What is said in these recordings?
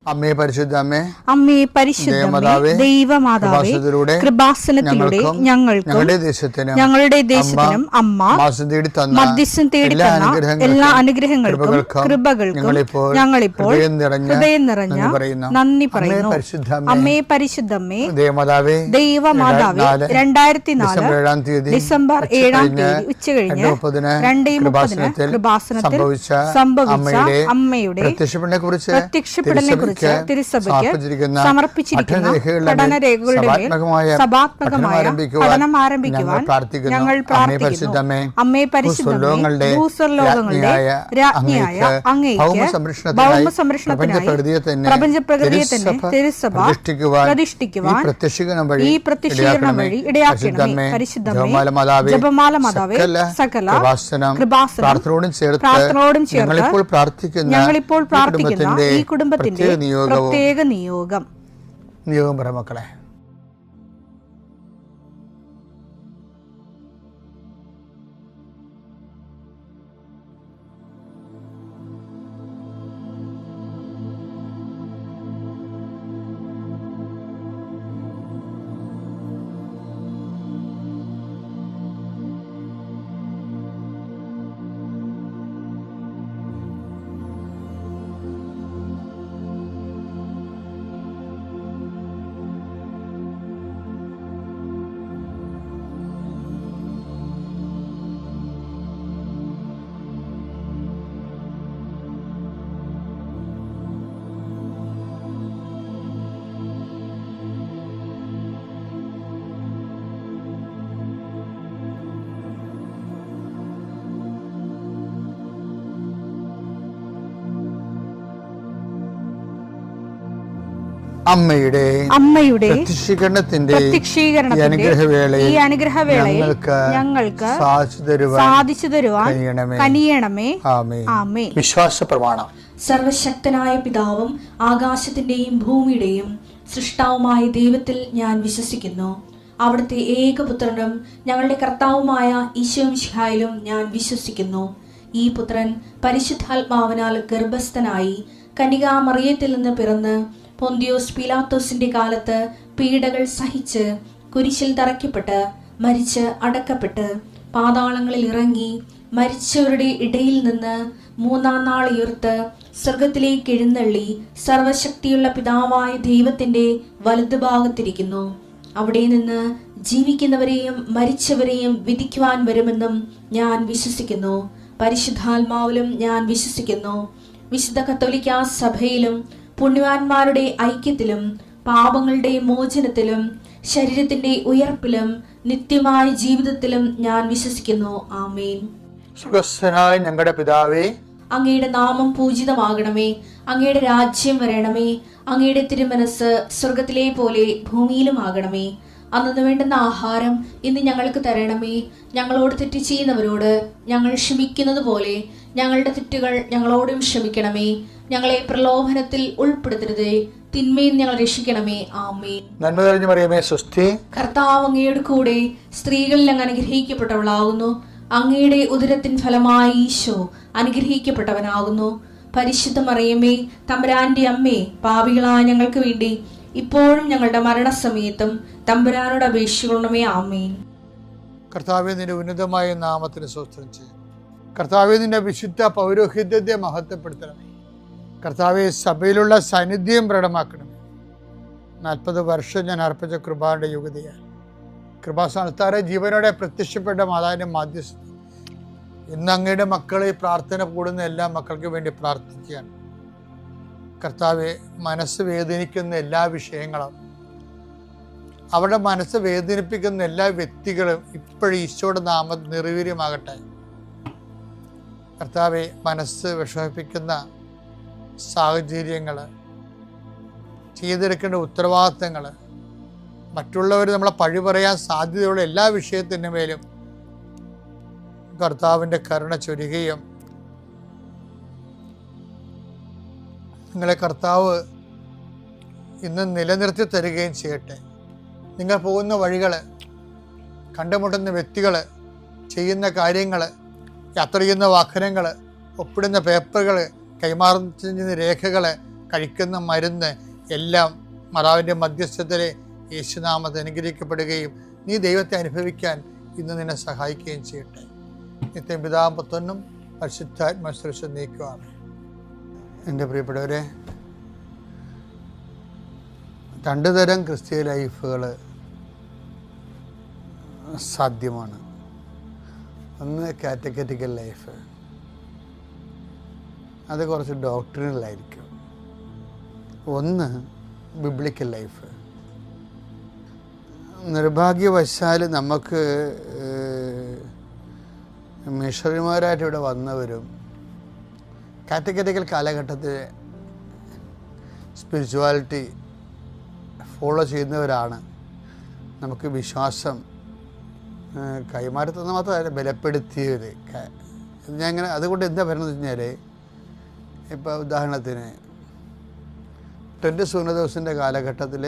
അമ്മേ പരിശുദ്ധ അമ്മേ, അമ്മേ പരിശുദ്ധ ദൈവമാതാവേ, കൃപാസനത്തിലൂടെ ഞങ്ങൾക്കും ഞങ്ങളുടെ ദേശത്തിനും അമ്മ മധ്യസ്ഥം തേടി തന്ന എല്ലാ അനുഗ്രഹങ്ങൾക്കും കൃപകൾക്കും ഞങ്ങളിപ്പോൾ ഹൃദയം നിറഞ്ഞ നന്ദി പറയുന്നു. അമ്മേ പരിശുദ്ധമ്മേ ദൈവമാതാവേ, 2004 ഡിസംബർ 7 ഉച്ചകഴിഞ്ഞ് 2:30 കൃപാസനത്തിൽ സംഭവിച്ച അമ്മയുടെ പ്രത്യക്ഷപ്പെടലിനെ കുറിച്ച് തിരുസഭയ്ക്ക് സമർപ്പിച്ചിരിക്കുന്ന പഠനരേഖകളുടെ മേൽ സഭാത്മകമായ പഠനം ആരംഭിക്കുവാൻ ഞങ്ങൾ പ്രാർത്ഥിക്കുന്നു. അമ്മേ പരിശുദ്ധമേ, ഭൂസ്വർലോകങ്ങളുടെ രാജ്ഞിയായ അങ്ങേയ്ക്ക് ഭൗമസംരക്ഷണത്തിനായി പ്രപഞ്ചപ്രകൃതിയെ തന്നെ തിരുസഭ പ്രതിഷ്ഠിക്കുവാൻ ഈ പ്രത്യക്ഷീകരണം വഴി ഇടയാക്കണമേ. പരിശുദ്ധമേ, ജപമാല മാതാവേ, സകല കൃപാസനം പ്രാർത്ഥനയോടും ചേർത്ത് ഞങ്ങളിപ്പോൾ പ്രാർത്ഥിക്കുന്ന ഈ കുടുംബത്തിന്റെ പ്രത്യേക നിയോഗം പറ മക്കളെ. അമ്മയുടെ പ്രത്യക്ഷീകരണത്തിന്റെ ഈ അനുഗ്രഹവേളയിൽ ഞങ്ങൾക്ക് സാധിച്ചു തരുവാൻ കനിയണമേ. ആമേൻ. വിശ്വാസ പ്രമാണം. സർവശക്തനായ പിതാവും ആകാശത്തിന്റെയും ഭൂമിയുടെയും സൃഷ്ടാവുമായ ദൈവത്തിൽ ഞാൻ വിശ്വസിക്കുന്നു. അവിടുത്തെ ഏകപുത്രനും ഞങ്ങളുടെ കർത്താവുമായ ഈശോമിശിഹായിലും ഞാൻ വിശ്വസിക്കുന്നു. ഈ പുത്രൻ പരിശുദ്ധാത്മാവിനാൽ ഗർഭസ്ഥനായി കന്യകാമറിയത്തിൽ നിന്ന് പിറന്ന് പൊന്തിയോസ് പീലാത്തോസിന്റെ കാലത്ത് പീഡകൾ സഹിച്ച് കുരിശിൽ തറയ്ക്കപ്പെട്ട് മരിച്ച് അടക്കപ്പെട്ട് പാതാളങ്ങളിൽ ഇറങ്ങി മരിച്ചവരുടെ ഇടയിൽ നിന്ന് 3-ാം നാൾ ഉയർത്ത് സ്വർഗത്തിലേക്ക് എഴുന്നള്ളി സർവശക്തിയുള്ള പിതാവായ ദൈവത്തിന്റെ വലതുഭാഗത്തിരിക്കുന്നു. അവിടെ നിന്ന് ജീവിക്കുന്നവരെയും മരിച്ചവരെയും വിധിക്കുവാൻ വരുമെന്നും ഞാൻ വിശ്വസിക്കുന്നു. പരിശുദ്ധാത്മാവിലും ഞാൻ വിശ്വസിക്കുന്നു. വിശുദ്ധ കത്തോലിക്കാ സഭയിലും പുണ്യവാന്മാരുടെ ഐക്യത്തിലും പാപങ്ങളുടെ മോചനത്തിലും ശരീരത്തിന്റെ ഉയർപ്പിലും നിത്യമായ ജീവിതത്തിലും ഞാൻ വിശ്വസിക്കുന്നു. ആമേൻ. സ്വർഗ്ഗസ്ഥനായ ഞങ്ങളുടെ പിതാവേ, അങ്ങയുടെ നാമം പൂജിതമാകണമേ. അങ്ങയുടെ രാജ്യം വരണമേ. അങ്ങയുടെ തിരുമനസ് സ്വർഗത്തിലെ പോലെ ഭൂമിയിലും ആകണമേ. അന്നു വേണ്ടുന്ന ആഹാരം ഇന്ന് ഞങ്ങൾക്ക് തരണമേ. ഞങ്ങളോട് തെറ്റ് ചെയ്യുന്നവരോട് ഞങ്ങൾ ക്ഷമിക്കുന്നത് പോലെ ഞങ്ങളുടെ തെറ്റുകൾ ഞങ്ങളോടും ക്ഷമിക്കണമേ. ഞങ്ങളെ പ്രലോഭനത്തിൽ ഉൾപ്പെടുത്തരുതേ, തിന്മയിൽ ഞങ്ങൾ രക്ഷിക്കണമേ. ആമേൻ. നന്മ നിറഞ്ഞ മറിയമേ, സ്വസ്തി. കർത്താവ് അങ്ങയുടെ കൂടെ സ്ത്രീകളിൽ അങ്ങ് അനുഗ്രഹിക്കപ്പെട്ടവളാകുന്നു. അങ്ങയുടെ ഉദരത്തിൻ ഫലമായി ഈശോ അനുഗ്രഹിക്കപ്പെട്ടവനാകുന്നു. പരിശുദ്ധ മറിയമേ, തമ്പുരാന്റെ അമ്മേ, പാപികളായ ഞങ്ങൾക്ക് വേണ്ടി ഇപ്പോഴും ഞങ്ങളുടെ മരണസമയത്തും തമ്പുരാനോട് അപേക്ഷിക്കണമേ. ആമേൻ. കർത്താവേ, നിന്റെ ഉന്നതമായ നാമത്തിന് സ്തോത്രം ചെയ്യും. കർത്താവേ, നിന്റെ വിശുദ്ധ പൗരോഹിത്യത്തെ മഹത്വപ്പെടുത്തണമേ. കർത്താവെ, സഭയിലുള്ള സാന്നിധ്യം പ്രകടമാക്കണമേ. 40 വർഷം ഞാൻ അർപ്പിച്ച കൃപാന്റെ യുഗതിയാണ്. കൃപാസ്ഥാനത്താറെ ജീവനോടെ പ്രത്യക്ഷപ്പെട്ട മാതാവിന്റെ മാധ്യസ്ഥം ഇന്ന് അങ്ങയുടെ മക്കളെ പ്രാർത്ഥന കൂടുന്ന എല്ലാ മക്കൾക്ക് വേണ്ടി പ്രാർത്ഥിക്കുകയാണ്. കർത്താവെ, മനസ്സ് വേദനിക്കുന്ന എല്ലാ വിഷയങ്ങളും, അവരുടെ മനസ്സ് വേദനിപ്പിക്കുന്ന എല്ലാ വ്യക്തികളും ഇപ്പോഴും ഈശോയുടെ നാമം നിർവീര്യമാകട്ടെ. കർത്താവെ, മനസ്സ് വിഷമിപ്പിക്കുന്ന സാഹചര്യങ്ങൾ, ചെയ്തെടുക്കേണ്ട ഉത്തരവാദിത്തങ്ങൾ, മറ്റുള്ളവർ നമ്മളെ പഴി പറയാൻ സാധ്യതയുള്ള എല്ലാ വിഷയത്തിൻ്റെ മേലും കർത്താവിൻ്റെ കരുണ ചൊരികയും നിങ്ങളെ കർത്താവ് ഇന്ന് നിലനിർത്തി തരികയും ചെയ്യട്ടെ. നിങ്ങൾ പോകുന്ന വഴികൾ, കണ്ടുമുട്ടുന്ന വ്യക്തികൾ, ചെയ്യുന്ന കാര്യങ്ങൾ, യാത്ര ചെയ്യുന്ന വാഹനങ്ങൾ, ഒപ്പിടുന്ന പേപ്പറുകൾ, കൈമാറുന്ന രേഖകൾ, കഴിക്കുന്ന മരുന്ന് എല്ലാം മാതാവിൻ്റെ മധ്യസ്ഥതയിൽ യേശുനാമത്തിൽ അനുഗ്രഹിക്കപ്പെടുകയും നീ ദൈവത്തെ അനുഭവിക്കാൻ ഇന്ന് നിന്നെ സഹായിക്കുകയും ചെയ്യട്ടെ. നിത്യം പിതാവും പുത്രനും പരിശുദ്ധാത്മാവും സ്തുതിച്ച് നീക്കുവാണ്. എൻ്റെ പ്രിയപ്പെട്ടവരെ, 2 തരം ക്രിസ്തീയ ലൈഫുകൾ സാധ്യമാണ്. ഒന്ന് കാറ്റഗറ്റിക്കൽ ലൈഫ്, അത് കുറച്ച് ഡോക്ട്രിനലായിരിക്കും. ഒന്ന് ബിബ്ലിക്കൽ ലൈഫ്. നിർഭാഗ്യവശാൽ നമുക്ക് മിഷണറിമാരായിട്ട് ഇവിടെ വന്നവരും കാറ്റഗറ്റിക്കൽ കാലഘട്ടത്തിൽ സ്പിരിച്വാലിറ്റി ഫോളോ ചെയ്യുന്നവരാണ് നമുക്ക് വിശ്വാസം കൈമാറ്റത്തുനിന്ന് മാത്രമല്ല ബലപ്പെടുത്തിയവർ. ഞാൻ ഇങ്ങനെ അതുകൊണ്ട് എന്താ പറയുന്നത് വെച്ച് കഴിഞ്ഞാൽ, ഇപ്പോൾ ഉദാഹരണത്തിന് ട്രെൻഡ് സൂനദോസിൻ്റെ കാലഘട്ടത്തിൽ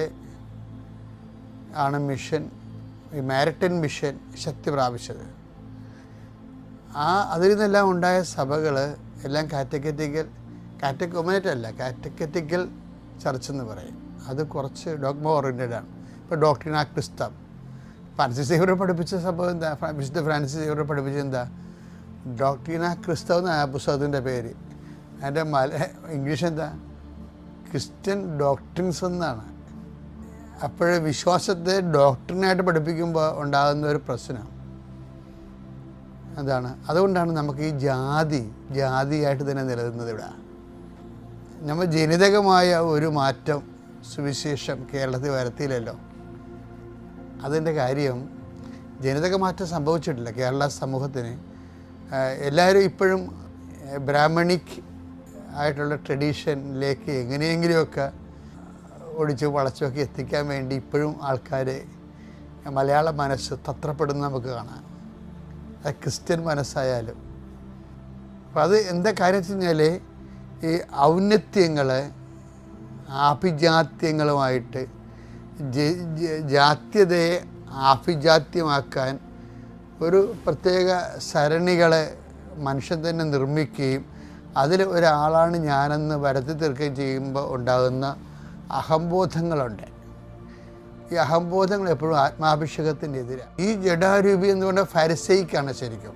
ആണ് മിഷൻ, ഈ മാരിറ്റൈൻ മിഷൻ ശക്തി പ്രാപിച്ചത്. അതിൽ നിന്നെല്ലാം ഉണ്ടായ സഭകൾ എല്ലാം കാറ്റഗറ്റിക്കൽ ചർച്ച് എന്ന് പറയും. അത് കുറച്ച് ഡോഗ്മ ഓറിയൻറ്റഡ് ആണ്. ഇപ്പോൾ ഡോക്ട്രിന ക്രിസ്തം, ഫ്രാൻസിസ് സേവ്യർ പഠിപ്പിച്ച സംഭവം എന്താ? വിശുദ്ധ ഫ്രാൻസിസ് സേവ്യർ പഠിപ്പിച്ചത് എന്താ? ഡോക്ട്രിന ക്രിസ്തം എന്നാണ് ആ പുസ്തകത്തിൻ്റെ പേര്. അതിൻ്റെ ഇംഗ്ലീഷ് എന്താ? ക്രിസ്ത്യൻ ഡോക്ട്രിൻസ് എന്നാണ്. അപ്പോഴേ വിശ്വാസത്തെ ഡോക്ട്രിനായിട്ട് പഠിപ്പിക്കുമ്പോൾ ഉണ്ടാകുന്ന ഒരു പ്രശ്നം അതാണ്. അതുകൊണ്ടാണ് നമുക്ക് ഈ ജാതിയായിട്ട് തന്നെ നിലനിന്നത്. ഇവിടെ നമ്മൾ ജനിതകമായ ഒരു മാറ്റം സുവിശേഷം കേരളത്തിൽ വരുത്തിയില്ലല്ലോ. അതിൻ്റെ കാര്യം ജനിതക മാറ്റം സംഭവിച്ചിട്ടില്ല കേരള സമൂഹത്തിന്. എല്ലാവരും ഇപ്പോഴും ബ്രാഹ്മണിക് ആയിട്ടുള്ള ട്രഡീഷനിലേക്ക് എങ്ങനെയെങ്കിലുമൊക്കെ ഒടിച്ചു വളച്ചൊക്കെ എത്തിക്കാൻ വേണ്ടി ഇപ്പോഴും ആൾക്കാർ മലയാള മനസ്സ് തത്രപ്പെടുന്ന നമുക്ക് കാണാം. അത് ക്രിസ്ത്യൻ മനസ്സായാലും. അപ്പം അത് എന്താ കാര്യം വെച്ച് കഴിഞ്ഞാൽ, ഈ ഔന്നത്യങ്ങൾ ആഭിജാത്യങ്ങളുമായിട്ട് ജാത്യതയെ ആഭിജാത്യമാക്കാൻ ഒരു പ്രത്യേക സരണികളെ മനുഷ്യൻ തന്നെ നിർമ്മിക്കുകയും അതിൽ ഒരാളാണ് ഞാനെന്ന് വരുത്തി തീർക്കുകയും ചെയ്യുമ്പോൾ ഉണ്ടാകുന്ന അഹംബോധങ്ങളുണ്ട്. ഈ അഹംബോധങ്ങൾ എപ്പോഴും ആത്മാഭിഷേകത്തിൻ്റെ എതിരാണ്. ഈ ജഡാരൂപി എന്ന് പറഞ്ഞാൽ ഫരിസൈക്കാണ് ശരിക്കും.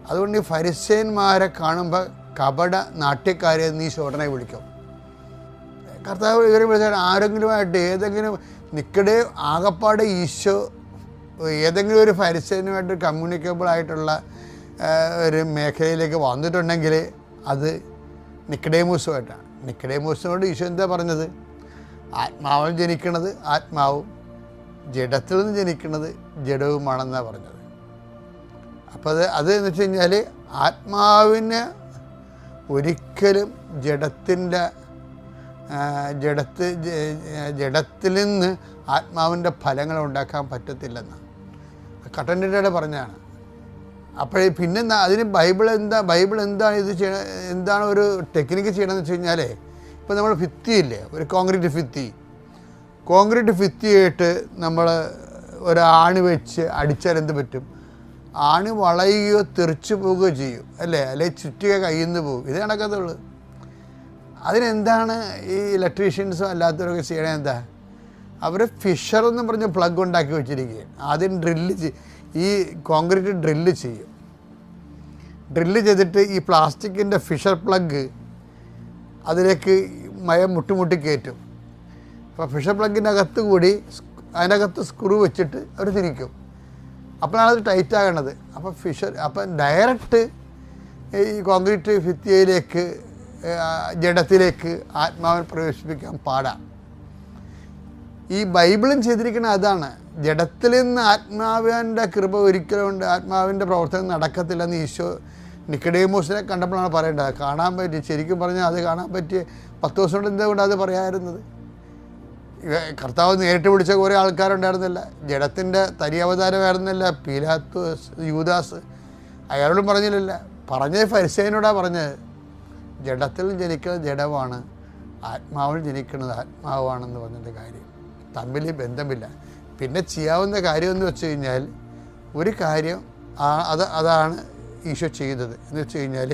അതുകൊണ്ട് ഈ ഫരിസേന്മാരെ കാണുമ്പോൾ കപട നാട്യക്കാരെ നീ ഉടനെ വിളിക്കും. കർത്താവ് ഇവരെ വിളിച്ചാൽ ആരെങ്കിലുമായിട്ട് ഏതെങ്കിലും നിക്കടെ ആകപ്പാടെ ഈശോ ഏതെങ്കിലും ഒരു ഫരിസേനുമായിട്ട് കമ്മ്യൂണിക്കബിൾ ആയിട്ടുള്ള ഒരു മേഖലയിലേക്ക് വന്നിട്ടുണ്ടെങ്കിൽ അത് നിക്കഡേമൂസുമായിട്ടാണ്. നിക്കഡേമൂസിനോട് ഈശോ എന്താ പറഞ്ഞത്? ആത്മാവിൽ ജനിക്കുന്നത് ആത്മാവും, ജഡത്തിൽ നിന്ന് ജനിക്കുന്നത് ജഡവുമാണെന്നാണ് പറഞ്ഞത്. അപ്പോൾ അത് എന്ന് വെച്ച് കഴിഞ്ഞാൽ ആത്മാവിന് ഒരിക്കലും ജഡത്തിൽ നിന്ന് ആത്മാവിൻ്റെ ഫലങ്ങൾ ഉണ്ടാക്കാൻ പറ്റത്തില്ലെന്നാണ് കട്ടൻ്റെ പറഞ്ഞതാണ്. അപ്പോഴേ പിന്നെ അതിന് ബൈബിൾ എന്താണ് ഇത് എന്താണ് ഒരു ടെക്നിക്ക് ചെയ്യണമെന്ന് വെച്ച് കഴിഞ്ഞാൽ, ഇപ്പോൾ നമ്മൾ ഭിത്തിയില്ലേ, ഒരു കോൺക്രീറ്റ് ഭിത്തിയായിട്ട് നമ്മൾ ഒരാണി വെച്ച് അടിച്ചാൽ എന്ത് പറ്റും? ആണി വളയുകയോ തെറിച്ചു പോവുകയോ ചെയ്യും, അല്ലേ? അല്ലെങ്കിൽ ചുറ്റിക കയ്യിൽ നിന്ന് പോകും. ഇത് കണക്കത്തുള്ളൂ. അതിനെന്താണ് ഈ ഇലക്ട്രീഷ്യൻസും അല്ലാത്തവരൊക്കെ ചെയ്യണത്? എന്താ? അവർ ഫിഷർ എന്ന് പറഞ്ഞ് പ്ലഗ് ഉണ്ടാക്കി വെച്ചിരിക്കുകയാണ്. ആദ്യം ഈ കോൺക്രീറ്റ് ഡ്രില്ല് ചെയ്യും. ഡ്രില്ല് ചെയ്തിട്ട് ഈ പ്ലാസ്റ്റിക്കിൻ്റെ ഫിഷർ പ്ലഗ് അതിലേക്ക് മയം മുട്ടി കയറ്റും. അപ്പോൾ ഫിഷർ പ്ലഗിൻ്റെ അകത്ത് കൂടി അതിനകത്ത് സ്ക്രൂ വെച്ചിട്ട് അവർ തിരിക്കും. അപ്പോഴാണ് അത് ടൈറ്റ് ആകണത്. അപ്പം ഡയറക്റ്റ് ഈ കോൺക്രീറ്റ് ഭിത്തിയിലേക്ക് ജഡത്തിലേക്ക് ആത്മാവിനെ പ്രവേശിപ്പിക്കാൻ പാടാം. ഈ ബൈബിളും ചെയ്തിരിക്കുന്നത് അതാണ്. ജഡത്തിൽ നിന്ന് ആത്മാവിൻ്റെ കൃപ ഒരിക്കലും ആത്മാവിൻ്റെ പ്രവർത്തനം നടക്കത്തില്ലെന്ന് ഈശോ നിക്കഡേമോസിനെ കണ്ടപ്പോഴാണ് പറയേണ്ടത്. കാണാൻ പറ്റി, ശരിക്കും പറഞ്ഞാൽ അത് കാണാൻ പറ്റിയ 10 ദിവസം കൊണ്ട് എന്തുകൊണ്ട് അത് പറയാമായിരുന്നത്? കർത്താവ് നേരിട്ട് വിളിച്ച കുറേ ആൾക്കാരുണ്ടായിരുന്നില്ല. ജഡത്തിൻ്റെ തരി അവതാരമായിരുന്നില്ല പീലാത്തോസ്, യൂദാസ്. അയാളോടും പറഞ്ഞില്ലല്ല. പറഞ്ഞത് ഫരിസേയനോടാണ് പറഞ്ഞത്. ജഡത്തിൽ ജനിക്കുന്നത് ജഡമാണ്, ആത്മാവിൽ ജനിക്കുന്നത് ആത്മാവാണെന്ന് പറഞ്ഞതിൻ്റെ കാര്യം തമ്മിൽ ബന്ധമില്ല. പിന്നെ ചെയ്യാവുന്ന കാര്യമെന്ന് വെച്ച് കഴിഞ്ഞാൽ ഒരു കാര്യം അതാണ് ഈശോ ചെയ്തത് എന്ന് വെച്ച് കഴിഞ്ഞാൽ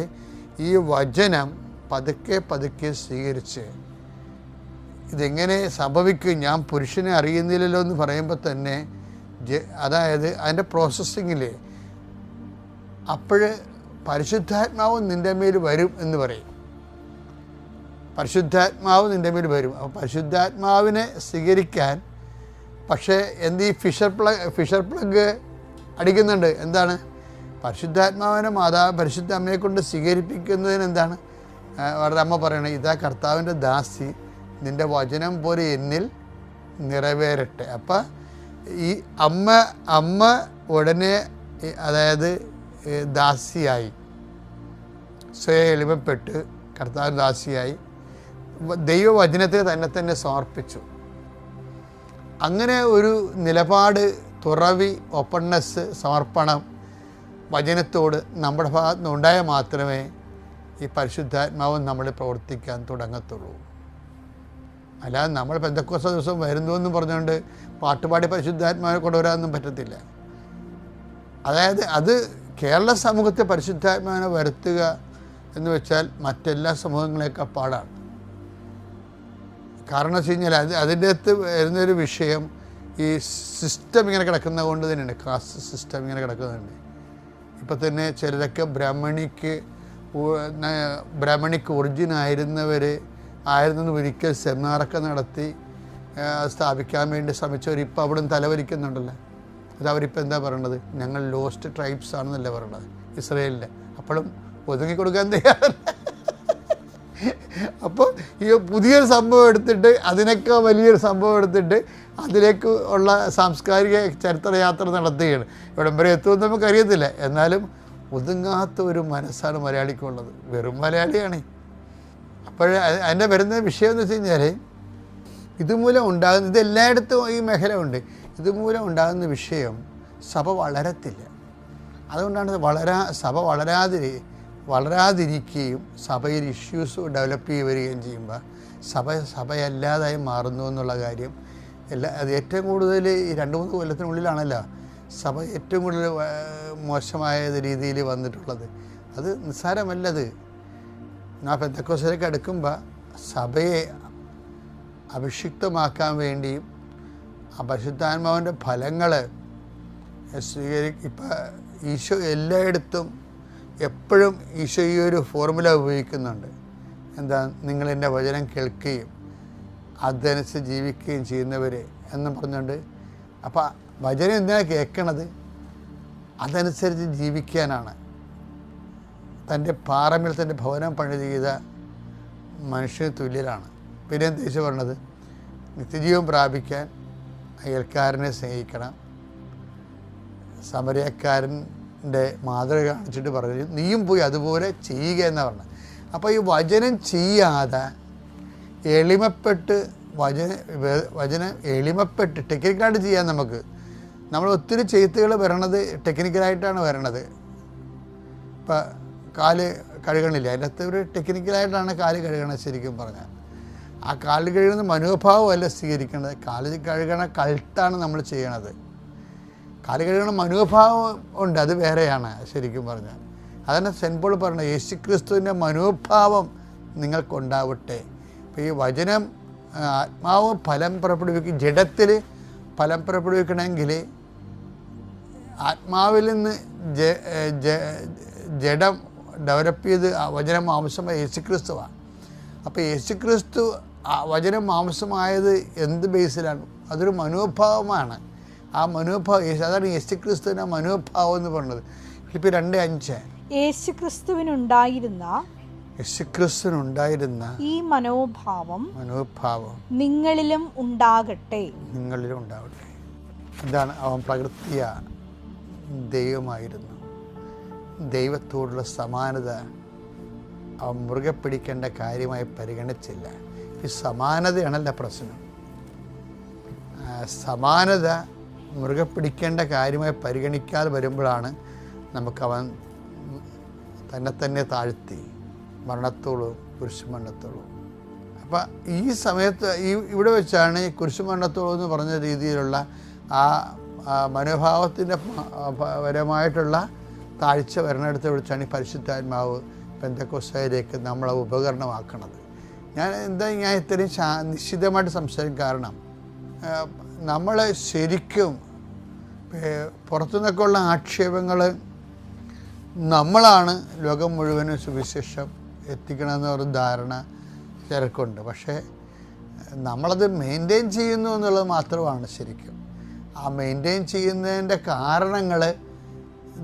ഈ വചനം പതുക്കെ പതുക്കെ സ്വീകരിച്ച് ഇതെങ്ങനെ സംഭവിക്കും, ഞാൻ പുരുഷനെ അറിയുന്നില്ലല്ലോ എന്ന് പറയുമ്പോൾ തന്നെ അതായത് അതിൻ്റെ പ്രോസസ്സിങ്ങിൽ അപ്പോഴ് പരിശുദ്ധാത്മാവ് നിൻ്റെ മേൽ വരും എന്ന് പറയും. പരിശുദ്ധാത്മാവ് നിൻ്റെ മേൽ വരും. അപ്പോൾ പരിശുദ്ധാത്മാവിനെ സ്വീകരിക്കാൻ പക്ഷേ ഈ ഫിഷർ പ്ലഗ് അടിക്കുന്നുണ്ട്. എന്താണ്? പരിശുദ്ധാത്മാവിനെ പരിശുദ്ധ അമ്മയെ കൊണ്ട് സ്വീകരിപ്പിക്കുന്നതിന് എന്താണ് അവരുടെ അമ്മ പറയണത്? ഇതാ കർത്താവിൻ്റെ ദാസി, നിൻ്റെ വചനം പോലെ എന്നിൽ നിറവേറട്ടെ. അപ്പം ഈ അമ്മ ഉടനെ അതായത് ദാസിയായി, സ്വയം എളിമപ്പെട്ട് കർത്താവ് ദാസിയായി ദൈവവചനത്തെ തന്നെ സമർപ്പിച്ചു. അങ്ങനെ ഒരു നിലപാട്, തുറവി, ഓപ്പൺനെസ്, സമർപ്പണം വചനത്തോട് നമ്മുടെ ഭാഗത്ത് നിന്ന് ഉണ്ടായാൽ മാത്രമേ ഈ പരിശുദ്ധാത്മാവ് നമ്മൾ പ്രവർത്തിക്കാൻ തുടങ്ങത്തുള്ളൂ. അല്ലാതെ നമ്മൾ പെന്തക്കോസ്ത ദിവസം വരുന്നു എന്ന് പറഞ്ഞുകൊണ്ട് പാട്ടുപാടി പരിശുദ്ധാത്മാവിനെ കൊണ്ടുവരാനൊന്നും പറ്റത്തില്ല. അതായത് അത് കേരള സമൂഹത്തെ പരിശുദ്ധാത്മാവിനെ വരുത്തുക എന്ന് വെച്ചാൽ മറ്റെല്ലാ സമൂഹങ്ങളെയൊക്കെ പാടാണ്. കാരണം വെച്ച് കഴിഞ്ഞാൽ അതിൻ്റെ അകത്ത് വരുന്നൊരു വിഷയം ഈ സിസ്റ്റം ഇങ്ങനെ കിടക്കുന്നത് കൊണ്ട് തന്നെയാണ്. കാസ്റ്റ് സിസ്റ്റം ഇങ്ങനെ കിടക്കുന്നുണ്ട്. ഇപ്പം തന്നെ ചിലരൊക്കെ ബ്രാഹ്മണിക്ക് ഒറിജിൻ ആയിരുന്നെന്ന് ഒരിക്കൽ സെമിനാറൊക്കെ നടത്തി സ്ഥാപിക്കാൻ വേണ്ടി ശ്രമിച്ചവർ ഇപ്പം അവിടെ തലവരിക്കുന്നുണ്ടല്ലോ. അത് അവരിപ്പോൾ എന്താ പറയണത്? ഞങ്ങൾ ലോസ്റ്റ് ട്രൈബ്സ് ആണെന്നല്ലേ പറയണത് ഇസ്രയേലിൽ. അപ്പോഴും ഒതുങ്ങിക്കൊടുക്കാൻ തയ്യാറല്ല. അപ്പോൾ ഈ പുതിയൊരു സംഭവം എടുത്തിട്ട് അതിനൊക്കെ വലിയൊരു സംഭവം എടുത്തിട്ട് അതിലേക്ക് ഉള്ള സാംസ്കാരിക ചരിത്രയാത്ര നടത്തുകയാണ്. ഇവിടം വരെ എത്തുമെന്ന് നമുക്കറിയത്തില്ല. എന്നാലും ഒതുങ്ങാത്ത ഒരു മനസ്സാണ് മലയാളിക്കുള്ളത്. വെറും മലയാളിയാണ്. അപ്പോൾ അതിൻ്റെ വരുന്ന വിഷയം എന്ന് വെച്ച് കഴിഞ്ഞാൽ ഇതുമൂലം ഉണ്ടാകുന്ന, ഇതെല്ലായിടത്തും ഈ മേഖല ഉണ്ട്, ഇതുമൂലം ഉണ്ടാകുന്ന വിഷയം സഭ വളരത്തില്ല. അതുകൊണ്ടാണ് സഭ വളരാതിരിക്കുകയും സഭയിൽ ഇഷ്യൂസ് ഡെവലപ്പ് ചെയ്ത് വരികയും ചെയ്യുമ്പോൾ സഭയല്ലാതായി മാറുന്നു എന്നുള്ള കാര്യം അത് ഏറ്റവും കൂടുതൽ ഈ 2-3 കൊല്ലത്തിനുള്ളിലാണല്ലോ സഭ ഏറ്റവും കൂടുതൽ മോശമായ രീതിയിൽ വന്നിട്ടുള്ളത്. അത് നിസ്സാരമല്ലത്. ഞാൻ പെന്തക്കോസ്തിലേക്ക് അടുക്കുമ്പോൾ സഭയെ അഭിഷിക്തമാക്കാൻ വേണ്ടിയും പരിശുദ്ധാത്മാവിൻ്റെ ഫലങ്ങൾ ഇപ്പം ഈശോ എല്ലായിടത്തും എപ്പോഴും ഈശോ ഈ ഒരു ഫോർമുല ഉപയോഗിക്കുന്നുണ്ട്. എന്താ? നിങ്ങൾ എൻ്റെ വചനം കേൾക്കുകയും അതനുസരിച്ച് ജീവിക്കുകയും ചെയ്യുന്നവർ എന്നും പറഞ്ഞുകൊണ്ട്. അപ്പം വചനം എന്തിനാണ് കേൾക്കണത്? അതനുസരിച്ച് ജീവിക്കാനാണ്. തൻ്റെ പാറമേൽ തൻ്റെ ഭവനം പണി ചെയ്ത മനുഷ്യന് തുല്യരാണ്. പിന്നെ എന്താ ഈശോ പറഞ്ഞത്? നിത്യജീവൻ പ്രാപിക്കാൻ അയൽക്കാരനെ സ്നേഹിക്കണം. സമരക്കാരൻ്റെ മാതൃക കാണിച്ചിട്ട് പറഞ്ഞു, നീയും പോയി അതുപോലെ ചെയ്യുക എന്നാണ് പറഞ്ഞത്. അപ്പോൾ ഈ വചനം ചെയ്യാതെ വചനം എളിമപ്പെട്ട് ടെക്നിക്കലായിട്ട് ചെയ്യാൻ നമ്മൾ ഒത്തിരി ചെയ്ത്തുകൾ വരണത് ടെക്നിക്കലായിട്ടാണ് വരണത്. ഇപ്പം കാല് കഴുകണില്ല, അതിനകത്ത് ഒരു ടെക്നിക്കലായിട്ടാണ് കാല് കഴുകണത്. ശരിക്കും പറഞ്ഞാൽ ആ കാല് കഴുകുന്ന മനോഭാവമല്ല സ്വീകരിക്കേണ്ടത്. കാല് കഴുകണ കൾട്ടാണ് നമ്മൾ ചെയ്യണത്. കാല് കഴുകണ മനോഭാവം ഉണ്ട്, അത് വേറെയാണ് ശരിക്കും പറഞ്ഞാൽ. അതന്നെ സെൻറ്റ് പോൾ പറഞ്ഞത്, യേശുക്രിസ്തുവിൻ്റെ മനോഭാവം നിങ്ങൾക്കുണ്ടാവട്ടെ. അപ്പോൾ ഈ വചനം ആത്മാവ് ഫലം പുറപ്പെടുവിക്കും. ജഡത്തിൽ ഫലം പുറപ്പെടുവിക്കണമെങ്കിൽ ആത്മാവിൽ നിന്ന് ജഡം ഡെവലപ്പ് ചെയ്ത് വചനം മാംസമായ യേശുക്രിസ്തുവാണ്. അപ്പോൾ യേശുക്രിസ്തു വചനം മാംസമായത് എന്ത് ബേസിലാണ്? അതൊരു മനോഭാവമാണ്. ആ മനോഭാവം അതാണ് യേശുക്രിസ്തുവിൻ്റെ മനോഭാവം എന്ന് പറയുന്നത്. ഫിലിപ്പിയർ 2:5 യേശുക്രിസ്തുവിനുണ്ടായിരുന്ന ഈ മനോഭാവം നിങ്ങളിലും ഉണ്ടാകട്ടെ. എന്താണ്? അവൻ പ്രകൃതിയ ദൈവമായിരുന്നു. ദൈവത്തോടുള്ള സമാനത അവൻ മുറുകെ പിടിക്കേണ്ട കാര്യമായി പരിഗണിച്ചില്ല. ഈ സമാനതയാണല്ല പ്രശ്നം. സമാനത മുറുകെ പിടിക്കേണ്ട കാര്യമായി പരിഗണിക്കാതെ വരുമ്പോഴാണ് നമുക്കവൻ തന്നെ താഴ്ത്തി മരണത്തോളം കുരിശുമരണത്തോളം. അപ്പം ഈ സമയത്ത് ഇവിടെ വെച്ചാണ് ഈ കുരിശുമരണത്തോളം എന്ന് പറഞ്ഞ രീതിയിലുള്ള ആ മനോഭാവത്തിൻ്റെ പരമായിട്ടുള്ള താഴ്ച വരണടുത്ത് വിളിച്ചാണ് ഈ പരിശുദ്ധാത്മാവ് പെന്തക്കോസ്തായിലേക്ക് നമ്മളെ ഉപകരണമാക്കണത്. ഞാൻ ഇത്രയും നിശ്ചിതമായിട്ട് സംസാരിക്കും. കാരണം നമ്മൾ ശരിക്കും പുറത്തുനിന്നൊക്കെ ഉള്ള ആക്ഷേപങ്ങൾ നമ്മളാണ് ലോകം മുഴുവനും സുവിശേഷം എത്തിക്കണമെന്ന് ഒരു ധാരണ ചിലർക്കുണ്ട്. പക്ഷേ നമ്മളത് മെയിൻറ്റെയിൻ ചെയ്യുന്നു എന്നുള്ളത് മാത്രമാണ് ശരിക്കും. ആ മെയിൻറ്റെയിൻ ചെയ്യുന്നതിൻ്റെ കാരണങ്ങൾ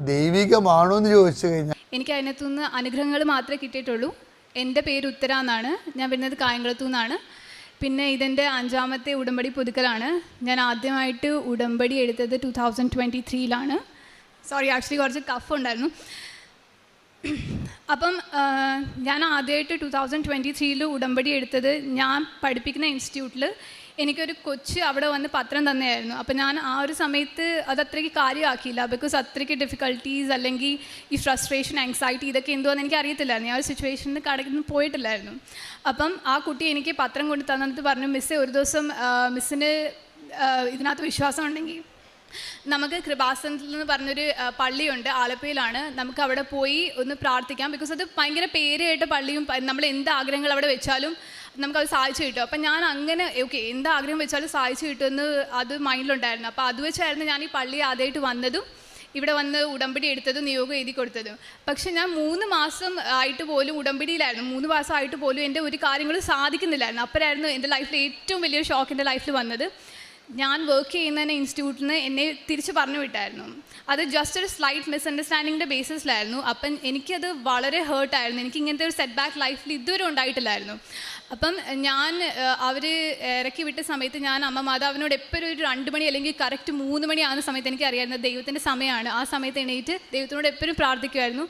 ദൈവികമാണോ എന്ന് ചോദിച്ചു കഴിഞ്ഞാൽ എനിക്ക് അതിനകത്തുനിന്ന് അനുഗ്രഹങ്ങൾ മാത്രമേ കിട്ടിയിട്ടുള്ളൂ. എൻ്റെ പേര് ഉത്തര എന്നാണ്. ഞാൻ വരുന്നത് കായംകുളത്തു നിന്നാണ്. പിന്നെ ഇതെൻ്റെ 5ാമത്തെ ഉടമ്പടി പുതുക്കലാണ്. ഞാൻ ആദ്യമായിട്ട് ഉടമ്പടി എടുത്തത് 2023 സോറി, ആക്ച്വലി കുറച്ച് കഫ് ഉണ്ടായിരുന്നു. അപ്പം ഞാൻ ആദ്യമായിട്ട് 2023 ഉടമ്പടി എടുത്തത് ഞാൻ പഠിപ്പിക്കുന്ന ഇൻസ്റ്റിറ്റ്യൂട്ടിൽ എനിക്കൊരു കൊച്ച് അവിടെ വന്ന് പത്രം തന്നെയായിരുന്നു. അപ്പോൾ ഞാൻ ആ ഒരു സമയത്ത് അതത്രയ്ക്ക് കാര്യമാക്കിയില്ല. ബിക്കോസ് അത്രയ്ക്ക് ഡിഫിക്കൽട്ടീസ് അല്ലെങ്കിൽ ഈ ഫ്രസ്ട്രേഷൻ, ആങ്സൈറ്റി ഇതൊക്കെ എന്തോന്ന് എനിക്ക് അറിയത്തില്ലായിരുന്നു. ഞാൻ ഒരു സിറ്റുവേഷനിൽ കടന്നു പോയിട്ടില്ലായിരുന്നു. അപ്പം ആ കുട്ടി എനിക്ക് പത്രം കൊണ്ട് തന്നിട്ട് പറഞ്ഞു, മിസ്സേ ഒരു ദിവസം മിസ്സിന് ഇതിനകത്ത് വിശ്വാസം ഉണ്ടെങ്കിൽ നമുക്ക് കൃപാസനത്തിൽ എന്ന് പറഞ്ഞൊരു പള്ളിയുണ്ട്, ആലപ്പുഴയിലാണ്, നമുക്ക് അവിടെ പോയി ഒന്ന് പ്രാർത്ഥിക്കാം. ബിക്കോസ് അത് ഭയങ്കര പേര് കേട്ട പള്ളിയും നമ്മൾ എന്ത് ആഗ്രഹങ്ങൾ അവിടെ വെച്ചാലും നമുക്കത് സാധിച്ചു കിട്ടും. അപ്പം ഞാൻ അങ്ങനെ ഓക്കെ എന്ത് ആഗ്രഹം വെച്ചാലും സാധിച്ചു കിട്ടുമെന്ന് അത് മൈൻഡിലുണ്ടായിരുന്നു. അപ്പോൾ അത് വെച്ചായിരുന്നു ഞാൻ ഈ പള്ളി ആദ്യമായിട്ട് വന്നതും ഇവിടെ വന്ന് ഉടമ്പടി എടുത്തതും നിയോഗം എഴുതി കൊടുത്തതും. പക്ഷെ ഞാൻ 3 മാസം ആയിട്ട് പോലും ഉടമ്പടിയിലായിരുന്നു. 3 മാസം ആയിട്ട് പോലും എൻ്റെ ഒരു കാര്യങ്ങളും സാധിക്കുന്നില്ലായിരുന്നു. അപ്പോഴായിരുന്നു എൻ്റെ ലൈഫിൽ ഏറ്റവും വലിയൊരു ഷോക്ക് എൻ്റെ ലൈഫിൽ വന്നത്. ഞാൻ വർക്ക് ചെയ്യുന്ന ഇൻസ്റ്റിറ്റ്യൂട്ടിൽ നിന്ന് എന്നെ തിരിച്ച് പറഞ്ഞു വിട്ടായിരുന്നു. അത് ജസ്റ്റ് ഒരു സ്ലൈറ്റ് മിസ്അണ്ടർസ്റ്റാൻഡിങ്ങിൻ്റെ ബേസിസിലായിരുന്നു. അപ്പം എനിക്കത് വളരെ ഹേർട്ടായിരുന്നു. എനിക്ക് ഇങ്ങനത്തെ ഒരു സെറ്റ് ബാക്ക് ലൈഫിൽ ഇതുവരെ ഉണ്ടായിട്ടില്ലായിരുന്നു. അപ്പം ഞാൻ അവർ ഇറക്കി വിട്ട സമയത്ത് ഞാൻ അമ്മ മാതാവിനോട് എപ്പോഴും ഒരു 2 മണി അല്ലെങ്കിൽ കറക്റ്റ് 3 മണി ആകുന്ന സമയത്ത് എനിക്ക് അറിയാമായിരുന്നു ദൈവത്തിൻ്റെ സമയമാണ്. ആ സമയത്ത് എണീറ്റ് ദൈവത്തിനോട് എപ്പോഴും പ്രാർത്ഥിക്കുമായിരുന്നു,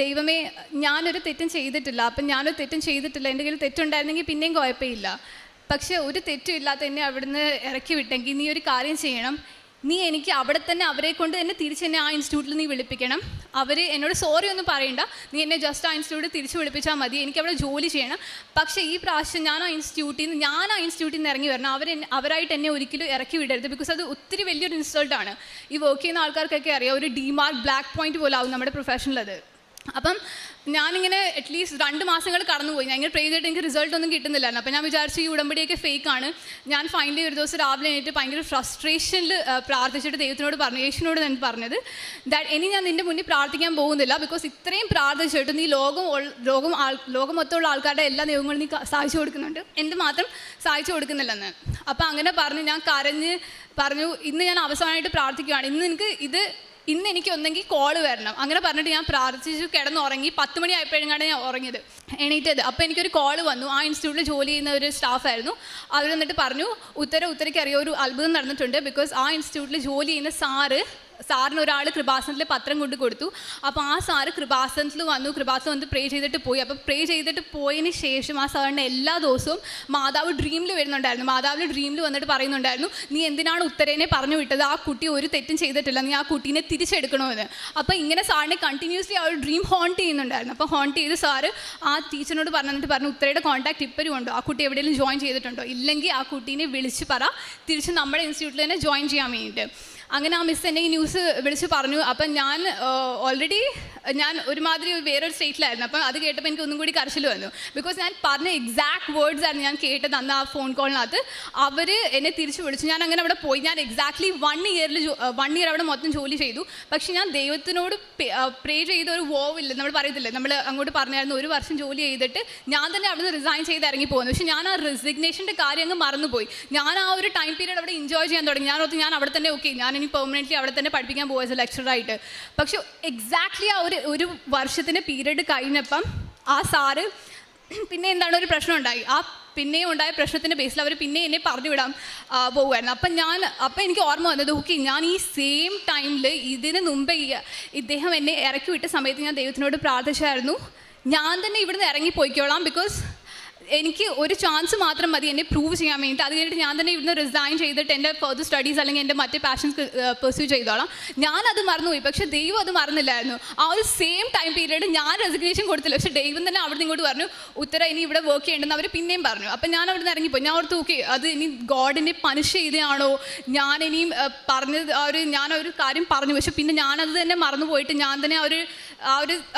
ദൈവമേ ഞാനൊരു തെറ്റും ചെയ്തിട്ടില്ല. അപ്പം ഞാനൊരു തെറ്റും ചെയ്തിട്ടില്ല, എൻ്റെ കയ്യിൽ തെറ്റുണ്ടായിരുന്നെങ്കിൽ പിന്നെയും കുഴപ്പമില്ല. പക്ഷേ ഒരു തെറ്റും ഇല്ലാത്ത എന്നെ അവിടുന്ന് ഇറക്കി വിട്ടെങ്കിൽ നീ ഒരു കാര്യം ചെയ്യണം, നീ എനിക്ക് അവിടെ തന്നെ അവരെ കൊണ്ട് തന്നെ തിരിച്ച് എന്നെ ആ ഇൻസ്റ്റിറ്റ്യൂട്ടിൽ നീ വിളിപ്പിക്കണം. അവർ എന്നോട് സോറി ഒന്നും പറയണ്ട, നീ എന്നെ ജസ്റ്റ് ആ ഇൻസ്റ്റിറ്റ്യൂട്ടിൽ തിരിച്ച് വിളിപ്പിച്ചാൽ മതി, എനിക്കവിടെ ജോലി ചെയ്യണം. പക്ഷേ ഈ പ്രാവശ്യം ഞാൻ ആ ഇൻസ്റ്റിറ്റ്യൂട്ടിൽ നിന്ന് ഇറങ്ങി വരണം. അവരായിട്ട് എന്നെ ഒരിക്കലും ഇറക്കി വിടരുത്. ബിക്കോസ് അത് ഒത്തിരി വലിയൊരു ഇൻസൾട്ടാണ്. ഈ വർക്ക് ചെയ്യുന്ന ആൾക്കാർക്കൊക്കെ അറിയാം, ഒരു ഡിമാർക്ക് ബ്ലാക്ക് പോയിന്റ് പോലെ ആവും നമ്മുടെ പ്രൊഫഷനിലത്. അപ്പം ഞാനിങ്ങനെ അറ്റ്ലീസ്റ്റ് 2 മാസങ്ങൾ കടന്നുപോയി. ഞാൻ ഇങ്ങനെ പ്രേ ചെയ്തിട്ട് എനിക്ക് റിസൾട്ട് ഒന്നും കിട്ടുന്നില്ലായിരുന്നു. അപ്പോൾ ഞാൻ വിചാരിച്ചു ഈ ഉടമ്പടിയൊക്കെ ഫേക്കാണ്. ഞാൻ ഫൈനലി ഒരു ദിവസം രാവിലെ എണീറ്റ് ഭയങ്കര ഫ്രസ്ട്രേഷനിൽ പ്രാർത്ഥിച്ചിട്ട് ദൈവത്തിനോട് പറഞ്ഞു, യേശുവിനോട് ഞാൻ പറഞ്ഞത് ഇനി ഞാൻ നിൻ്റെ മുന്നിൽ പ്രാർത്ഥിക്കാൻ പോകുന്നില്ല. ബിക്കോസ് ഇത്രയും പ്രാർത്ഥിച്ചിട്ട് നീ ലോകം മൊത്തമുള്ള ആൾക്കാരുടെ എല്ലാ ദൈവങ്ങളും നീ സാധിച്ചു കൊടുക്കുന്നുണ്ട്, എന്ത് മാത്രം സാധിച്ചു കൊടുക്കുന്നില്ലെന്ന്. അപ്പോൾ അങ്ങനെ പറഞ്ഞ് ഞാൻ കരഞ്ഞ് പറഞ്ഞു, ഇന്ന് ഞാൻ അവസാനമായിട്ട് പ്രാർത്ഥിക്കുകയാണ്, ഇന്ന് എനിക്ക് ഒന്നെങ്കിൽ കോള് വരണം. അങ്ങനെ പറഞ്ഞിട്ട് ഞാൻ പ്രാർത്ഥിച്ചു കിടന്നുറങ്ങി. 10 മണി ആയപ്പോഴെങ്ങാണ് ഞാൻ ഉറങ്ങിയത്, എണീറ്റത്. അപ്പോൾ എനിക്കൊരു കോള് വന്നു. ആ ഇൻസ്റ്റിറ്റ്യൂട്ടിൽ ജോലി ചെയ്യുന്ന ഒരു സ്റ്റാഫായിരുന്നു. അവർ വന്നിട്ട് പറഞ്ഞു, ഉത്തരയ്ക്ക് അറിയാം ഒരു അത്ഭുതം നടന്നിട്ടുണ്ട്. ബിക്കോസ് ആ ഇൻസ്റ്റിറ്റ്യൂട്ടിൽ ജോലി ചെയ്യുന്ന സാറിന് ഒരാൾ കൃപാസനത്തിൽ പത്രം കൊണ്ട് കൊടുത്തു. അപ്പോൾ ആ സാറ് കൃപാസനത്തിൽ വന്ന് പ്രേ ചെയ്തിട്ട് പോയി. അപ്പോൾ പ്രേ ചെയ്തിട്ട് പോയതിന് ശേഷം ആ സാറിന് എല്ലാ ദിവസവും മാതാവ് ഡ്രീമിൽ വരുന്നുണ്ടായിരുന്നു. മാതാവിന് ഡ്രീമിൽ വന്നിട്ട് പറയുന്നുണ്ടായിരുന്നു, നീ എന്തിനാണ് ഉത്തരേനെ പറഞ്ഞു വിട്ടത്, ആ കുട്ടി ഒരു തെറ്റും ചെയ്തിട്ടില്ല, നീ ആ കുട്ടീനെ തിരിച്ചെടുക്കണമെന്ന്. അപ്പോൾ ഇങ്ങനെ സാറിനെ കണ്ടിന്യൂസ്ലി ആ ഒരു ഡ്രീം ഹോണ്ട് ചെയ്യുന്നുണ്ടായിരുന്നു. അപ്പോൾ ഹോണ്ട് ചെയ്ത് സാറ് ആ ടീച്ചറിനോട് പറഞ്ഞു, ഉത്തരയുടെ കോൺടാക്ട് ഇപ്പോഴും ഉണ്ടോ, ആ കുട്ടി എവിടെയെങ്കിലും ജോയിൻ ചെയ്തിട്ടുണ്ടോ, ഇല്ലെങ്കിൽ ആ കുട്ടീനെ വിളിച്ച് പറ തിരിച്ച് നമ്മുടെ ഇൻസ്റ്റിറ്റ്യൂട്ടിൽ തന്നെ ജോയിൻ ചെയ്യാൻ വേണ്ടിയിട്ട്. അങ്ങനെ ആ മിസ് എന്നെ ഈ ന്യൂസ് വിളിച്ച് പറഞ്ഞു. അപ്പം ഞാൻ ഒരുമാതിരി വേറൊരു സ്റ്റേറ്റിലായിരുന്നു. അപ്പം അത് കേട്ടപ്പോൾ എനിക്ക് ഒന്നും കൂടി കരച്ചിൽ വന്നു. ബിക്കോസ് ഞാൻ പറഞ്ഞ എക്സാക്ട് വേർഡ്സ് ആയിരുന്നു ഞാൻ കേട്ടത് അന്ന് ആ ഫോൺ കോളിനകത്ത്. അവർ എന്നെ തിരിച്ച് വിളിച്ചു. ഞാൻ അങ്ങനെ അവിടെ പോയി. ഞാൻ എക്സാക്ട്ലി 1 ഇയർ അവിടെ മൊത്തം ജോലി ചെയ്തു. പക്ഷേ ഞാൻ ദൈവത്തിനോട് പ്രേ ചെയ്ത ഒരു വോവില്ല, നമ്മൾ പറയത്തില്ലേ, നമ്മൾ അങ്ങോട്ട് പറഞ്ഞായിരുന്നു 1 വർഷം ജോലി ചെയ്തിട്ട് ഞാൻ തന്നെ അവിടെ നിന്ന് റിസൈൻ ചെയ്ത് ഇറങ്ങി പോകുന്നു. പക്ഷേ ഞാൻ ആ റെസിഗ്നേഷൻ്റെ കാര്യം അങ്ങ് മറന്നുപോയി. ഞാൻ ആ ഒരു ടൈം പീരീഡ് അവിടെ എൻജോയ് ചെയ്യാൻ തുടങ്ങി. ഞാൻ അവിടെ തന്നെ ഞാൻ ഇനി പെർമനൻ്റ്ലി അവിടെ തന്നെ പഠിപ്പിക്കാൻ പോകുക ലെക്ചറായിട്ട്. പക്ഷെ എക്സാക്ട്ലി ആ ഒരു വർഷത്തിൻ്റെ പീരീഡ് കഴിഞ്ഞപ്പം ആ സാറ് പിന്നെ എന്താണ് ഒരു പ്രശ്നം ഉണ്ടായി. ആ പിന്നെയും ഉണ്ടായ പ്രശ്നത്തിൻ്റെ ബേസിൽ അവർ പിന്നെ എന്നെ പറഞ്ഞു വിടാൻ പോകുമായിരുന്നു. അപ്പം എനിക്ക് ഓർമ്മ വന്നത്, ഓക്കെ ഞാൻ ഈ സെയിം ടൈമിൽ ഇതിന് മുമ്പേ ഇദ്ദേഹം എന്നെ ഇറക്കി വിട്ട സമയത്ത് ഞാൻ ദൈവത്തിനോട് പ്രാർത്ഥിച്ചായിരുന്നു, ഞാൻ തന്നെ ഇവിടുന്ന് ഇറങ്ങിപ്പോയിക്കോളാം. ബിക്കോസ് എനിക്ക് ഒരു ചാൻസ് മാത്രം മതി എന്നെ പ്രൂവ് ചെയ്യാൻ വേണ്ടിയിട്ട്. അത് കഴിഞ്ഞിട്ട് ഞാൻ തന്നെ ഇവിടുന്ന് റിസൈൻ ചെയ്തിട്ട് എൻ്റെ ഫർദർ സ്റ്റഡീസ് അല്ലെങ്കിൽ എൻ്റെ മറ്റേ പാഷൻസ് പെർസ്യൂ ചെയ്തോളാം. ഞാനത് മറന്നുപോയി. പക്ഷേ ദൈവം അത് മറന്നില്ലായിരുന്നു. ആ ഒരു സെയിം ടൈം പീരീഡ് ഞാൻ റെസിഗ്നേഷൻ കൊടുത്തില്ല. പക്ഷേ ദൈവം തന്നെ അവിടെ നിന്ന് ഇങ്ങോട്ട് പറഞ്ഞു, ഉത്തര ഇനി ഇവിടെ വർക്ക് ചെയ്യേണ്ടെന്ന് അവർ പിന്നെയും പറഞ്ഞു. അപ്പം ഞാൻ അവിടെ നിന്ന് ഇറങ്ങിപ്പോയി. ഞാൻ ഓർത്ത് ഓക്കെ അത് ഇനി ഗോഡിനെ പണിഷ് ചെയ്തതാണോ, ഞാനിനിയും ഞാനൊരു കാര്യം പറഞ്ഞു, പക്ഷെ പിന്നെ ഞാനത് തന്നെ മറന്നുപോയിട്ട് ഞാൻ തന്നെ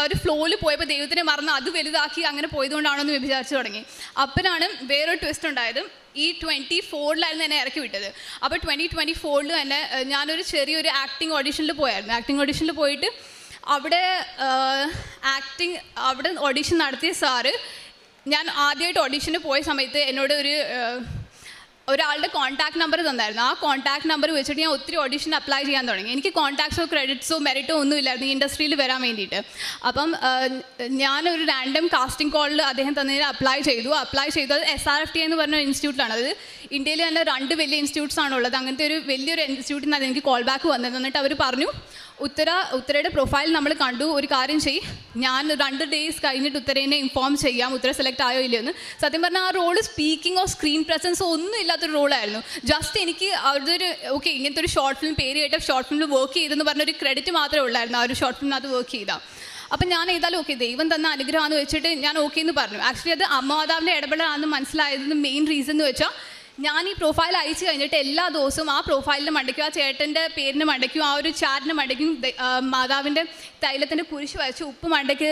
ഒരു ഫ്ലോയിൽ പോയപ്പോൾ ദൈവത്തിനെ മറന്ന് അത് വലുതാക്കി അങ്ങനെ പോയതുകൊണ്ടാണോ എന്ന് വിചാരിച്ചു തുടങ്ങി. അപ്പോഴാണ് വേറൊരു ട്വിസ്റ്റ് ഉണ്ടായത്. ഈ 24-ലായിരുന്നു എന്നെ ഇറക്കി വിട്ടത്. അപ്പോൾ 2024 തന്നെ ഞാനൊരു ചെറിയൊരു ആക്ടിങ് ഓഡിഷനിൽ പോയായിരുന്നു. ആക്ടിങ് ഓഡിഷനിൽ പോയിട്ട് അവിടെ ഓഡിഷൻ നടത്തിയ സാറ്, ഞാൻ ആദ്യമായിട്ട് ഓഡിഷന് പോയ സമയത്ത് എന്നോട് ഒരാളുടെ കോൺടാക്ട് നമ്പർ തന്നായിരുന്നു. ആ കോൺടാക്ട് നമ്പർ വെച്ചിട്ട് ഞാൻ ഒത്തിരി ഓഡിഷൻ അപ്ലൈ ചെയ്യാൻ തുടങ്ങി. എനിക്ക് കോൺടാക്ട്സോ ക്രെഡിറ്റ്സോ മെറിറ്റോ ഒന്നും ഇല്ലായിരുന്നു ഈ ഇൻഡസ്ട്രിയിൽ വരാൻ വേണ്ടിയിട്ട്. അപ്പം ഞാനൊരു റാൻഡം കാസ്റ്റിംഗ് കോളിൽ അദ്ദേഹം തന്നതിന് അപ്ലൈ ചെയ്തത് SRFT എന്ന് പറഞ്ഞ ഇൻസ്റ്റിറ്റ്യൂട്ടിലാണ്. അത് ഇന്ത്യയിൽ തന്നെ 2 വലിയ ഇൻസ്റ്റിറ്റ്യൂട്ട്സ് ആണുള്ളത്. അങ്ങനത്തെ ഒരു വലിയൊരു ഇൻസ്റ്റിറ്റ്യൂട്ടിൽ നിന്നാണ് എനിക്ക് കോൾ ബാക്ക് വന്നത്. എന്നിട്ട് അവർ പറഞ്ഞു, ഉത്തരയുടെ പ്രൊഫൈൽ നമ്മൾ കണ്ടു, ഒരു കാര്യം ചെയ്യും, ഞാൻ 2 ഡേയ്സ് കഴിഞ്ഞിട്ട് ഉത്തരേനെ ഇൻഫോം ചെയ്യാം ഉത്തര സെലക്ട് ആയോ ഇല്ലയെന്ന്. സത്യം പറഞ്ഞാൽ ആ റോള് സ്പീക്കിങ്ങോ സ്ക്രീൻ പ്രസൻസോ ഒന്നും ഇല്ലാത്തൊരു റോളായിരുന്നു. ജസ്റ്റ് എനിക്ക് അതൊരു ഇങ്ങനത്തെ ഒരു ഷോർട്ട് ഫിലിം, പേര് കേട്ട ഷോർട്ട് ഫിലിമിൽ വർക്ക് ചെയ്തെന്ന് പറഞ്ഞൊരു ക്രെഡിറ്റ് മാത്രമേ ഉള്ളായിരുന്നു ആ ഒരു ഷോർട്ട് ഫിലിമിനകത്ത് വർക്ക് ചെയ്താൽ. അപ്പം ഞാൻ ഏതായാലും ദൈവം തന്ന അനുഗ്രഹമാണെന്ന് വെച്ചിട്ട് ഞാൻ എന്ന് പറഞ്ഞു. ആക്ച്വലി അത് അമ്മമാതാവിൻ്റെ ഇടപെടലാണെന്ന് മനസ്സിലായതിന് മെയിൻ റീസൺ എന്ന് വെച്ചാൽ, ഞാൻ ഈ പ്രൊഫൈൽ അയച്ചു കഴിഞ്ഞിട്ട് എല്ലാ ദിവസവും ആ പ്രൊഫൈലിന് മണ്ടയ്ക്കും ആ ചേട്ടൻ്റെ പേരിന് മണ്ടയ്ക്കും ആ ഒരു ചാറ്റിന് മണ്ടയ്ക്കും മാതാവിൻ്റെ തൈലത്തിൻ്റെ കുരിശ് വരച്ച് ഉപ്പ് മണ്ടയ്ക്ക്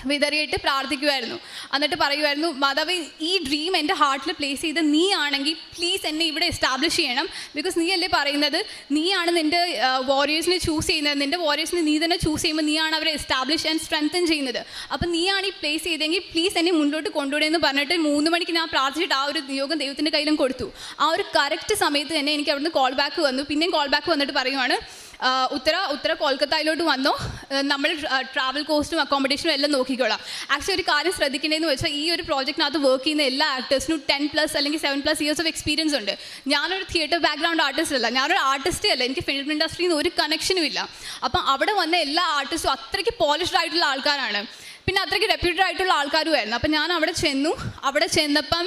വിതറിയിട്ട് പ്രാർത്ഥിക്കുമായിരുന്നു. എന്നിട്ട് പറയുമായിരുന്നു, മാതാവ് ഈ ഡ്രീം എൻ്റെ ഹാർട്ടിൽ പ്ലേസ് ചെയ്ത് നീ ആണെങ്കിൽ പ്ലീസ് എന്നെ ഇവിടെ എസ്റ്റാബ്ലിഷ് ചെയ്യണം. ബിക്കോസ് നീ അല്ലേ പറയുന്നത്, നീയാണ് നിൻ്റെ വാരിയേഴ്സിനെ ചൂസ് ചെയ്യുന്നത്, നിൻ്റെ വാരിയേഴ്സിനെ നീ തന്നെ ചൂസ് ചെയ്യുമ്പോൾ നീയാണ് അവരെ എസ്റ്റാബ്ലിഷ് ആൻഡ് സ്ട്രെങ്തൻ ചെയ്യുന്നത്. അപ്പം നീയാണ് ഈ പ്ലേസ് ചെയ്തെങ്കിൽ പ്ലീസ് എന്നെ മുന്നോട്ട് കൊണ്ടുവിടുമെന്ന് പറഞ്ഞിട്ട് 3 മണിക്ക് ഞാൻ പ്രാർത്ഥിച്ചിട്ട് ആ ഒരു നിയോഗം ദൈവത്തിൻ്റെ കയ്യിലും കൊടുത്തു. ആ ഒരു കറക്റ്റ് സമയത്ത് തന്നെ എനിക്ക് അവിടുന്ന് കോൾ ബാക്ക് വന്നു. പിന്നെയും കോൾ ബാക്ക് വന്നിട്ട് പറയുവാണ്, ഉത്തര കൊൽക്കത്തയിലോട്ട് വന്നോ, നമ്മൾ ട്രാവൽ കോസ്റ്റും അക്കോമഡേഷനും എല്ലാം നോക്കിക്കോളാം. ആക്ച്വലി ഒരു കാര്യം ശ്രദ്ധിക്കേണ്ടതെന്ന് വെച്ചാൽ, ഈ ഒരു പ്രോജക്റ്റിനകത്ത് വർക്ക് ചെയ്യുന്ന എല്ലാ ആക്ടേഴ്സിനും 10+ അല്ലെങ്കിൽ 7+ ഇയേഴ്സ് ഓഫ് എക്സ്പീരിയൻസ് ഉണ്ട്. ഞാനൊരു തിയേറ്റർ ബാക്ക്ഗ്രൗണ്ട് ആർട്ടിസ്റ്റ് അല്ല, ഞാനൊരു ആർട്ടിസ്റ്റേ അല്ല, എനിക്ക് ഫിലിം ഇൻഡസ്ട്രിയിൽ നിന്ന് ഒരു കണക്ഷനും ഇല്ല. അപ്പം അവിടെ വന്ന എല്ലാ ആർട്ടിസ്റ്റും അത്രയ്ക്ക് പോളിഷ്ഡ് ആയിട്ടുള്ള ആൾക്കാരാണ്, പിന്നെ അത്രയ്ക്ക് റെപ്യൂട്ടഡ് ആയിട്ടുള്ള ആൾക്കാരുമായിരുന്നു. അപ്പം ഞാൻ അവിടെ ചെന്നപ്പം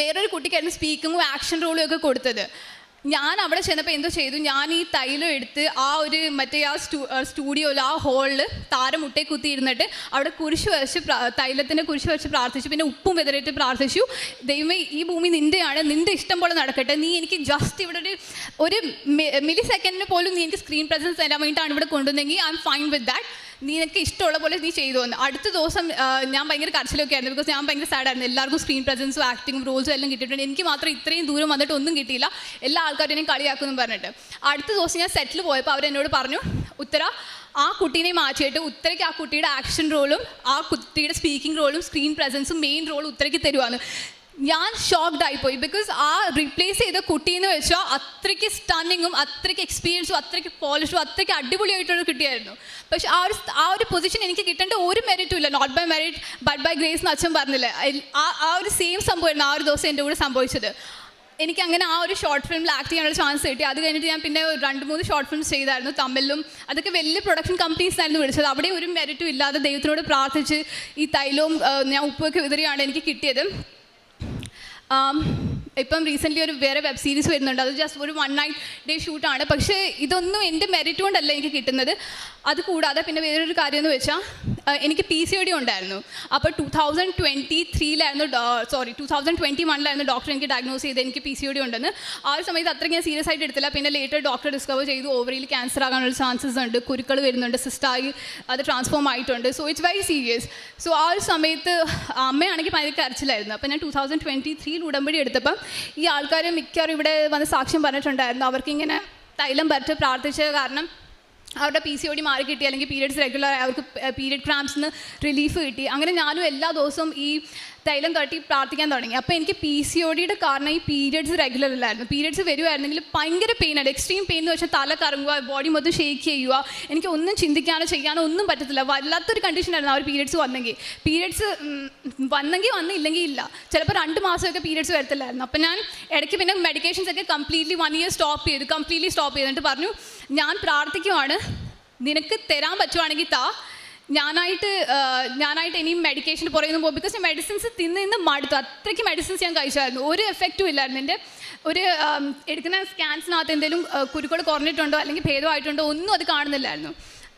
വേറൊരു കുട്ടിക്കായിരുന്നു സ്പീക്കിങ്ങും ആക്ഷൻ റോളും ഒക്കെ കൊടുത്തത്. ഞാൻ അവിടെ ചെന്നപ്പോൾ എന്തോ ചെയ്തു, ഞാൻ ഈ തൈലം എടുത്ത് ആ ഒരു സ്റ്റുഡിയോയിൽ ആ ഹോളിൽ താരമുട്ടയെ കുത്തിയിരുന്നിട്ട് അവിടെ തൈലത്തിൻ്റെ കുരിശ് വരച്ച് പ്രാർത്ഥിച്ചു. പിന്നെ ഉപ്പും വിതറിയിട്ട് പ്രാർത്ഥിച്ചു, ദൈവമേ ഈ ഭൂമി നിൻ്റെയാണ്, നിൻ്റെ ഇഷ്ടം പോലെ നടക്കട്ടെ, നീ എനിക്ക് ജസ്റ്റ് ഇവിടെ ഒരു മില്ലി സെക്കൻഡിന് പോലും നീ എനിക്ക് സ്ക്രീൻ പ്രസൻസ് തരാൻ വേണ്ടിയിട്ടാണ് ഇവിടെ കൊണ്ടുവന്നെങ്കിൽ I'm fine with that, നീ എനിക്ക് ഇഷ്ടമുള്ള പോലെ നീ ചെയ്തു വന്നു. അടുത്ത ദിവസം ഞാൻ ഭയങ്കര കരച്ചിലൊക്കെ ആയിരുന്നു. ബിക്കോസ് ഞാൻ ഭയങ്കര സാഡായിരുന്നു. എല്ലാവർക്കും സ്ക്രീൻ പ്രസൻസും ആക്ടിങ്ങും റോൾസും എല്ലാം കിട്ടിയിട്ടുണ്ട്. എനിക്ക് മാത്രം ഇത്രയും ദൂരം വന്നിട്ട് ഒന്നും കിട്ടിയില്ല, എല്ലാ ആൾക്കാരും എന്നെ കളിയാക്കുമെന്ന് പറഞ്ഞിട്ട്. അടുത്ത ദിവസം ഞാൻ സെറ്റിൽ പോയപ്പോൾ അവരെന്നോട് പറഞ്ഞു, ഉത്തര ആ കുട്ടീനെ മാറ്റിയിട്ട് ഉത്തരയ്ക്ക് ആ കുട്ടിയുടെ ആക്ഷൻ റോളും ആ കുട്ടിയുടെ സ്പീക്കിംഗ് റോളും സ്ക്രീൻ പ്രസൻസും മെയിൻ റോളും ഉത്തരയ്ക്ക് തരുവാണ്. ഞാൻ ഷോക്ക്ഡ് ആയിപ്പോയി. ബിക്കോസ് ആ റീപ്ലേസ് ചെയ്ത കുട്ടീന്ന് വെച്ചാൽ അത്രയ്ക്ക് സ്റ്റണ്ണിങ്ങും അത്രയ്ക്ക് എക്സ്പീരിയൻസും അത്രയ്ക്ക് പോളിഷും അത്രയ്ക്ക് അടിപൊളിയായിട്ടൊരു കുട്ടിയായിരുന്നു. പക്ഷെ ആ ഒരു പൊസിഷൻ എനിക്ക് കിട്ടേണ്ട ഒരു മെറിറ്റും ഇല്ല. Not by merit but by grace എന്ന് അച്ഛൻ പറഞ്ഞില്ലേ, ആ ഒരു സെയിം സംഭവമായിരുന്നു ആ ഒരു ദിവസം എൻ്റെ കൂടെ സംഭവിച്ചത്. എനിക്ക് അങ്ങനെ ആ ഒരു ഷോർട്ട് ഫിലിമിൽ ആക്ട് ചെയ്യാനുള്ള ചാൻസ് കിട്ടി. അത് കഴിഞ്ഞിട്ട് ഞാൻ പിന്നെ 2-3 ഷോർട്ട് ഫിലിംസ് ചെയ്തായിരുന്നു തമിഴിലും. അതൊക്കെ വലിയ പ്രൊഡക്ഷൻ കമ്പനീസിനായിരുന്നു വിളിച്ചത്. അവിടെ ഒരു മെറിറ്റും ഇല്ലാതെ ദൈവത്തിനോട് പ്രാർത്ഥിച്ച് ഈ തൈലവും ഞാൻ ഉപ്പൊക്കെ വിതറിയാണ് എനിക്ക് കിട്ടിയത്. ഇപ്പം റീസെൻ്റ്ലി ഒരു വേറെ വെബ് സീരീസ് വരുന്നുണ്ട്, അത് ജസ്റ്റ് ഒരു 1 night day ഷൂട്ടാണ്. പക്ഷേ ഇതൊന്നും എൻ്റെ മെറിറ്റ് കൊണ്ടല്ല എനിക്ക് കിട്ടുന്നത്. അതുകൂടാതെ പിന്നെ വേറൊരു കാര്യം എന്ന് വെച്ചാൽ, എനിക്ക് PCOD ഉണ്ടായിരുന്നു. അപ്പോൾ 2021-ലായിരുന്നു ഡോക്ടർ എനിക്ക് ഡയഗ്നോസ് ചെയ്ത് എനിക്ക് PCOD ഉണ്ടെന്ന്. ആ ഒരു സമയത്ത് അത്രയ്ക്ക് ഞാൻ സീരിയസ് ആയിട്ട് എടുത്തില്ല. പിന്നെ ലേറ്റർ ഡോക്ടർ ഡിസ്കവർ ചെയ്തു ഓവറിയിൽ ക്യാൻസർ ആകാനുള്ള ചാൻസസ് ഉണ്ട്, കുരുക്കൾ വരുന്നുണ്ട്, സിസ്റ്റായി അത് ട്രാൻസ്ഫോം ആയിട്ടുണ്ട്. So it's very serious. So ആ ഒരു സമയത്ത് അമ്മയാണെങ്കിൽ ഭയങ്കര കരച്ചിലായിരുന്നു. അപ്പോൾ ഞാൻ 2023 ഉടമ്പടി എടുത്തപ്പം ഈ ആൾക്കാർ മിക്കവാറും ഇവിടെ വന്ന് സാക്ഷ്യം പറഞ്ഞിട്ടുണ്ടായിരുന്നു. അവർക്കിങ്ങനെ തൈലം പരച്ച് പ്രാർത്ഥിച്ച കാരണം അവരുടെ PCOD മാറി കിട്ടി, അല്ലെങ്കിൽ പീരിയഡ്സ് റെഗുലർ, അവർക്ക് പീരിയഡ് ക്രാംസിന് റിലീഫ് കിട്ടി. അങ്ങനെ ഞാനും എല്ലാ ദിവസവും ഈ തൈലം തട്ടി പ്രാർത്ഥിക്കാൻ തുടങ്ങി. അപ്പോൾ എനിക്ക് PCODയുടെ കാരണം ഈ പീരിയഡ്സ് റെഗുലർ അല്ലായിരുന്നു. പീരിയഡ്സ് വരുമായിരുന്നെങ്കിൽ ഭയങ്കര പെയിനാണ്, എക്സ്ട്രീം പെയിൻ എന്ന് വെച്ചാൽ തല കറങ്ങുക, ബോഡി മൊത്തം ഷേക്ക് ചെയ്യുക, എനിക്ക് ഒന്നും ചിന്തിക്കാനോ ചെയ്യാനോ ഒന്നും പറ്റത്തില്ല. വല്ലാത്തൊരു കണ്ടീഷനായിരുന്നു ആ ഒരു പീരിയഡ്സ് വന്നെങ്കിൽ. പീരിയഡ്സ് വന്നില്ലെങ്കിൽ ഇല്ല, ചിലപ്പോൾ 2 മാസമൊക്കെ പീരിയഡ്സ് വരത്തില്ലായിരുന്നു. അപ്പോൾ ഞാൻ ഇടയ്ക്ക് പിന്നെ മെഡിക്കേഷൻസ് ഒക്കെ കംപ്ലീറ്റ്ലി 1 year സ്റ്റോപ്പ് ചെയ്തിട്ട് പറഞ്ഞു, ഞാൻ പ്രാർത്ഥിക്കുവാണ്, നിനക്ക് തരാൻ പറ്റുവാണെങ്കിൽ ഞാനായിട്ട് ഇനിയും മെഡിക്കേഷൻ പുറയുന്നു പോകും. ബിക്കോസ് ഞാൻ മെഡിസിൻസ് തിന്ന് മടുത്തു. അത്രയ്ക്ക് മെഡിസിൻസ് ഞാൻ കഴിച്ചായിരുന്നു, ഒരു എഫക്റ്റും ഇല്ലായിരുന്നു. എൻ്റെ ഒരു എടുക്കുന്ന സ്കാൻസിനകത്ത് എന്തെങ്കിലും കുരുക്കൾ കുറഞ്ഞിട്ടുണ്ടോ അല്ലെങ്കിൽ ഭേദമായിട്ടുണ്ടോ ഒന്നും അത് കാണുന്നില്ലായിരുന്നു.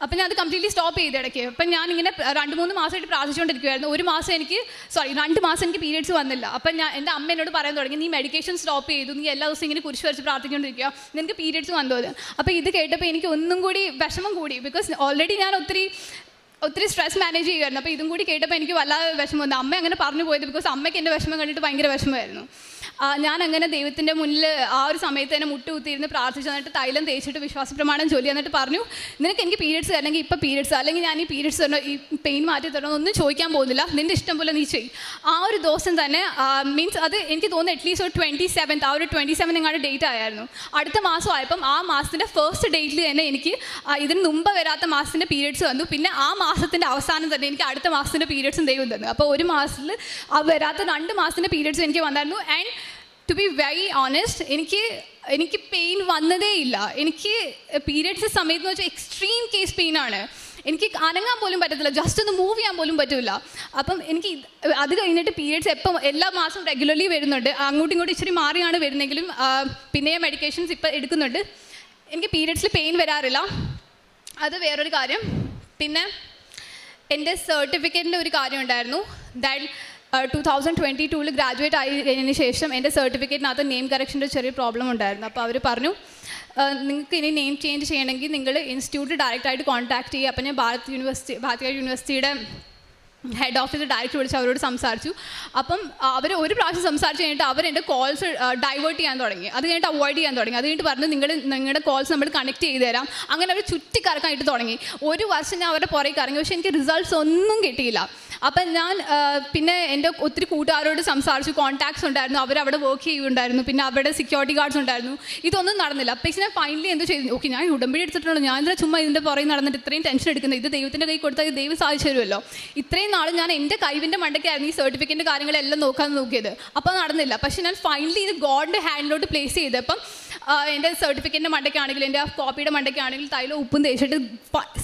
അപ്പം ഞാൻ അത് കംപ്ലീറ്റ്ലി സ്റ്റോപ്പ് ചെയ്ത് ഇടയ്ക്ക്. അപ്പം ഞാനിങ്ങനെ 2-3 മാസമായിട്ട് പ്രാർത്ഥിച്ചുകൊണ്ടിരിക്കുമായിരുന്നു. 2 മാസം എനിക്ക് പീരിയഡ്സ് വന്നില്ല. അപ്പം എൻ്റെ അമ്മ എന്നോട് പറയാൻ തുടങ്ങി, നീ മെഡിക്കേഷൻ സ്റ്റോപ്പ് ചെയ്തു, നീ എല്ലാ ദിവസവും ഇങ്ങനെ കുരിശ് വരച്ച് പ്രാർത്ഥിച്ചുകൊണ്ടിരിക്കുക, നിനക്ക് പീരിയഡ്സ് വന്നത്. അപ്പോൾ ഇത് കേട്ടപ്പോൾ എനിക്ക് ഒന്നും കൂടി വിഷമം കൂടി. ബിക്കോസ് ഓൾറെഡി ഞാൻ ഒത്തിരി സ്ട്രെസ് മാനേജ് ചെയ്യുമായിരുന്നു. അപ്പോൾ ഇതും കൂടി കേട്ടപ്പോൾ എനിക്ക് വല്ലാതെ വിഷമം വന്നു. അമ്മ അങ്ങനെ പറഞ്ഞു പോയത് ബിക്കോസ് അമ്മയ്ക്ക് എൻ്റെ വിഷമം കണ്ടിട്ട് ഭയങ്കര വിഷമമായിരുന്നു. ഞാൻ അങ്ങനെ ദൈവത്തിൻ്റെ മുന്നിൽ ആ ഒരു സമയത്ത് തന്നെ മുട്ടുകുത്തിയിരുന്ന് പ്രാർത്ഥിച്ചു. എന്നിട്ട് തൈലം തേച്ചിട്ട് വിശ്വാസ പ്രമാണം ചൊല്ലി എന്നിട്ട് പറഞ്ഞു, നിനക്ക് എനിക്ക് പീരിയഡ്സ് അല്ലെങ്കിൽ ഇപ്പോൾ പീരിയഡ്സ് അല്ലെങ്കിൽ ഞാൻ ഈ പീരിയഡ്സ് തരണോ, ഈ പെയിൻ മാറ്റി തരണോ, ഒന്നും ചോദിക്കാൻ പോകുന്നില്ല, നിൻ്റെ ഇഷ്ടം പോലെ നീ ചെയ്യും. ആ ഒരു ദിവസം തന്നെ മീൻസ് അത് എനിക്ക് തോന്നുന്നു അറ്റ്ലീസ്റ്റ് ഒരു 27th, ആ ഒരു 27 എങ്ങാണ്ട് ഡേറ്റ് ആയിരുന്നു. അടുത്ത മാസം ആയപ്പം ആ മാസത്തിൻ്റെ ഫസ്റ്റ് ഡേറ്റിൽ തന്നെ എനിക്ക് ഇതിന് മുമ്പ് വരാത്ത മാസത്തിൻ്റെ പീരിയഡ്സ് വന്നു. പിന്നെ ആ മാസത്തിൻ്റെ അവസാനം തന്നെ എനിക്ക് അടുത്ത മാസത്തിൻ്റെ പീരിയഡ്സും ദൈവം തന്നു. അപ്പോൾ ഒരു മാസത്തിൽ വരാത്ത 2 മാസത്തിൻ്റെ പീരിയഡ്സ് എനിക്ക് വന്നായിരുന്നു. And to be very honest, എനിക്ക് പെയിൻ വന്നതേ ഇല്ല. എനിക്ക് പീരിയഡ്സ് സമയത്ത് എന്ന് വെച്ചാൽ എക്സ്ട്രീം കേസ് പെയിനാണ്. എനിക്ക് അനങ്ങാൻ പോലും പറ്റത്തില്ല, ജസ്റ്റ് ഒന്ന് മൂവ് ചെയ്യാൻ പോലും പറ്റില്ല. അപ്പം എനിക്ക് അത് കഴിഞ്ഞിട്ട് പീരിയഡ്സ് എല്ലാ മാസവും റെഗുലർലി വരുന്നുണ്ട്. അങ്ങോട്ടും ഇങ്ങോട്ടും ഇച്ചിരി മാറിയാണ് വരുന്നെങ്കിലും പിന്നെ മെഡിക്കേഷൻസ് ഇപ്പം എടുക്കുന്നുണ്ട്. എനിക്ക് പീരിയഡ്സിൽ പെയിൻ വരാറില്ല. അത് വേറൊരു കാര്യം. പിന്നെ എൻ്റെ സർട്ടിഫിക്കറ്റിൻ്റെ ഒരു കാര്യം ഉണ്ടായിരുന്നു. ദാറ്റ് 2022 ഗ്രാജുവേറ്റ് ആയി കഴിഞ്ഞതിന് ശേഷം എൻ്റെ സർട്ടിഫിക്കറ്റിനകത്ത് നെയിം കറക്ഷൻ്റെ ചെറിയ പ്രോബ്ലം ഉണ്ടായിരുന്നു. അപ്പോൾ അവർ പറഞ്ഞു, നിങ്ങൾക്ക് ഇനി നെയിം ചേഞ്ച് ചെയ്യണമെങ്കിൽ നിങ്ങൾ ഇൻസ്റ്റിറ്റ്യൂട്ട് ഡയറക്റ്റായിട്ട് കോൺടാക്ട് ചെയ്യുക. അപ്പോൾ ഞാൻ ഭാരതീയ യൂണിവേഴ്സിറ്റിയുടെ ഹെഡ് ഓഫീസ് ഡയറക്റ്റ് വിളിച്ച് അവരോട് സംസാരിച്ചു. അപ്പം അവർ ഒരു പ്രാവശ്യം സംസാരിച്ച് കഴിഞ്ഞിട്ട് അവരെൻ്റെ കോൾസ് ഡൈവേർട്ട് ചെയ്യാൻ തുടങ്ങി. അത് കഴിഞ്ഞിട്ട് അവോയ്ഡ് ചെയ്യാൻ തുടങ്ങി. അത് കഴിഞ്ഞിട്ട് പറഞ്ഞു, നിങ്ങളുടെ കോൾസ് നമ്മൾ കണക്ട് ചെയ്ത് തരാം. അങ്ങനെ അവർ ചുറ്റിക്കറക്കാനായിട്ട് തുടങ്ങി. 1 വർഷം ഞാൻ അവരുടെ പുറകെ കറങ്ങി. പക്ഷേ എനിക്ക് റിസൾട്ട്സ് ഒന്നും കിട്ടിയില്ല. അപ്പം ഞാൻ പിന്നെ എൻ്റെ ഒത്തിരി കൂട്ടുകാരോട് സംസാരിച്ചു. കോൺടാക്ട്സ് ഉണ്ടായിരുന്നു, അവരവിടെ വർക്ക് ചെയ്യുന്നുണ്ടായിരുന്നു. പിന്നെ അവരുടെ സെക്യൂരിറ്റി ഗാർഡ്സ് ഉണ്ടായിരുന്നു. ഇതൊന്നും നടന്നില്ല. പക്ഷേ ഞാൻ ഫൈനലി എന്ത് ചെയ്തു, ഓക്കെ ഞാൻ ഉടമ്പടി എടുത്തിട്ടുള്ളൂ, ഞാൻ എന്താ ചുമ്മാ ഇതിൻ്റെ പുറകെ നടന്നിട്ട് ഇത്രയും ടെൻഷൻ എടുക്കുന്നത്, ഇത് ദൈവത്തിൻ്റെ കൈ കൊടുത്താൽ ദൈവം സാധിച്ചു തരുമല്ലോ. ഇത്രയും നാൾ ഞാൻ എൻ്റെ കഴിവിൻ്റെ മണ്ടയ്ക്കായിരുന്നു ഈ സർട്ടിഫിക്കറ്റിൻ്റെ കാര്യങ്ങളെല്ലാം നോക്കിയത്. അപ്പോൾ നടന്നില്ല. പക്ഷേ ഞാൻ ഫൈനലി ഇത് ഗോഡിൻ്റെ ഹാൻഡിലോട്ട് പ്ലേസ് ചെയ്തപ്പം എൻ്റെ സർട്ടിഫിക്കറ്റിൻ്റെ മണ്ടയ്ക്കാണെങ്കിൽ എൻ്റെ ആ കോപ്പിയുടെ മണ്ടയ്ക്കാണെങ്കിൽ തൈലം ഉപ്പും തേച്ചിട്ട്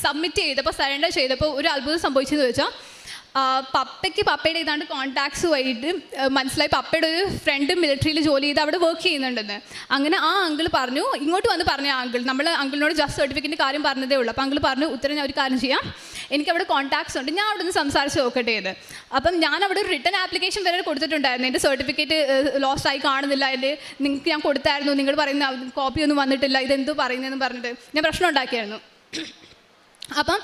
സബ്മിറ്റ് ചെയ്തപ്പോൾ സറണ്ടർ ചെയ്തപ്പോൾ ഒരു അത്ഭുതം സംഭവിച്ചതെന്ന് വെച്ചാൽ പപ്പയുടെ ഏതാണ്ട് കോൺടാക്ട്സ് വഴിയിട്ട് മനസ്സിലായി പപ്പയുടെ ഒരു ഫ്രണ്ട് മിലിറ്ററിയിൽ ജോലി ചെയ്ത് അവിടെ വർക്ക് ചെയ്യുന്നുണ്ടെന്ന്. അങ്ങനെ ആ അങ്കിൾ പറഞ്ഞു, ഇങ്ങോട്ട് വന്ന് പറഞ്ഞു നമ്മൾ അങ്കിളിനോട് ജസ്റ്റ് സർട്ടിഫിക്കറ്റിൻ്റെ കാര്യം പറഞ്ഞതേ ഉള്ളൂ. അപ്പോൾ അങ്കിൾ പറഞ്ഞു, ഉത്തരം ഞാൻ ഒരു കാര്യം ചെയ്യാം, എനിക്കവിടെ കോൺടാക്ട്സ് ഉണ്ട്, ഞാൻ അവിടെ നിന്ന് സംസാരിച്ച് നോക്കട്ടെ എന്ന്. അപ്പം ഞാൻ അവിടെ ഒരു റിട്ടൺ ആപ്ലിക്കേഷൻ വരെ കൊടുത്തിട്ടുണ്ടായിരുന്നു. എൻ്റെ സർട്ടിഫിക്കറ്റ് ലോസ്റ്റ് ആയി കാണുന്നില്ല, നിങ്ങൾക്ക് ഞാൻ കൊടുത്തായിരുന്നു, നിങ്ങൾ പറയുന്ന കോപ്പി ഒന്നും വന്നിട്ടില്ല, ഇതെന്തോ പറയുന്നതെന്ന് പറഞ്ഞിട്ട് ഞാൻ പ്രശ്നം ഉണ്ടാക്കിയായിരുന്നു. അപ്പം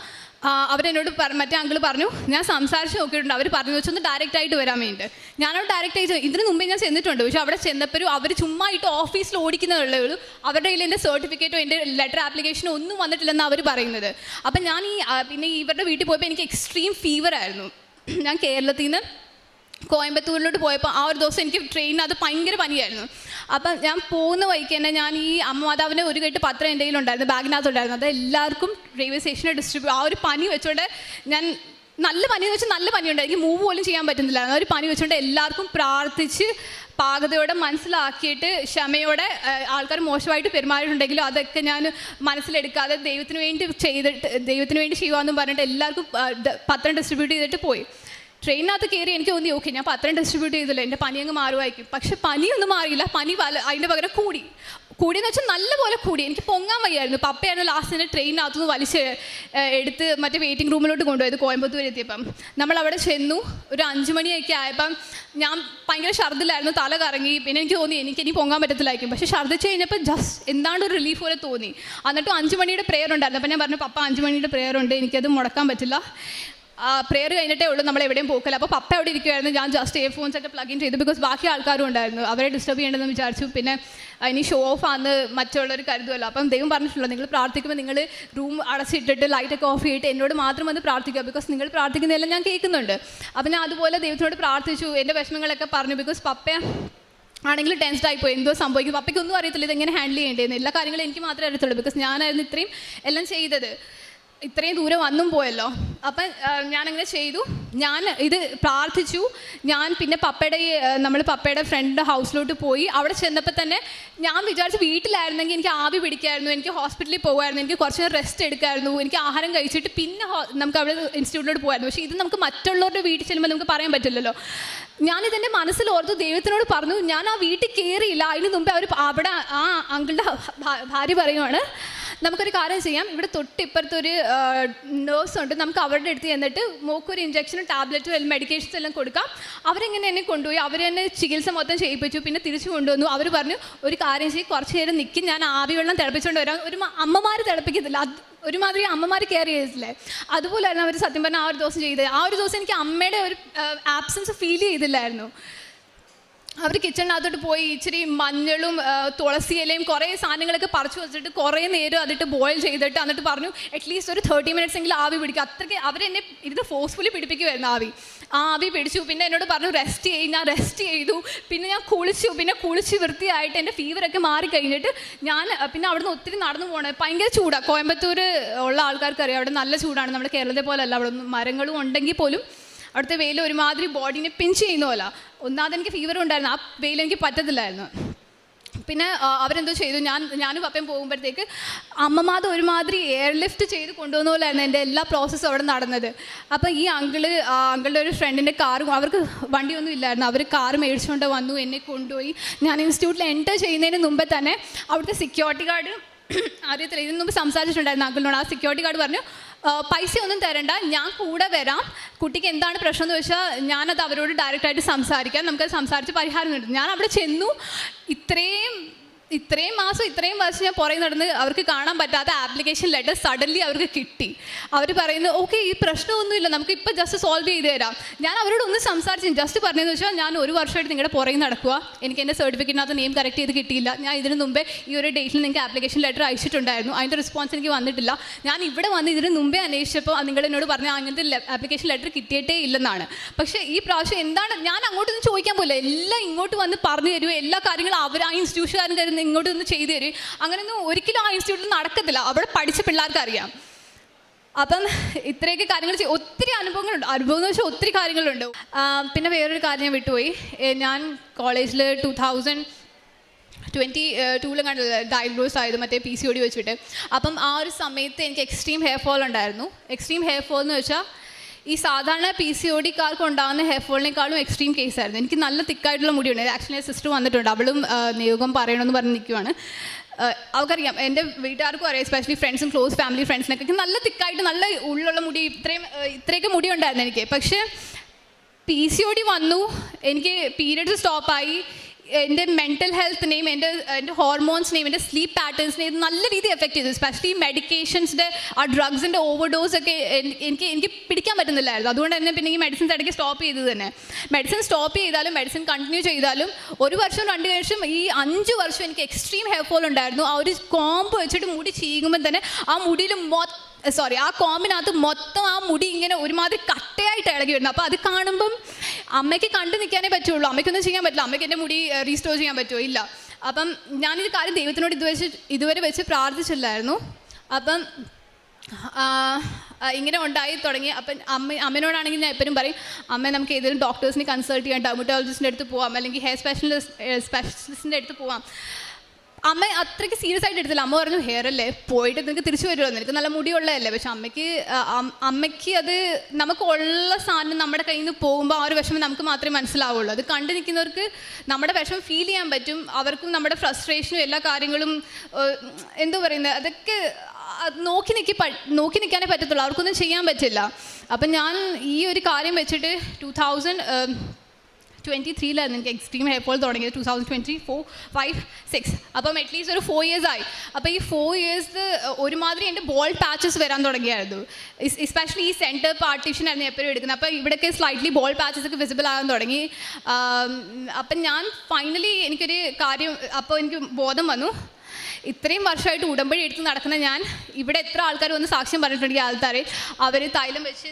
അവരെന്നോട് മറ്റേ അങ്കിൾ പറഞ്ഞു, ഞാൻ സംസാരിച്ച് നോക്കിയിട്ടുണ്ട്, അവർ പറഞ്ഞു വെച്ചൊന്ന് ഡയറക്റ്റ് ആയിട്ട് വരാൻ വേണ്ടിയിട്ട്. ഞാനവിടെ ഡയറക്റ്റ് ആയിട്ട് ഇതിന് മുമ്പേ ഞാൻ ചെന്നിട്ടുണ്ട്. പക്ഷേ അവിടെ ചെന്നപ്പോഴും അവർ ചുമ്മാ ഇട്ട് ഓഫീസിൽ ഓടിക്കുന്നതേ ഉള്ളൂ. അവരുടെ കയ്യിൽ എൻ്റെ സർട്ടിഫിക്കറ്റോ എൻ്റെ ലെറ്റർ ആപ്ലിക്കേഷനോ ഒന്നും വന്നിട്ടില്ലെന്നാണ് അവർ പറയുന്നത്. അപ്പം ഞാൻ പിന്നെ ഇവരുടെ വീട്ടിൽ പോയപ്പോൾ എനിക്ക് എക്സ്ട്രീം ഫീവർ ആയിരുന്നു. ഞാൻ കേരളത്തിൽ നിന്ന് കോയമ്പത്തൂരിലോട്ട് പോയപ്പോൾ ആ ഒരു ദിവസം എനിക്ക് ട്രെയിനിനകത്ത് ഭയങ്കര പനിയായിരുന്നു. അപ്പം ഞാൻ പോകുന്ന വഴിക്ക് തന്നെ ഞാൻ ഈ അമ്മമാതാവിൻ്റെ ഒരു കെട്ട് പത്രം എൻ്റെ കയ്യിലുണ്ടായിരുന്നു, ബാഗിനകത്തുണ്ടായിരുന്നു. അത് എല്ലാവർക്കും റെയിൽവേ സ്റ്റേഷനിൽ ഡിസ്ട്രിബ്യൂട്ട്. ആ ഒരു പനി വെച്ചുകൊണ്ട് ഞാൻ നല്ല പനി എന്ന് വെച്ചാൽ നല്ല പനിയുണ്ട്, എനിക്ക് മൂവ് പോലും ചെയ്യാൻ പറ്റുന്നില്ല. ആ ഒരു പനി വെച്ചുകൊണ്ട് എല്ലാവർക്കും പ്രാർത്ഥിച്ച് പാകതയോടെ മനസ്സിലാക്കിയിട്ട് ക്ഷമയോടെ ആൾക്കാർ മോശമായിട്ട് പെരുമാറിയിട്ടുണ്ടെങ്കിലും അതൊക്കെ ഞാൻ മനസ്സിലെടുക്കാതെ ദൈവത്തിന് വേണ്ടി ചെയ്യുവാന്നും പറഞ്ഞിട്ട് എല്ലാവർക്കും പത്രം ഡിസ്ട്രിബ്യൂട്ട് ചെയ്തിട്ട് പോയി. ട്രെയിനിനകത്ത് കയറി എനിക്ക് തോന്നി, ഓക്കെ ഞാൻ പത്രം ഡിസ്ട്രിബ്യൂട്ട് ചെയ്തില്ല, എൻ്റെ പനി അങ്ങ് മാറുമായിരിക്കും. പക്ഷെ പനിയൊന്നും മാറിയില്ല. പനി അതിൻ്റെ പകരം കൂടിയെന്ന് വെച്ചാൽ നല്ലപോലെ കൂടി. എനിക്ക് പൊങ്ങാൻ വയ്യായിരുന്നു. പപ്പയായിരുന്നു ലാസ്റ്റ് ട്രെയിനിനകത്തുനിന്ന് വലിച്ച് എടുത്ത് മറ്റേ വെയിറ്റിംഗ് റൂമിലോട്ട് കൊണ്ടുപോയത്. കോയമ്പത്തൂർ എത്തിയപ്പം നമ്മളവിടെ ചെന്നു. ഒരു 5 മണിയൊക്കെ ആയപ്പം ഞാൻ ഭയങ്കര ഛർദ്ദിലായിരുന്നു, തല കറങ്ങി. പിന്നെ എനിക്ക് തോന്നി എനിക്കിനി പൊങ്ങാൻ പറ്റത്തില്ലായിരിക്കും. പക്ഷേ ഛർദ്ദിച്ച് കഴിഞ്ഞപ്പോൾ ജസ്റ്റ് എന്താണ്ട് ഒരു റിലീഫ് പോലെ തോന്നി. എന്നിട്ടും 5 മണിയുടെ പ്രെയർ ഉണ്ടായിരുന്നു. അപ്പം ഞാൻ പറഞ്ഞു, പപ്പ 5 മണിയുടെ പ്രെയർ ഉണ്ട്, എനിക്കത് മുടക്കാൻ പറ്റില്ല, പ്രെയർ കഴിഞ്ഞിട്ടേ ഉള്ളൂ, നമ്മൾ എവിടെയും പോക്കില്ല. അപ്പോൾ പപ്പ അവിടെ ഇരിക്കുമായിരുന്നു. ഞാൻ ജസ്റ്റ് ഇയർഫോൺസ് ഒക്കെ പ്ലഗ് ഇൻ ചെയ്തു. ബിക്കോസ് ബാക്കി ആൾക്കാരും ഉണ്ടായിരുന്നു, അവരെ ഡിസ്റ്റർബ് ചെയ്യേണ്ടതെന്ന് വിചാരിച്ചു. പിന്നെ ഇനി ഷോ ഓഫ് ആണെന്ന് മറ്റുള്ളവർ കരുതുമല്ലോ. അപ്പം ദൈവം പറഞ്ഞിട്ടുള്ളൂ, നിങ്ങൾ പ്രാർത്ഥിക്കുമ്പോൾ നിങ്ങൾ റൂം അടച്ചിട്ടിട്ട് ലൈറ്റൊക്കെ ഓഫ് ചെയ്തിട്ട് എന്നോട് മാത്രം വന്ന് പ്രാർത്ഥിക്കുക. ബിക്കോസ് നിങ്ങൾ പ്രാർത്ഥിക്കുന്നതെല്ലാം ഞാൻ കേൾക്കുന്നുണ്ട്. അപ്പം ഞാൻ അതുപോലെ ദൈവത്തിനോട് പ്രാർത്ഥിച്ചു, എൻ്റെ വിഷമങ്ങളൊക്കെ പറഞ്ഞു. ബിക്കോസ് പപ്പ ആണെങ്കിൽ ടെൻസ്ഡ് ആയിപ്പോയി, എന്തോ സംഭവിക്കും. പപ്പയ്ക്കൊന്നും അറിയത്തില്ല ഇതെങ്ങനെ ഹാൻഡിൽ ചെയ്യേണ്ടതെന്ന്. എല്ലാ കാര്യങ്ങളും എനിക്ക് മാത്രമേ അറിയത്തുള്ളൂ. ബിക്കോസ് ഞാനായിരുന്നു ഇത്രയും എല്ലാം ചെയ്തത്, ഇത്രയും ദൂരം വന്നും പോയല്ലോ. അപ്പം ഞാനങ്ങനെ ചെയ്തു. ഞാൻ ഇത് പ്രാർത്ഥിച്ചു. ഞാൻ പിന്നെ പപ്പയുടെ ഫ്രണ്ട് ഹൗസിലോട്ട് പോയി. അവിടെ ചെന്നപ്പോൾ തന്നെ ഞാൻ വിചാരിച്ചു വീട്ടിലായിരുന്നെങ്കിൽ എനിക്ക് ആവി പിടിക്കായിരുന്നു, എനിക്ക് ഹോസ്പിറ്റലിൽ പോകുമായിരുന്നു, എനിക്ക് കുറച്ച് നേരം റെസ്റ്റ് എടുക്കായിരുന്നു, എനിക്ക് ആഹാരം കഴിച്ചിട്ട് പിന്നെ നമുക്ക് അവിടെ ഇൻസ്റ്റിറ്റ്യൂട്ടിലോട്ട് പോകുമായിരുന്നു. പക്ഷേ ഇത് നമുക്ക് മറ്റുള്ളവരുടെ വീട്ടിൽ ചെല്ലുമ്പോൾ നമുക്ക് പറയാൻ പറ്റില്ലല്ലോ. ഞാനിതെൻ്റെ മനസ്സിൽ ഓർത്തു, ദൈവത്തിനോട് പറഞ്ഞു. ഞാൻ ആ വീട്ടിൽ കയറിയില്ല. അതിന് മുമ്പേ അവിടെ ആ അങ്കിളുടെ ഭാര്യ പറയുവാണ്, നമുക്കൊരു കാര്യം ചെയ്യാം, ഇവിടെ തൊട്ടിപ്പുറത്തൊരു നേഴ്സ് ഉണ്ട്, നമുക്ക് അവരുടെ അടുത്ത് ചെന്നിട്ട് മോക്കൊരു ഇഞ്ചക്ഷനും ടാബ്ലറ്റും മെഡിക്കേഷൻസ് എല്ലാം കൊടുക്കാം. അവരെങ്ങനെ എന്നെ കൊണ്ടുപോയി, അവർ തന്നെ ചികിത്സ മൊത്തം ചെയ്യിപ്പിച്ചു. പിന്നെ തിരിച്ചു കൊണ്ടുവന്നു. അവർ പറഞ്ഞു ഒരു കാര്യം ചെയ്യും, കുറച്ച് നേരം നിൽക്കും, ഞാൻ ആവി വെള്ളം തിളപ്പിച്ചുകൊണ്ട് വരാം. ഒരു അമ്മമാർ തിളപ്പിക്കത്തില്ല, ഒരുമാതിരി അമ്മമാർ കെയർ ചെയ്തില്ലേ, അതുപോലെയായിരുന്നു അവർ സത്യം പറഞ്ഞാൽ ആ ഒരു ദിവസം ചെയ്തത്. ആ ഒരു ദിവസം എനിക്ക് അമ്മയുടെ ഒരു ആബ്സൻസ് ഫീൽ ചെയ്തില്ലായിരുന്നു. അവർ കിച്ചണിനകത്തോട്ട് പോയി ഇച്ചിരി മഞ്ഞളും തുളസി ഇലയും കുറേ സാധനങ്ങളൊക്കെ പറിച്ചു വെച്ചിട്ട് കുറേ നേരം അതിട്ട് ബോയിൽ ചെയ്തിട്ട് എന്നിട്ട് പറഞ്ഞു അറ്റ്ലീസ്റ്റ് ഒരു 30 മിനിറ്റ്സ് എങ്കിലും ആവി പിടിക്കുക. അത്രയ്ക്ക് അവരെന്നെ ഇത് ഫോഴ്സ്ഫുള്ളി പിടിപ്പിക്കുമായിരുന്നു ആവി. ആ ആവി പിടിച്ചു. പിന്നെ എന്നോട് പറഞ്ഞു റെസ്റ്റ് ചെയ്യും. ഞാൻ റെസ്റ്റ് ചെയ്തു. പിന്നെ ഞാൻ കുളിച്ചു. പിന്നെ കുളിച്ച് വൃത്തിയായിട്ട് എൻ്റെ ഫീവറൊക്കെ മാറിക്കഴിഞ്ഞിട്ട് ഞാൻ പിന്നെ അവിടുന്ന് ഒത്തിരി നടന്നു പോകണേ. ഭയങ്കര ചൂടാണ്. കോയമ്പത്തൂർ ഉള്ള ആൾക്കാർക്കറിയാം അവിടെ നല്ല ചൂടാണ്. നമ്മുടെ കേരളത്തെ പോലെ അല്ല, അവിടെ മരങ്ങളും ഉണ്ടെങ്കിൽ പോലും അവിടുത്തെ വെയിൽ ഒരുമാതിരി ബോഡീനെ പിഞ്ച് ചെയ്യുന്ന പോലെ. ഒന്നാമത് എനിക്ക് ഫീവർ ഉണ്ടായിരുന്നു, ആ വെയിൽ എനിക്ക് പറ്റത്തില്ലായിരുന്നു. പിന്നെ അവരെന്തോ ചെയ്തു, ഞാനും പപ്പയും പോകുമ്പോഴത്തേക്ക് അമ്മമാത് ഒരുമാതിരി എയർ ലിഫ്റ്റ് ചെയ്ത് കൊണ്ടുവന്ന പോലെയായിരുന്നു എൻ്റെ എല്ലാ പ്രോസസ്സും അവിടെ നടന്നത്. അപ്പം ഈ അങ്കിളുടെ ഒരു ഫ്രണ്ടിൻ്റെ കാറും, അവർക്ക് വണ്ടിയൊന്നും ഇല്ലായിരുന്നു, അവർ കാറ് മേടിച്ചുകൊണ്ട് വന്നു, എന്നെ കൊണ്ടുപോയി. ഞാൻ ഇൻസ്റ്റിറ്റ്യൂട്ടിൽ എൻ്റർ ചെയ്യുന്നതിന് മുമ്പേ തന്നെ അവിടുത്തെ സെക്യൂരിറ്റി ഗാർഡ് അറിയത്തില്ല, ഇതിന് മുമ്പ് സംസാരിച്ചിട്ടുണ്ടായിരുന്നു അങ്കിളിനോട്. ആ സെക്യൂരിറ്റി ഗാർഡ് പറഞ്ഞു പൈസ ഒന്നും തരണ്ട, ഞാൻ കൂടെ വരാം, കുട്ടിക്ക് എന്താണ് പ്രശ്നം എന്ന് വെച്ചാൽ ഞാനത് അവരോട് ഡയറക്റ്റായിട്ട് സംസാരിക്കാം, നമുക്കത് സംസാരിച്ച് പരിഹാരം കിട്ടും. ഞാൻ അവിടെ ചെന്നു. ഇത്രയും മാസം ഇത്രയും വർഷം ഞാൻ പുറകെ നടന്ന് അവർക്ക് കാണാൻ പറ്റാത്ത ആപ്ലിക്കേഷൻ ലെറ്റർ സഡൻലി അവർക്ക് കിട്ടി. അവർ പറയുന്നത് ഓക്കെ ഈ പ്രശ്നമൊന്നുമില്ല, നമുക്ക് ഇപ്പോൾ ജസ്റ്റ് സോൾവ് ചെയ്ത് തരാം. ഞാൻ അവരോട് ഒന്ന് സംസാരിച്ചു. ജസ്റ്റ് പറഞ്ഞതെന്ന് വെച്ചാൽ ഞാൻ ഒരു വർഷമായിട്ട് നിങ്ങളുടെ പുറകെ നടക്കുക, എനിക്ക് എൻ്റെ സർട്ടിഫിക്കറ്റിനകത്ത് നെയിം കറക്റ്റ് ചെയ്ത് കിട്ടിയില്ല, ഞാൻ ഇതിന് മുമ്പേ ഈ ഒരു ഡേറ്റിൽ നിങ്ങൾക്ക് ആപ്ലിക്കേഷൻ ലെറ്റർ അയച്ചിട്ടുണ്ടായിരുന്നു, അതിൻ്റെ റെസ്പോൺസ് എനിക്ക് വന്നിട്ടില്ല. ഞാൻ ഇവിടെ വന്ന് ഇതിന് മുമ്പേ അന്വേഷിച്ചപ്പോൾ നിങ്ങൾ എന്നോട് പറഞ്ഞാൽ അങ്ങനത്തെ ആപ്ലിക്കേഷൻ ലെറ്റർ കിട്ടിയിട്ടേ ഇല്ലെന്നാണ്. പക്ഷേ ഈ പ്രാവശ്യം എന്താണ്, ഞാൻ അങ്ങോട്ടൊന്നും ചോദിക്കാൻ പോലെ എല്ലാം ഇങ്ങോട്ട് വന്ന് പറഞ്ഞു തരുമോ, എല്ലാ കാര്യങ്ങളും അവർ ആ ഇൻസ്റ്റിറ്റ്യൂഷൻകാരും കരുതുന്ന ഇങ്ങോട്ട് ഒന്ന് ചെയ്തു തരും. അങ്ങനെയൊന്നും ഒരിക്കലും ആ ഇൻസ്റ്റിറ്റ്യൂട്ടിൽ നടക്കത്തില്ല, അവിടെ പഠിച്ച പിള്ളേർക്ക് അറിയാം. അപ്പം ഇത്രയൊക്കെ കാര്യങ്ങൾ ഒത്തിരി അനുഭവം എന്ന് വെച്ചാൽ ഒത്തിരി കാര്യങ്ങളുണ്ട്. പിന്നെ വേറൊരു കാര്യം ഞാൻ വിട്ടുപോയി. ഞാൻ കോളേജിൽ 2022 കണ്ട് ഡയഗ്നോസ് ആയത് മറ്റേ PCOD വെച്ചിട്ട്. അപ്പം ആ ഒരു സമയത്ത് എനിക്ക് എക്സ്ട്രീം ഹെയർ ഫോൾ ഉണ്ടായിരുന്നു. എക്സ്ട്രീം ഹെയർ ഫോൾ എന്ന് വെച്ചാൽ ഈ സാധാരണ PCODക്കാർക്ക് ഉണ്ടാകുന്ന ഹെയർ ഫോളിനേക്കാളും എക്സ്ട്രീം കേസായിരുന്നു. എനിക്ക് നല്ല തിക്കായിട്ടുള്ള മുടിയുണ്ട്. ആക്ച്വലി സിസ്റ്റർ വന്നിട്ടുണ്ട്, അവളും നിയോഗം പറയണമെന്ന് പറഞ്ഞ് നിൽക്കുവാണ്. അവർക്കറിയാം, എൻ്റെ വീട്ടുകാർക്കും അറിയാം, എസ്പെഷ്യലി ഫ്രണ്ട്സും ക്ലോസ് ഫാമിലി ഫ്രണ്ട്സിനൊക്കെ നല്ല തിക്കായിട്ട് നല്ല ഉള്ളിലുള്ള മുടി, ഇത്രയൊക്കെ മുടി ഉണ്ടായിരുന്നു എനിക്ക്. പക്ഷേ PCOD വന്നു, എനിക്ക് പീരിയഡ്സ് സ്റ്റോപ്പായി, എൻ്റെ മെൻ്റൽ ഹെൽത്തിനെയും എൻ്റെ ഹോർമോൺസിനെയും എൻ്റെ സ്ലീപ്പ് പാറ്റേൺസിനെയും നല്ല രീതിയിൽ എഫക്റ്റ് ചെയ്തു. എസ്പെഷ്യലി മെഡിക്കേഷൻസിൻ്റെ ആ ഡ്രഗ്സിൻ്റെ ഓവർഡോസ് ഒക്കെ എനിക്ക് പിടിക്കാൻ പറ്റുന്നില്ലായിരുന്നു. അതുകൊണ്ട് തന്നെ പിന്നെ ഈ മെഡിസിൻസ് ഇടയ്ക്ക് സ്റ്റോപ്പ് ചെയ്തത് തന്നെ. മെഡിസിൻ സ്റ്റോപ്പ് ചെയ്താലും മെഡിസിൻ കണ്ടിന്യൂ ചെയ്താലും 1 വർഷം 2 വർഷം ഈ 5 വർഷം എനിക്ക് എക്സ്ട്രീം ഹെയർ ഫോൾ ഉണ്ടായിരുന്നു. ആ ഒരു കോമ്പ് വെച്ചിട്ട് മുടി ചീകുമ്പോൾ തന്നെ ആ മുടിയിൽ ആ കോമ്പിനകത്ത് മൊത്തം ആ മുടി ഇങ്ങനെ ഒരുമാതിരി കട്ടയായിട്ട് ഇളകി വരുന്നു. അപ്പോൾ അത് കാണുമ്പം അമ്മയ്ക്ക് കണ്ടു നിൽക്കാനേ പറ്റുള്ളൂ, അമ്മയ്ക്കൊന്നും ചെയ്യാൻ പറ്റില്ല. അമ്മയ്ക്ക് എൻ്റെ മുടി റീസ്റ്റോർ ചെയ്യാൻ പറ്റുമോ? ഇല്ല. അപ്പം ഞാനിത് കാര്യം ദൈവത്തിനോട് ഇതുവരെ വെച്ച് പ്രാർത്ഥിച്ചില്ലായിരുന്നു. അപ്പം ഇങ്ങനെ ഉണ്ടായി തുടങ്ങി. അപ്പം അമ്മയോടാണെങ്കിൽ ഞാൻ എപ്പോഴും പറയും, അമ്മ നമുക്ക് ഏതെങ്കിലും ഡോക്ടേഴ്സിനെ കൺസൾട്ട് ചെയ്യാം, ഡെർമറ്റോളജിസ്റ്റിൻ്റെ അടുത്ത് പോവാം, അല്ലെങ്കിൽ ഹെയർ സ്പെഷ്യലിസ്റ്റിൻ്റെ അടുത്ത് പോവാം. അമ്മ അത്രയ്ക്ക് സീരിയസ് ആയിട്ട് എടുത്തില്ല. അമ്മ പറഞ്ഞു ഹെയർ അല്ലേ, പോയിട്ട് നിനക്ക് തിരിച്ചു വരുമല്ലോ, നിനക്ക് നല്ല മുടിയുള്ളതല്ലേ. പക്ഷെ അമ്മയ്ക്ക് അത് നമുക്കുള്ള സാധനം നമ്മുടെ കയ്യിൽ നിന്ന് പോകുമ്പോൾ ആ ഒരു വിഷമം നമുക്ക് മാത്രമേ മനസ്സിലാവുള്ളൂ. അത് കണ്ടു നിൽക്കുന്നവർക്ക് നമ്മുടെ വിഷമം ഫീൽ ചെയ്യാൻ പറ്റും. അവർക്കും നമ്മുടെ ഫ്രസ്ട്രേഷനും എല്ലാ കാര്യങ്ങളും എന്താ പറയുന്നത്, അതൊക്കെ നോക്കി നിൽക്കാനേ പറ്റത്തുള്ളൂ, അവർക്കൊന്നും ചെയ്യാൻ പറ്റില്ല. അപ്പം ഞാൻ ഈ ഒരു കാര്യം വെച്ചിട്ട് 2023 എനിക്ക് എക്സ്ട്രീം ഹെയർ ഫോൾ തുടങ്ങിയത്. 2024, 5, 6 അപ്പം അറ്റ്ലീസ്റ്റ് ഒരു 4 years ആയി. അപ്പോൾ ഈ 4 years ഒരുമാതിരി എൻ്റെ ബോൾ പാച്ചസ് വരാൻ തുടങ്ങിയായിരുന്നു. എസ്പെഷ്യലി ഈ സെൻറ്റർ പാർട്ടീഷൻ ആയിരുന്നു എപ്പോഴും എടുക്കുന്നത്. അപ്പോൾ ഇവിടെയൊക്കെ സ്ലൈറ്റ്ലി ബോൾ പാച്ചസ് ഒക്കെ വിസിബിൾ ആകാൻ തുടങ്ങി. അപ്പം ഞാൻ ഫൈനലി എനിക്കൊരു കാര്യം, അപ്പോൾ എനിക്ക് ബോധം വന്നു, ഇത്രയും വർഷമായിട്ട് ഉടമ്പടി എടുത്ത് നടക്കുന്ന ഞാൻ, ഇവിടെ എത്ര ആൾക്കാർ വന്ന് സാക്ഷ്യം പറഞ്ഞിട്ടുണ്ട് ഈ ആൾക്കാരെ, അവർ തൈലം വെച്ച്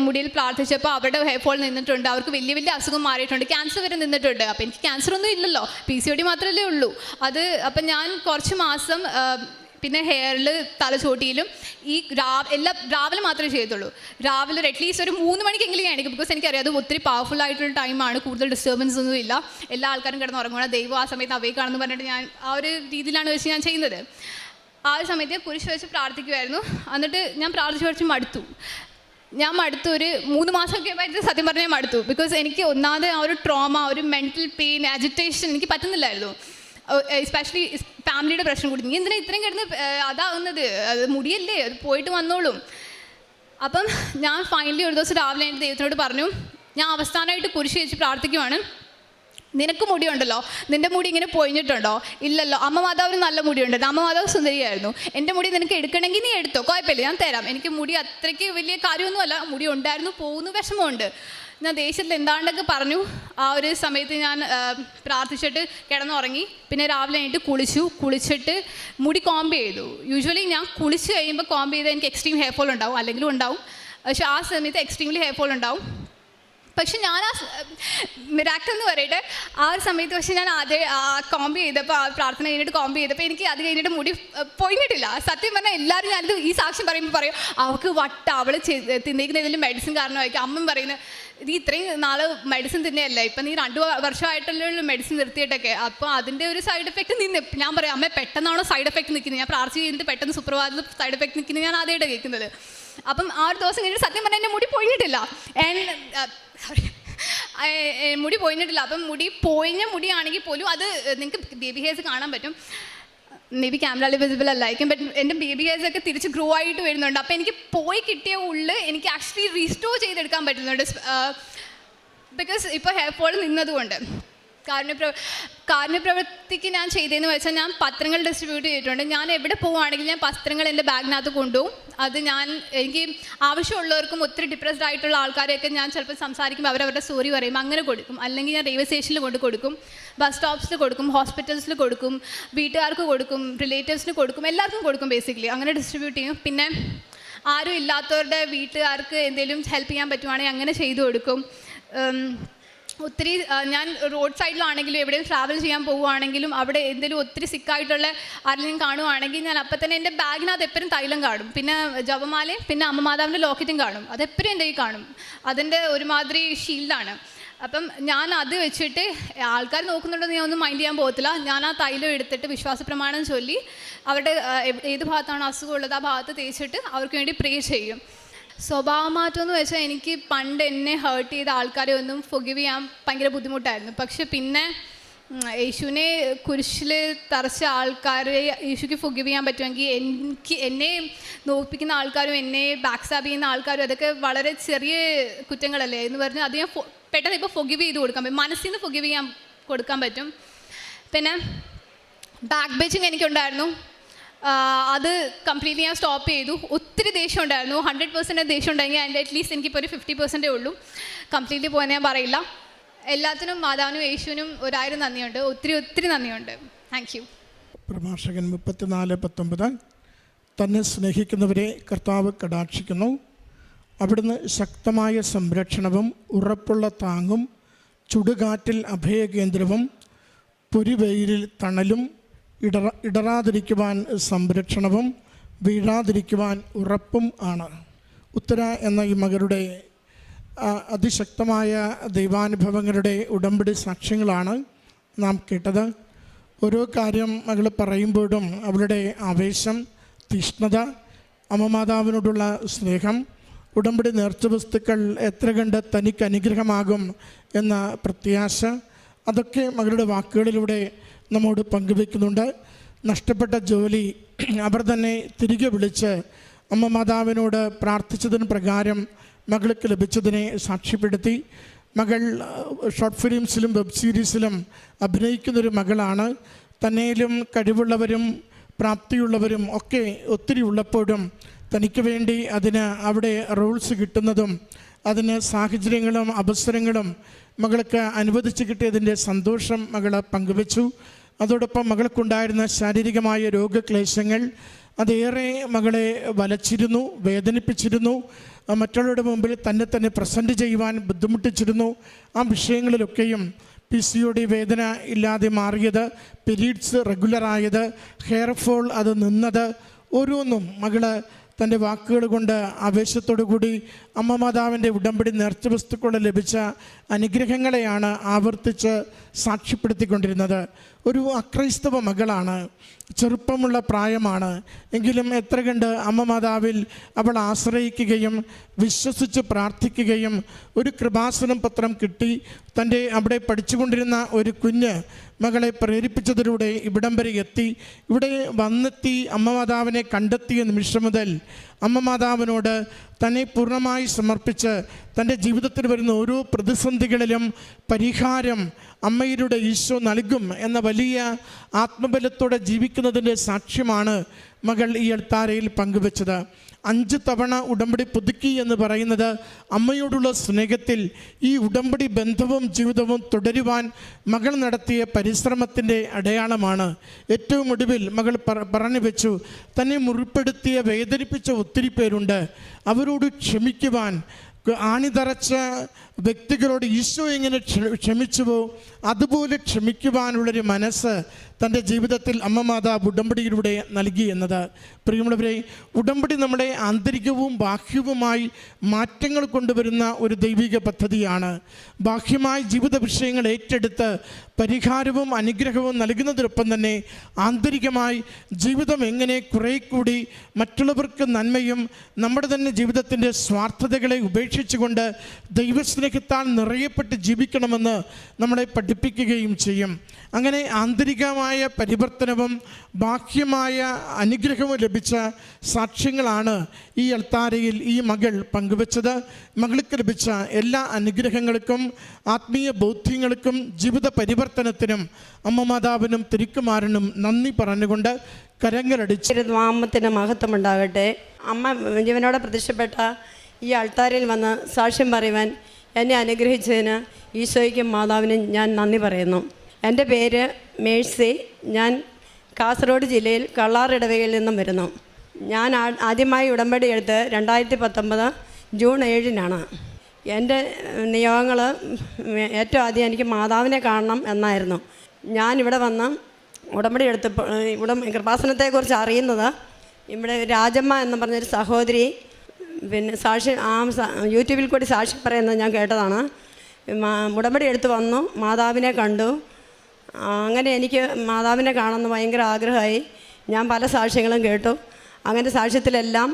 മുടിയിൽ പ്രാർത്ഥിച്ചപ്പോൾ അവരുടെ ഹെയർ ഫോൾ നിന്നിട്ടുണ്ട്, അവർക്ക് വലിയ വലിയ അസുഖം മാറിയിട്ടുണ്ട്, ക്യാൻസർ വരെ നിന്നിട്ടുണ്ട്. അപ്പോൾ എനിക്ക് ക്യാൻസർ ഒന്നും ഇല്ലല്ലോ, PCOD മാത്രമല്ലേ ഉള്ളൂ. അപ്പം ഞാൻ കുറച്ച് മാസം പിന്നെ ഹെയറിൽ തലച്ചോട്ടിയിലും ഈ രാവിലെ മാത്രമേ ചെയ്യത്തുള്ളൂ. രാവിലെ അറ്റ്ലീസ്റ്റ് ഒരു 3 മണിക്കെങ്കിലും ഞാൻ എടുക്കും. ബിക്കോസ് എനിക്കറിയാം അത് ഒത്തിരി പവർഫുൾ ആയിട്ടുള്ള ടൈമാണ്, കൂടുതൽ ഡിസ്റ്റർബൻസ് ഒന്നും ഇല്ല, എല്ലാ ആൾക്കാരും കിടന്ന് ഉറങ്ങണം, ദൈവം ആ സമയത്ത് അവയ്ക്കാണെന്ന് പറഞ്ഞിട്ട് ഞാൻ ആ ഒരു രീതിയിലാണ് വെച്ച് ഞാൻ ചെയ്യുന്നത്. ആ ഒരു സമയത്ത് കുരിശ് വെച്ച് പ്രാർത്ഥിക്കുമായിരുന്നു. എന്നിട്ട് ഞാൻ പ്രാർത്ഥിച്ച് മടുത്തു. ഒരു 3 മാസമൊക്കെ ആയിട്ട് സത്യം പറഞ്ഞാൽ മടുത്തു. ബിക്കോസ് എനിക്ക് ഒന്നാമത് ആ ഒരു ട്രോമ, ഒരു മെൻ്റൽ പെയിൻ, അജിറ്റേഷൻ എനിക്ക് പറ്റുന്നില്ലായിരുന്നു. എസ്പെഷ്യലി ഫാമിലിയുടെ പ്രശ്നം കൂടി, നീ എന്തിനാ ഇത്രയും കിടന്ന് അതാവുന്നത്, അത് മുടിയല്ലേ, അത് പോയിട്ട് വന്നോളും. അപ്പം ഞാൻ ഫൈനലി ഒരു ദിവസം രാവിലെ എൻ്റെ ദൈവത്തിനോട് പറഞ്ഞു, ഞാൻ അവസാനമായിട്ട് കുരിശ് വെച്ച് പ്രാർത്ഥിക്കുവാണ്, നിനക്ക് മുടിയുണ്ടല്ലോ, നിൻ്റെ മുടി ഇങ്ങനെ പൊഴിഞ്ഞിട്ടുണ്ടോ? ഇല്ലല്ലോ. അമ്മ മാതാവിന് നല്ല മുടിയുണ്ട്, അമ്മ മാതാവ് സുന്ദരിയായിരുന്നു, എൻ്റെ മുടി നിനക്ക് എടുക്കണമെങ്കിൽ നീ എടുത്തോ, കുഴപ്പമില്ല, ഞാൻ തരാം. എനിക്ക് മുടി അത്രയ്ക്ക് വലിയ കാര്യമൊന്നുമല്ല, മുടി ഉണ്ടായിരുന്നു, പോകുന്നു, വിഷമമുണ്ട്. ഞാൻ ദേഷ്യത്തിൽ എന്താണ്ടൊക്കെ പറഞ്ഞു. ആ ഒരു സമയത്ത് ഞാൻ പ്രാർത്ഥിച്ചിട്ട് കിടന്നുറങ്ങി. പിന്നെ രാവിലെ ആയിട്ട് കുളിച്ചിട്ട് മുടി കോംബ് ചെയ്തു. യൂഷ്വലി ഞാൻ കുളിച്ച് കഴിയുമ്പോൾ കോംബ് ചെയ്താൽ എനിക്ക് എക്സ്ട്രീം ഹെയർ ഫോൾ ഉണ്ടാവും, അല്ലെങ്കിലും ഉണ്ടാവും. പക്ഷെ ആ സമയത്ത് എക്സ്ട്രീംലി ഹെയർ ഫോൾ ഉണ്ടാവും. പക്ഷെ ഞാൻ ആ മിറാക്കിൾ എന്ന് പറയട്ടെ, ആ ഒരു സമയത്ത് പക്ഷെ ഞാൻ കോംബ് ചെയ്തപ്പോൾ, ആ പ്രാർത്ഥന കഴിഞ്ഞിട്ട് കോംബ് ചെയ്തപ്പോൾ എനിക്ക് അത് കഴിഞ്ഞിട്ട് മുടി പൊഴിഞ്ഞിട്ടില്ല. സത്യം പറഞ്ഞാൽ എല്ലാവരും ഞാനിത് ഈ സാക്ഷ്യം പറയുമ്പോൾ പറയും, അവൾക്ക് വട്ട, അവൾ തിന്നേക്കുന്ന ഇതിൽ മെഡിസിൻ കാരണമായിരിക്കും. അമ്മ പറയുന്നത്, ഇത് ഇത്രയും നാൾ മെഡിസിൻ തന്നെയല്ല, ഇപ്പം നീ 2 വർഷമായിട്ടുള്ള മെഡിസിൻ നിർത്തിയിട്ടൊക്കെ, അപ്പോൾ അതിൻ്റെ ഒരു സൈഡ് എഫക്റ്റ് നീ, ഞാൻ പറയാം അമ്മ പെട്ടെന്നാണോ സൈഡ് എഫക്റ്റ് നിൽക്കുന്നത്, ഞാൻ പ്രാർത്ഥന ചെയ്തിട്ട് പെട്ടെന്ന് സുപ്രഭാതത്തിൽ സൈഡ് എഫക്റ്റ് നിൽക്കുന്നത് ഞാൻ ആദ്യമായിട്ട് കേൾക്കുന്നത്. അപ്പം ആ ഒരു ദിവസം കഴിഞ്ഞിട്ട് സത്യം പറഞ്ഞാൽ എൻ്റെ മുടി പൊഴിഞ്ഞിട്ടില്ല, മുടി പൊഴിഞ്ഞിട്ടില്ല. അപ്പം പൊഴിഞ്ഞ മുടിയാണെങ്കിൽ പോലും അത് നിങ്ങൾക്ക് ബേബി ഹെയർസ് കാണാൻ പറ്റും. മേ ബി ക്യാമറയിൽ വിസിബിൾ അല്ലായിരിക്കും, ബട്ട് എൻ്റെ ബേബി ഹെയർസ് ഒക്കെ തിരിച്ച് ഗ്രോ ആയിട്ട് വരുന്നുണ്ട്. അപ്പോൾ എനിക്ക് പോയി കിട്ടിയ ഉള്ളിൽ എനിക്ക് ആക്ച്വലി റീസ്റ്റോർ ചെയ്തെടുക്കാൻ പറ്റുന്നുണ്ട്, ബിക്കോസ് ഇപ്പോൾ ഹെയർ ഫോൾ നിന്നതുകൊണ്ട്. കാരുണ്യപ്രവൃത്തിക്ക് ഞാൻ ചെയ്തതെന്ന് വെച്ചാൽ, ഞാൻ പത്രങ്ങൾ ഡിസ്ട്രിബ്യൂട്ട് ചെയ്തിട്ടുണ്ട്. ഞാൻ എവിടെ പോവുകയാണെങ്കിൽ ഞാൻ പത്രങ്ങൾ എൻ്റെ ബാഗിനകത്ത് കൊണ്ടുപോകും. അത് എനിക്ക് ആവശ്യമുള്ളവർക്കും, ഒത്തിരി ഡിപ്രസ്ഡ് ആയിട്ടുള്ള ആൾക്കാരെയൊക്കെ ഞാൻ ചിലപ്പോൾ സംസാരിക്കുമ്പോൾ അവരവരുടെ സ്റ്റോറി പറയും, അങ്ങനെ കൊടുക്കും. അല്ലെങ്കിൽ ഞാൻ റെയിൽവേ സ്റ്റേഷനിൽ കൊടുക്കും, ബസ് സ്റ്റോപ്സിൽ കൊടുക്കും, ഹോസ്പിറ്റൽസിൽ കൊടുക്കും, വീട്ടുകാർക്ക് കൊടുക്കും, റിലേറ്റീവ്സിന് കൊടുക്കും, എല്ലാവർക്കും കൊടുക്കും. ബേസിക്കലി അങ്ങനെ ഡിസ്ട്രിബ്യൂട്ട് ചെയ്യും. പിന്നെ ആരും ഇല്ലാത്തവരുടെ വീട്ടുകാർക്ക് എന്തെങ്കിലും ഹെൽപ്പ് ചെയ്യാൻ പറ്റുവാണെങ്കിൽ അങ്ങനെ ചെയ്തു കൊടുക്കും. ഒത്തിരി ഞാൻ റോഡ് സൈഡിലാണെങ്കിലും എവിടെയും ട്രാവൽ ചെയ്യാൻ പോവുകയാണെങ്കിലും അവിടെ എന്തെങ്കിലും ഒത്തിരി സിക്കായിട്ടുള്ള ആരെങ്കിലും കാണുവാണെങ്കിൽ ഞാൻ അപ്പം തന്നെ എൻ്റെ ബാഗിനകത്ത് എപ്പോഴും തൈലം കാണും, പിന്നെ ജപമാലയും പിന്നെ അമ്മ മാതാവിൻ്റെ ലോക്കറ്റും കാണും. അതെപ്പോഴും എൻ്റെ കയ്യിൽ കാണും. അതിൻ്റെ ഒരുമാതിരി ഷീൽഡാണ്. അപ്പം ഞാൻ അത് വെച്ചിട്ട് ആൾക്കാർ നോക്കുന്നുണ്ടെന്ന് ഞാൻ ഒന്നും മൈൻഡ് ചെയ്യാൻ പോകത്തില്ല. ഞാൻ ആ തൈലം എടുത്തിട്ട് വിശ്വാസ പ്രമാണം ചൊല്ലി അവരുടെ ഏത് ഭാഗത്താണ് അസുഖമുള്ളത് ആ ഭാഗത്ത് തേച്ചിട്ട് അവർക്ക് വേണ്ടി പ്രേ ചെയ്യും. സ്വഭാവമാറ്റം എന്ന് വെച്ചാൽ, എനിക്ക് പണ്ട് എന്നെ ഹേർട്ട് ചെയ്ത ആൾക്കാരെ ഒന്നും ഫൊഗീവ് ചെയ്യാൻ ഭയങ്കര ബുദ്ധിമുട്ടായിരുന്നു. പക്ഷെ പിന്നെ യേശുവിനെ കുരിശിൽ തറച്ച ആൾക്കാരെ യേശുക്ക് ഫൊഗീവ് ചെയ്യാൻ പറ്റുമെങ്കിൽ, എന്നെ നോക്കിപ്പിക്കുന്ന ആൾക്കാരും എന്നെ ബാക്ക്സ്റ്റാബ് ചെയ്യുന്ന ആൾക്കാരും അതൊക്കെ വളരെ ചെറിയ കുറ്റങ്ങളല്ലേ എന്ന് പറഞ്ഞ് അത് ഞാൻ പെട്ടെന്ന് ഇപ്പോൾ ഫൊഗീവ് ചെയ്ത് കൊടുക്കാൻ പറ്റും, മനസ്സിൽ നിന്ന് ഫൊഗീവ് ചെയ്യാൻ കൊടുക്കാൻ പറ്റും. പിന്നെ ബാക്ക് ബേച്ചിങ് എനിക്കുണ്ടായിരുന്നു, അത് കംപ്ലീറ്റ്ലി ഞാൻ സ്റ്റോപ്പ് ചെയ്തു. ഒത്തിരി ദേഷ്യം ഉണ്ടായിരുന്നു. 100% ദേഷ്യം ഉണ്ടെങ്കിൽ അതിൻ്റെ അറ്റ്ലീസ്റ്റ് എനിക്കിപ്പോൾ ഒരു 50% ഉള്ളൂ. കംപ്ലീറ്റ്ലി പോകാൻ ഞാൻ പറയില്ല. എല്ലാത്തിനും മാതാവിനും യേശുവിനും 1000 നന്ദിയുണ്ട്, ഒത്തിരി നന്ദിയുണ്ട്. Thank you. പ്രഭാഷകൻ 34:19. തന്നെ സ്നേഹിക്കുന്നവരെ കർത്താവ് കടാക്ഷിക്കുന്നു. അവിടുന്ന് ശക്തമായ സംരക്ഷണവും ഉറപ്പുള്ള താങ്ങും ചുടുകാറ്റിൽ അഭയകേന്ദ്രവും പൊരിവെയിലിൽ തണലും ഇടറാതിരിക്കുവാൻ സംരക്ഷണവും വീഴാതിരിക്കുവാൻ ഉറപ്പും ആണ്. ഉത്തര എന്ന ഈ മകളുടെ അതിശക്തമായ ദൈവാനുഭവങ്ങളുടെ ഉടമ്പടി സാക്ഷ്യങ്ങളാണ് നാം കേട്ടത്. ഓരോ കാര്യം മകൾ പറയുമ്പോഴും അവളുടെ ആവേശം, തീഷ്ണത, അമ്മമാതാവിനോടുള്ള സ്നേഹം, ഉടമ്പടി നേർച്ചവസ്തുക്കൾ എത്ര കണ്ട് തനിക്ക് അനുഗ്രഹമാകും എന്ന പ്രത്യാശ, അതൊക്കെ മകളുടെ വാക്കുകളിലൂടെ നമ്മോട് പങ്കുവെക്കുന്നുണ്ട്. നഷ്ടപ്പെട്ട ജോലി അവർ തന്നെ തിരികെ വിളിച്ച് അമ്മ മാതാവിനോട് പ്രാർത്ഥിച്ചതിന് പ്രകാരം മകൾക്ക് ലഭിച്ചതിനെ സാക്ഷ്യപ്പെടുത്തി. മകൾ ഷോർട്ട് ഫിലിംസിലും വെബ് സീരീസിലും അഭിനയിക്കുന്നൊരു മകളാണ്. തന്നേലും കഴിവുള്ളവരും പ്രാപ്തിയുള്ളവരും ഒക്കെ ഒത്തിരി ഉള്ളപ്പോഴും തനിക്ക് വേണ്ടി അതിന് അവിടെ റോൾസ് കിട്ടുന്നതും അതിന് സാഹചര്യങ്ങളും അവസരങ്ങളും മകൾക്ക് അനുവദിച്ച് കിട്ടിയതിൻ്റെ സന്തോഷം മകൾ പങ്കുവച്ചു. അതോടൊപ്പം മകൾക്കുണ്ടായിരുന്ന ശാരീരികമായ രോഗക്ലേശങ്ങൾ അതേറെ മകളെ വലച്ചിരുന്നു, വേദനിപ്പിച്ചിരുന്നു, മറ്റുള്ളവരുടെ മുമ്പിൽ തന്നെ പ്രസൻറ്റ് ചെയ്യുവാൻ ബുദ്ധിമുട്ടിച്ചിരുന്നു. ആ വിഷയങ്ങളിലൊക്കെയും PCOD വേദന ഇല്ലാതെ മാറിയത്, പീരീഡ്സ് റെഗുലറായത്, ഹെയർ ഫോൾ അത് നിന്നത്, ഓരോന്നും മകള് തൻ്റെ വാക്കുകൾ കൊണ്ട് ആവേശത്തോടു കൂടി അമ്മ മാതാവിൻ്റെ ഉടമ്പടി നേർച്ച വസ്തുക്കൾ ലഭിച്ച അനുഗ്രഹങ്ങളെയാണ് ആവർത്തിച്ച് സാക്ഷ്യപ്പെടുത്തിക്കൊണ്ടിരുന്നത്. ഒരു അക്രൈസ്തവ മകളാണ്, ചെറുപ്പമുള്ള പ്രായമാണ്. എങ്കിലും എത്ര കണ്ട് അമ്മ മാതാവിൽ അവൾ ആശ്രയിക്കുകയും വിശ്വസിച്ച് പ്രാർത്ഥിക്കുകയും ഒരു കൃപാസനം പത്രം കിട്ടി തൻ്റെ അവിടെ പഠിച്ചുകൊണ്ടിരുന്ന ഒരു കുഞ്ഞ് മകളെ പ്രേരിപ്പിച്ചതിലൂടെ ഇവിടം വരെ എത്തി. ഇവിടെ വന്നെത്തി അമ്മ മാതാവിനെ കണ്ടെത്തിയ നിമിഷം മുതൽ അമ്മ മാതാവിനോട് തന്നെ പൂർണ്ണമായി സമർപ്പിച്ച് തൻ്റെ ജീവിതത്തിൽ വരുന്ന ഓരോ പ്രതിസന്ധികളിലും പരിഹാരം അമ്മയിലൂടെ ഈശോ നൽകും എന്ന വലിയ ആത്മബലത്തോടെ ജീവിക്കുന്നതിൻ്റെ സാക്ഷ്യമാണ് മകൾ ഈ അൾത്താരയിൽ പങ്കുവച്ചത്. 5 തവണ ഉടമ്പടി പുതുക്കി എന്ന് പറയുന്നത് അമ്മയോടുള്ള സ്നേഹത്തിൽ ഈ ഉടമ്പടി ബന്ധവും ജീവിതവും തുടരുവാൻ മകൾ നടത്തിയ പരിശ്രമത്തിൻ്റെ അടയാളമാണ്. ഏറ്റവും ഒടുവിൽ മകൾ പറഞ്ഞു വെച്ചു, തന്നെ മുറിപ്പെടുത്തിയ വേദനിപ്പിച്ച ഒത്തിരി പേരുണ്ട്, അവരോട് ക്ഷമിക്കുവാൻ, ആണിതറച്ച വ്യക്തികളോട് ഈശോ എങ്ങനെ ക്ഷമിച്ചുവോ അതുപോലെ ക്ഷമിക്കുവാനുള്ളൊരു മനസ്സ് തൻ്റെ ജീവിതത്തിൽ അമ്മ മാതാവ് ഉടമ്പടിയിലൂടെ നൽകി എന്നത്. പ്രിയമുള്ളവരെ, ഉടമ്പടി നമ്മുടെ ആന്തരികവും ബാഹ്യവുമായി മാറ്റങ്ങൾ കൊണ്ടുവരുന്ന ഒരു ദൈവിക പദ്ധതിയാണ്. ബാഹ്യമായി ജീവിത വിഷയങ്ങൾ ഏറ്റെടുത്ത് പരിഹാരവും അനുഗ്രഹവും നൽകുന്നതിനൊപ്പം തന്നെ ആന്തരികമായി ജീവിതം എങ്ങനെ കുറേ കൂടി മറ്റുള്ളവർക്ക് നന്മയും നമ്മുടെ തന്നെ ജീവിതത്തിൻ്റെ സ്വാർത്ഥതകളെ ഉപേക്ഷിച്ചുകൊണ്ട് ദൈവസ്നേഹത്താൽ നിറയപ്പെട്ട് ജീവിക്കണമെന്ന് നമ്മളെ പഠിപ്പിക്കുകയും ചെയ്യും. അങ്ങനെ ആന്തരികമായ പരിവർത്തനവും ബാഹ്യമായ അനുഗ്രഹവും ലഭിച്ച സാക്ഷ്യങ്ങളാണ് ഈ അൾത്താരയിൽ ഈ മകൾ പങ്കുവച്ചത്. മകൾക്ക് ലഭിച്ച എല്ലാ അനുഗ്രഹങ്ങൾക്കും ആത്മീയ ബോധ്യങ്ങൾക്കും ജീവിത പരിവർത്തനത്തിനും അമ്മ മാതാവിനും തിരുക്കുമാരനും നന്ദി പറഞ്ഞുകൊണ്ട് കരങ്ങളടിച്ച് നാമത്തിന് മഹത്വമുണ്ടാകട്ടെ. അമ്മ ജീവനോടെ പ്രത്യക്ഷപ്പെട്ട ഈ അൾത്താരയിൽ വന്ന് സാക്ഷ്യം പറയുവാൻ എന്നെ അനുഗ്രഹിച്ചതിന് ഈശോയ്ക്കും മാതാവിനും ഞാൻ നന്ദി പറയുന്നു. എൻ്റെ പേര് മേഴ്സി. ഞാൻ കാസർഗോഡ് ജില്ലയിൽ കള്ളാർ ഇടവകയിൽ നിന്നും വരുന്നു. ഞാൻ ആദ്യമായി ഉടമ്പടി എടുത്ത് 2019 ജൂൺ 7-നാണ്. എൻ്റെ നിയോഗങ്ങൾ ഏറ്റവും ആദ്യം എനിക്ക് മാതാവിനെ കാണണം എന്നായിരുന്നു. ഞാനിവിടെ വന്ന് ഉടമ്പടി എടുത്തപ്പോൾ കൃപാസനത്തെക്കുറിച്ച് അറിയുന്നത് ഇവിടെ രാജമ്മ എന്ന് പറഞ്ഞൊരു സഹോദരി സാക്ഷി യൂട്യൂബിൽ കൂടി സാക്ഷി പറയുന്നത് ഞാൻ കേട്ടതാണ്. ഉടമ്പടി എടുത്ത് വന്നു, മാതാവിനെ കണ്ടു. അങ്ങനെ എനിക്ക് മാതാവിനെ കാണുന്ന ഭയങ്കര ആഗ്രഹമായി. ഞാൻ പല സാക്ഷ്യങ്ങളും കേട്ടു. അങ്ങനെ സാക്ഷ്യത്തിലെല്ലാം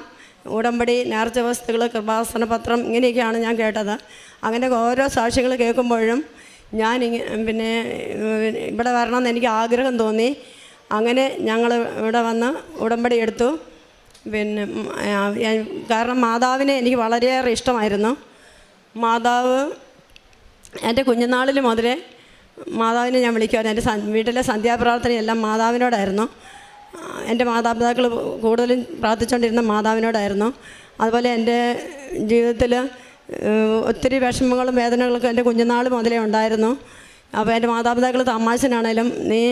ഉടമ്പടി, നേർച്ച വസ്തുക്കൾ, കൃപാസന പത്രം ഇങ്ങനെയൊക്കെയാണ് ഞാൻ കേട്ടത്. അങ്ങനെ ഓരോ സാക്ഷ്യങ്ങൾ കേൾക്കുമ്പോഴും ഞാൻ ഇവിടെ വരണമെന്ന് എനിക്ക് ആഗ്രഹം തോന്നി. അങ്ങനെ ഞങ്ങൾ ഇവിടെ വന്ന് ഉടമ്പടി എടുത്തു. കാരണം മാതാവിനെ എനിക്ക് വളരെയേറെ ഇഷ്ടമായിരുന്നു. മാതാവ് എൻ്റെ കുഞ്ഞുനാളിൽ മുതലേ മാതാവിനെ ഞാൻ വിളിക്കുമായിരുന്നു. എൻ്റെ വീട്ടിലെ സന്ധ്യാപ്രാർത്ഥനയെല്ലാം മാതാവിനോടായിരുന്നു. എൻ്റെ മാതാപിതാക്കൾ കൂടുതലും പ്രാർത്ഥിച്ചുകൊണ്ടിരുന്ന മാതാവിനോടായിരുന്നു. അതുപോലെ എൻ്റെ ജീവിതത്തിൽ ഒത്തിരി വിഷമങ്ങളും വേദനകളൊക്കെ എൻ്റെ കുഞ്ഞുനാൾ മുതലേ ഉണ്ടായിരുന്നു. അപ്പോൾ എൻ്റെ മാതാപിതാക്കൾ തമാശനാണേലും നീ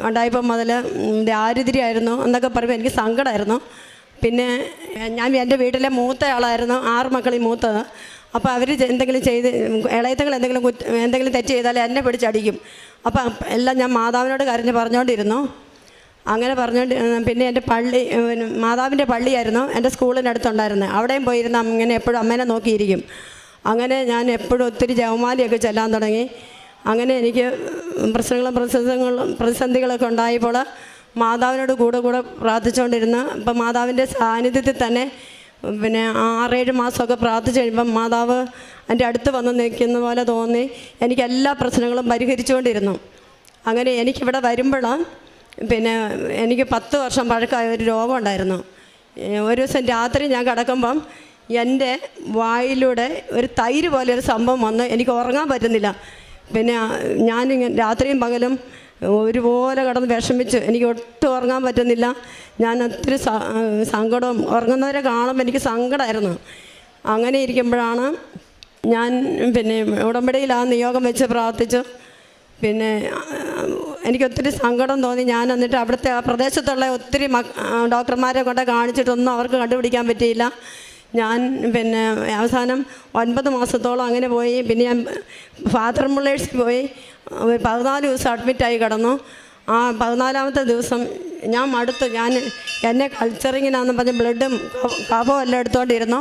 ഉണ്ടായപ്പോൾ മുതൽ ദാരിദ്ര്യമായിരുന്നു എന്നൊക്കെ പറയുമ്പോൾ എനിക്ക് സങ്കടമായിരുന്നു. പിന്നെ ഞാൻ എൻ്റെ വീട്ടിലെ മൂത്തയാളായിരുന്നു, 6 മക്കളിൽ മൂത്തത്. അപ്പോൾ അവർ എന്തെങ്കിലും ചെയ്ത് ഇളയത്തങ്ങൾ എന്തെങ്കിലും തെറ്റ് ചെയ്താൽ എന്നെ പിടിച്ചടിക്കും. അപ്പോൾ എല്ലാം ഞാൻ മാതാവിനോട് കരഞ്ഞ് പറഞ്ഞുകൊണ്ടിരുന്നു. അങ്ങനെ പറഞ്ഞുകൊണ്ട് പിന്നെ എൻ്റെ പള്ളി മാതാവിൻ്റെ പള്ളിയായിരുന്നു എൻ്റെ സ്കൂളിൻ്റെ അടുത്തുണ്ടായിരുന്നത്. അവിടെയും പോയിരുന്ന അങ്ങനെ എപ്പോഴും അമ്മേനെ നോക്കിയിരിക്കും. അങ്ങനെ ഞാൻ എപ്പോഴും ഒത്തിരി ജവമാലിയൊക്കെ ചെല്ലാൻ തുടങ്ങി. അങ്ങനെ എനിക്ക് പ്രതിസന്ധികളൊക്കെ ഉണ്ടായപ്പോൾ മാതാവിനോട് കൂടെ പ്രാർത്ഥിച്ചുകൊണ്ടിരുന്നു. ഇപ്പം മാതാവിൻ്റെ സാന്നിധ്യത്തിൽ തന്നെ 6-7 മാസമൊക്കെ പ്രാർത്ഥിച്ച് കഴിയുമ്പം മാതാവ് എൻ്റെ അടുത്ത് വന്ന് നിൽക്കുന്ന പോലെ തോന്നി. എനിക്ക് എല്ലാ പ്രശ്നങ്ങളും പരിഹരിച്ചുകൊണ്ടിരുന്നു. അങ്ങനെ എനിക്കിവിടെ വരുമ്പോൾ എനിക്ക് 10 വർഷം പഴക്കമായ ഒരു രോഗം ഉണ്ടായിരുന്നു. ഒരു ദിവസം രാത്രി ഞാൻ കിടക്കുമ്പം എൻ്റെ വായിലൂടെ ഒരു തൈര് പോലെ ഒരു സംഭവം വന്ന് എനിക്ക് ഉറങ്ങാൻ പറ്റുന്നില്ല. പിന്നെ ഞാനിങ്ങനെ രാത്രിയും പകലും ഒരുപോലെ കിടന്ന് വിഷമിച്ച് എനിക്ക് ഒട്ടും ഉറങ്ങാൻ പറ്റുന്നില്ല. ഞാൻ ഒത്തിരി സങ്കടവും, ഉറങ്ങുന്നവരെ കാണുമ്പോൾ എനിക്ക് സങ്കടമായിരുന്നു. അങ്ങനെ ഇരിക്കുമ്പോഴാണ് ഞാൻ ഉടമ്പടിയിൽ ആ നിയോഗം വെച്ച് പ്രാർത്ഥിച്ചു. എനിക്കൊത്തിരി സങ്കടം തോന്നി. ഞാൻ എന്നിട്ട് അവിടുത്തെ ആ പ്രദേശത്തുള്ള ഒത്തിരി ഡോക്ടർമാരെ കൊണ്ട് കാണിച്ചിട്ടൊന്നും അവർക്ക് കണ്ടുപിടിക്കാൻ പറ്റിയില്ല. ഞാൻ അവസാനം 9 മാസത്തോളം അങ്ങനെ പോയി. പിന്നെ ഞാൻ ഫാദർ മുള്ളേഴ്സിൽ പോയി 14 ദിവസം അഡ്മിറ്റായി കിടന്നു. ആ 14ാമത്തെ ദിവസം ഞാൻ മടുത്തു. എന്നെ കൾച്ചറിങ്ങിനാന്ന് പറഞ്ഞ് ബ്ലഡും കഫവും എല്ലാം എടുത്തുകൊണ്ടിരുന്നു.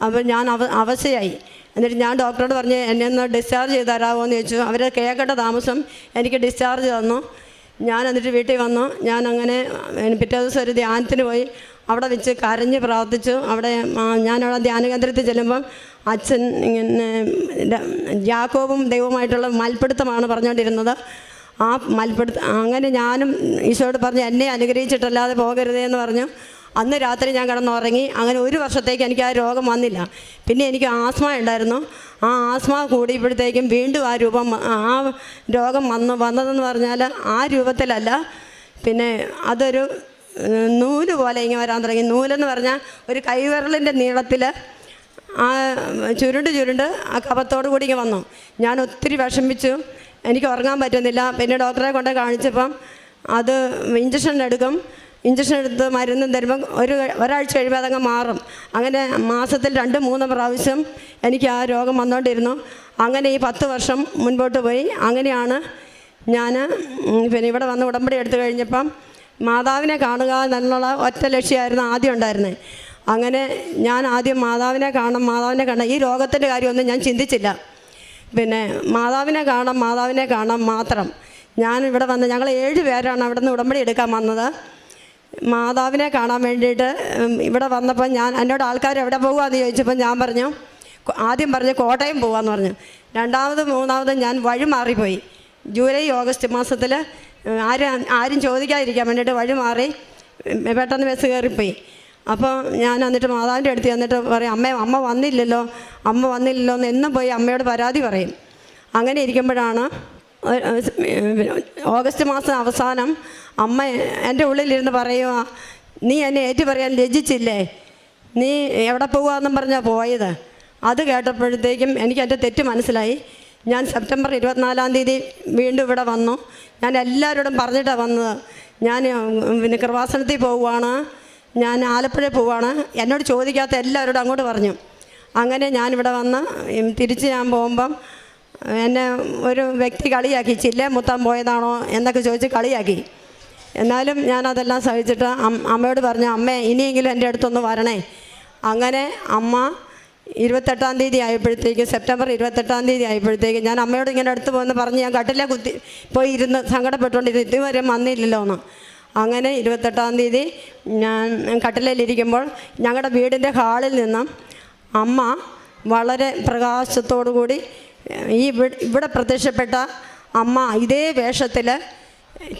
അപ്പോൾ ഞാൻ അവശയായി. എന്നിട്ട് ഞാൻ ഡോക്ടറോട് പറഞ്ഞ് എന്നെ ഒന്ന് ഡിസ്ചാർജ് ചെയ്ത് തരാമോ എന്ന് ചോദിച്ചു. അവർ കേൾക്കേണ്ട താമസം എനിക്ക് ഡിസ്ചാർജ് തന്നു. ഞാൻ എന്നിട്ട് വീട്ടിൽ വന്നു. ഞാൻ അങ്ങനെ പിറ്റേ ദിവസം ഒരു ധ്യാനത്തിന് പോയി. അവിടെ വെച്ച് കരഞ്ഞ് പ്രാർത്ഥിച്ചു. ഞാനവിടെ ധ്യാന കേന്ദ്രത്തിൽ ചെല്ലുമ്പം അച്ഛൻ ഇങ്ങനെ യാക്കോബും ദൈവമായിട്ടുള്ള മൽപ്പിടുത്തമാണ് പറഞ്ഞുകൊണ്ടിരുന്നത്. ആ അങ്ങനെ ഞാനും ഈശോയോട് പറഞ്ഞു, എന്നെ അനുഗ്രഹിച്ചിട്ടല്ലാതെ പോകരുതേ എന്ന് പറഞ്ഞു. അന്ന് രാത്രി ഞാൻ കിടന്നുറങ്ങി. അങ്ങനെ 1 വർഷത്തേക്ക് എനിക്ക് ആ രോഗം വന്നില്ല. പിന്നെ എനിക്ക് ആസ്മ ഉണ്ടായിരുന്നു. ആ ആസ്മ കൂടിയപ്പോഴത്തേക്കും വീണ്ടും ആ രോഗം വന്നതെന്ന് പറഞ്ഞാൽ ആ രൂപത്തിലല്ല, പിന്നെ അതൊരു നൂല് പോലെ ഇങ്ങനെ വരാൻ തുടങ്ങി. നൂലെന്ന് പറഞ്ഞാൽ ഒരു കൈവിരലിൻ്റെ നീളത്തിൽ ആ ചുരുണ്ട് ആ കഫത്തോടു കൂടി ഇങ്ങനെ വന്നു. ഞാൻ ഒത്തിരി വിഷമിച്ചു. എനിക്ക് ഉറങ്ങാൻ പറ്റുന്നില്ല. പിന്നെ ഡോക്ടറെ കൊണ്ട് കാണിച്ചപ്പം അത് ഇഞ്ചക്ഷൻ എടുത്ത് മരുന്നും തരുമ്പം ഒരാഴ്ച കഴിയുമ്പോൾ അതങ്ങ് മാറും. അങ്ങനെ മാസത്തിൽ 2-3 പ്രാവശ്യം എനിക്ക് ആ രോഗം വന്നുകൊണ്ടിരുന്നു. അങ്ങനെ ഈ 10 വർഷം മുൻപോട്ട് പോയി. അങ്ങനെയാണ് ഞാൻ പിന്നെ ഇവിടെ വന്ന് ഉടമ്പടി എടുത്തു കഴിഞ്ഞപ്പം മാതാവിനെ കാണുക എന്നുള്ള ഒറ്റ ലക്ഷ്യമായിരുന്നു ആദ്യം ഉണ്ടായിരുന്നത്. അങ്ങനെ ഞാൻ ആദ്യം മാതാവിനെ കാണാം. ഈ രോഗത്തിൻ്റെ കാര്യമൊന്നും ഞാൻ ചിന്തിച്ചില്ല. പിന്നെ മാതാവിനെ കാണാം മാത്രം. ഞാൻ ഇവിടെ വന്ന് ഞങ്ങൾ 7 പേരാണ് അവിടെ നിന്ന് ഉടമ്പടി എടുക്കാൻ വന്നത്. മാതാവിനെ കാണാൻ വേണ്ടിയിട്ട് ഇവിടെ വന്നപ്പോൾ എന്നോട് ആൾക്കാർ എവിടെ പോകുകയെന്ന് ചോദിച്ചപ്പോൾ ഞാൻ ആദ്യം പറഞ്ഞു കോട്ടയം പോകാമെന്ന് പറഞ്ഞു. 2-3 ഞാൻ വഴി മാറിപ്പോയി. ജൂലൈ ഓഗസ്റ്റ് മാസത്തിൽ ആരും ചോദിക്കാതിരിക്കാൻ വേണ്ടിയിട്ട് വഴി മാറി പെട്ടെന്ന് ബസ് കയറിപ്പോയി. അപ്പോൾ ഞാൻ എന്നിട്ട് മാതാവിൻ്റെ അടുത്ത് ചെന്നിട്ട് പറയും, അമ്മ വന്നില്ലല്ലോ എന്ന് എന്നും പോയി അമ്മയോട് പരാതി പറയും. അങ്ങനെ ഇരിക്കുമ്പോഴാണ് ഓഗസ്റ്റ് മാസം അവസാനം അമ്മ എൻ്റെ ഉള്ളിലിരുന്ന് പറയുക, നീ എന്നെ ഏറ്റു പറയാൻ ലജ്ജിച്ചില്ലേ, നീ എവിടെ പോകുകയെന്നും പറഞ്ഞാൽ പോയത്. അത് കേട്ടപ്പോഴത്തേക്കും എനിക്ക് എൻ്റെ തെറ്റ് മനസ്സിലായി. ഞാൻ സെപ്റ്റംബർ 24-ാം തീയതി വീണ്ടും ഇവിടെ വന്നു. ഞാൻ എല്ലാവരോടും പറഞ്ഞിട്ടാണ് വന്നത്. ഞാൻ പിന്നെ കൃപാസനത്തിൽ പോവുകയാണ്, ഞാൻ ആലപ്പുഴയിൽ പോവുകയാണ്. എന്നോട് ചോദിക്കാത്ത എല്ലാവരോടും അങ്ങോട്ട് പറഞ്ഞു. അങ്ങനെ ഞാനിവിടെ വന്ന് തിരിച്ച് ഞാൻ പോകുമ്പം എന്നെ ഒരു വ്യക്തി കളിയാക്കി, ചില്ല മുത്താൻ പോയതാണോ എന്നൊക്കെ ചോദിച്ച് കളിയാക്കി. എന്നാലും ഞാനതെല്ലാം സഹിച്ചിട്ട് അമ്മയോട് പറഞ്ഞു, അമ്മേ ഇനിയെങ്കിലും എൻ്റെ അടുത്തൊന്ന് വരണേ. അങ്ങനെ അമ്മ 28-ാം തീയതി ആയപ്പോഴത്തേക്ക്, സെപ്റ്റംബർ 28-ാം തീയതി ആയപ്പോഴത്തേക്ക് ഞാൻ അമ്മയോട് ഇങ്ങനെ അടുത്ത് പോകുന്ന പറഞ്ഞ് ഞാൻ കട്ടിലെ പോയി ഇരുന്ന് സങ്കടപ്പെട്ടുകൊണ്ടിരുന്നു, ഇതുവരെ വന്നില്ലല്ലോ എന്ന്. അങ്ങനെ 28-ാം തീയതി ഞാൻ കട്ടിലയിലിരിക്കുമ്പോൾ ഞങ്ങളുടെ വീടിൻ്റെ ഹാളിൽ നിന്നും അമ്മ വളരെ പ്രകാശത്തോടു കൂടി ഇവിടെ പ്രത്യക്ഷപ്പെട്ട അമ്മ ഇതേ വേഷത്തിൽ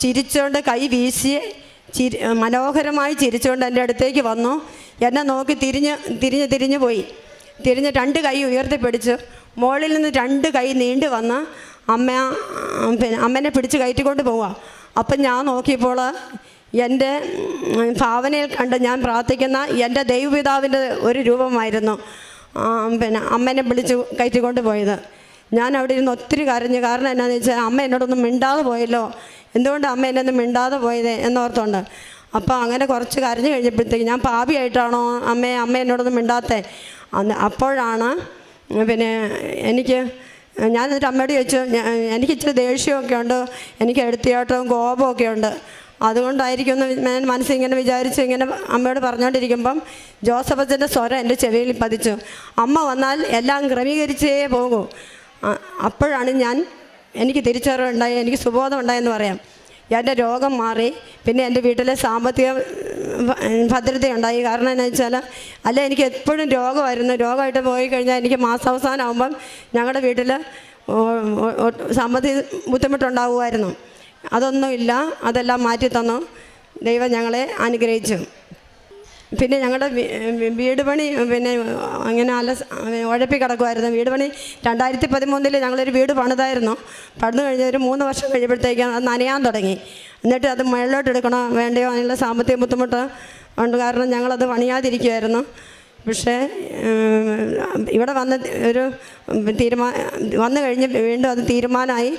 ചിരിച്ചുകൊണ്ട് കൈ വീശി മനോഹരമായി ചിരിച്ചുകൊണ്ട് എൻ്റെ അടുത്തേക്ക് വന്നു. എന്നെ നോക്കി തിരിഞ്ഞ് പോയി. 2 കൈ ഉയർത്തിപ്പിടിച്ചു. മുകളിൽ നിന്ന് 2 കൈ നീണ്ടു വന്ന് അമ്മേനെ പിടിച്ച് കയറ്റിക്കൊണ്ട് പോവുക. അപ്പം ഞാൻ നോക്കിയപ്പോൾ എൻ്റെ ഭാവനയിൽ കണ്ട് ഞാൻ പ്രാർത്ഥിക്കുന്ന എൻ്റെ ദൈവപിതാവിൻ്റെ ഒരു രൂപമായിരുന്നു അമ്മേനെ വിളിച്ച് കയറ്റിക്കൊണ്ട് പോയത്. ഞാൻ അവിടെ ഇരുന്ന് ഒത്തിരി കരഞ്ഞു. കാരണം എന്നാന്ന് വെച്ചാൽ അമ്മ എന്നോടൊന്നും മിണ്ടാതെ പോയല്ലോ, എന്തുകൊണ്ട് അമ്മ എന്നൊന്നും മിണ്ടാതെ പോയത് എന്നോർത്തുണ്ട്. അപ്പോൾ അങ്ങനെ കുറച്ച് കരഞ്ഞു കഴിഞ്ഞപ്പോഴത്തേക്ക് ഞാൻ പാപിയായിട്ടാണോ അമ്മ എന്നോടൊന്നും മിണ്ടാത്തേ. അപ്പോഴാണ് പിന്നെ ഞാൻ എന്നിട്ട് അമ്മയോട് ചോദിച്ചു, എനിക്ക് ഇച്ചിരി ദേഷ്യമൊക്കെ ഉണ്ട്, എനിക്ക് എടുത്തിയാട്ടവും കോപമൊക്കെ ഉണ്ട്, അതുകൊണ്ടായിരിക്കും എന്ന് ഞാൻ മനസ്സിങ്ങനെ വിചാരിച്ചു. ഇങ്ങനെ അമ്മയോട് പറഞ്ഞുകൊണ്ടിരിക്കുമ്പം ജോസഫ് അച്ഛൻ്റെ സ്വരം എൻ്റെ ചെവിയിൽ പതിച്ചു, അമ്മ വന്നാൽ എല്ലാം ക്രമീകരിച്ചേ പോകൂ. അപ്പോഴാണ് എനിക്ക് തിരിച്ചറിവുണ്ടായി, എനിക്ക് സുബോധം ഉണ്ടായെന്ന് പറയാം. എൻ്റെ രോഗം മാറി. പിന്നെ എൻ്റെ വീട്ടിലെ സാമ്പത്തിക ഭദ്രതയുണ്ടായി. കാരണം എന്താ വെച്ചാൽ എനിക്ക് എപ്പോഴും രോഗമായിരുന്നു. രോഗമായിട്ട് പോയി കഴിഞ്ഞാൽ എനിക്ക് മാസാവസാനം ആകുമ്പം ഞങ്ങളുടെ വീട്ടിൽ സാമ്പത്തിക ബുദ്ധിമുട്ടുണ്ടാകുമായിരുന്നു. അതൊന്നുമില്ല, അതെല്ലാം മാറ്റി തന്നു. ദൈവം ഞങ്ങളെ അനുഗ്രഹിച്ചു. പിന്നെ ഞങ്ങളുടെ വീട് പണി അങ്ങനെ ഉഴപ്പി കിടക്കുമായിരുന്നു. വീട് പണി 2013 ഞങ്ങളൊരു വീട് പണിതായിരുന്നു. പണിത് കഴിഞ്ഞ ഒരു 3 വർഷം കഴിയുമ്പോഴത്തേക്കും അത് നനയാൻ തുടങ്ങി. എന്നിട്ട് അത് മുകളിലോട്ട് എടുക്കണോ വേണ്ടയോ അതിനുള്ള സാമ്പത്തിക ബുദ്ധിമുട്ട് ഉണ്ട്. കാരണം ഞങ്ങളത് പണിയാതിരിക്കുമായിരുന്നു. പക്ഷേ ഇവിടെ വന്നു കഴിഞ്ഞ് വീണ്ടും അത് തീരുമാനമായി.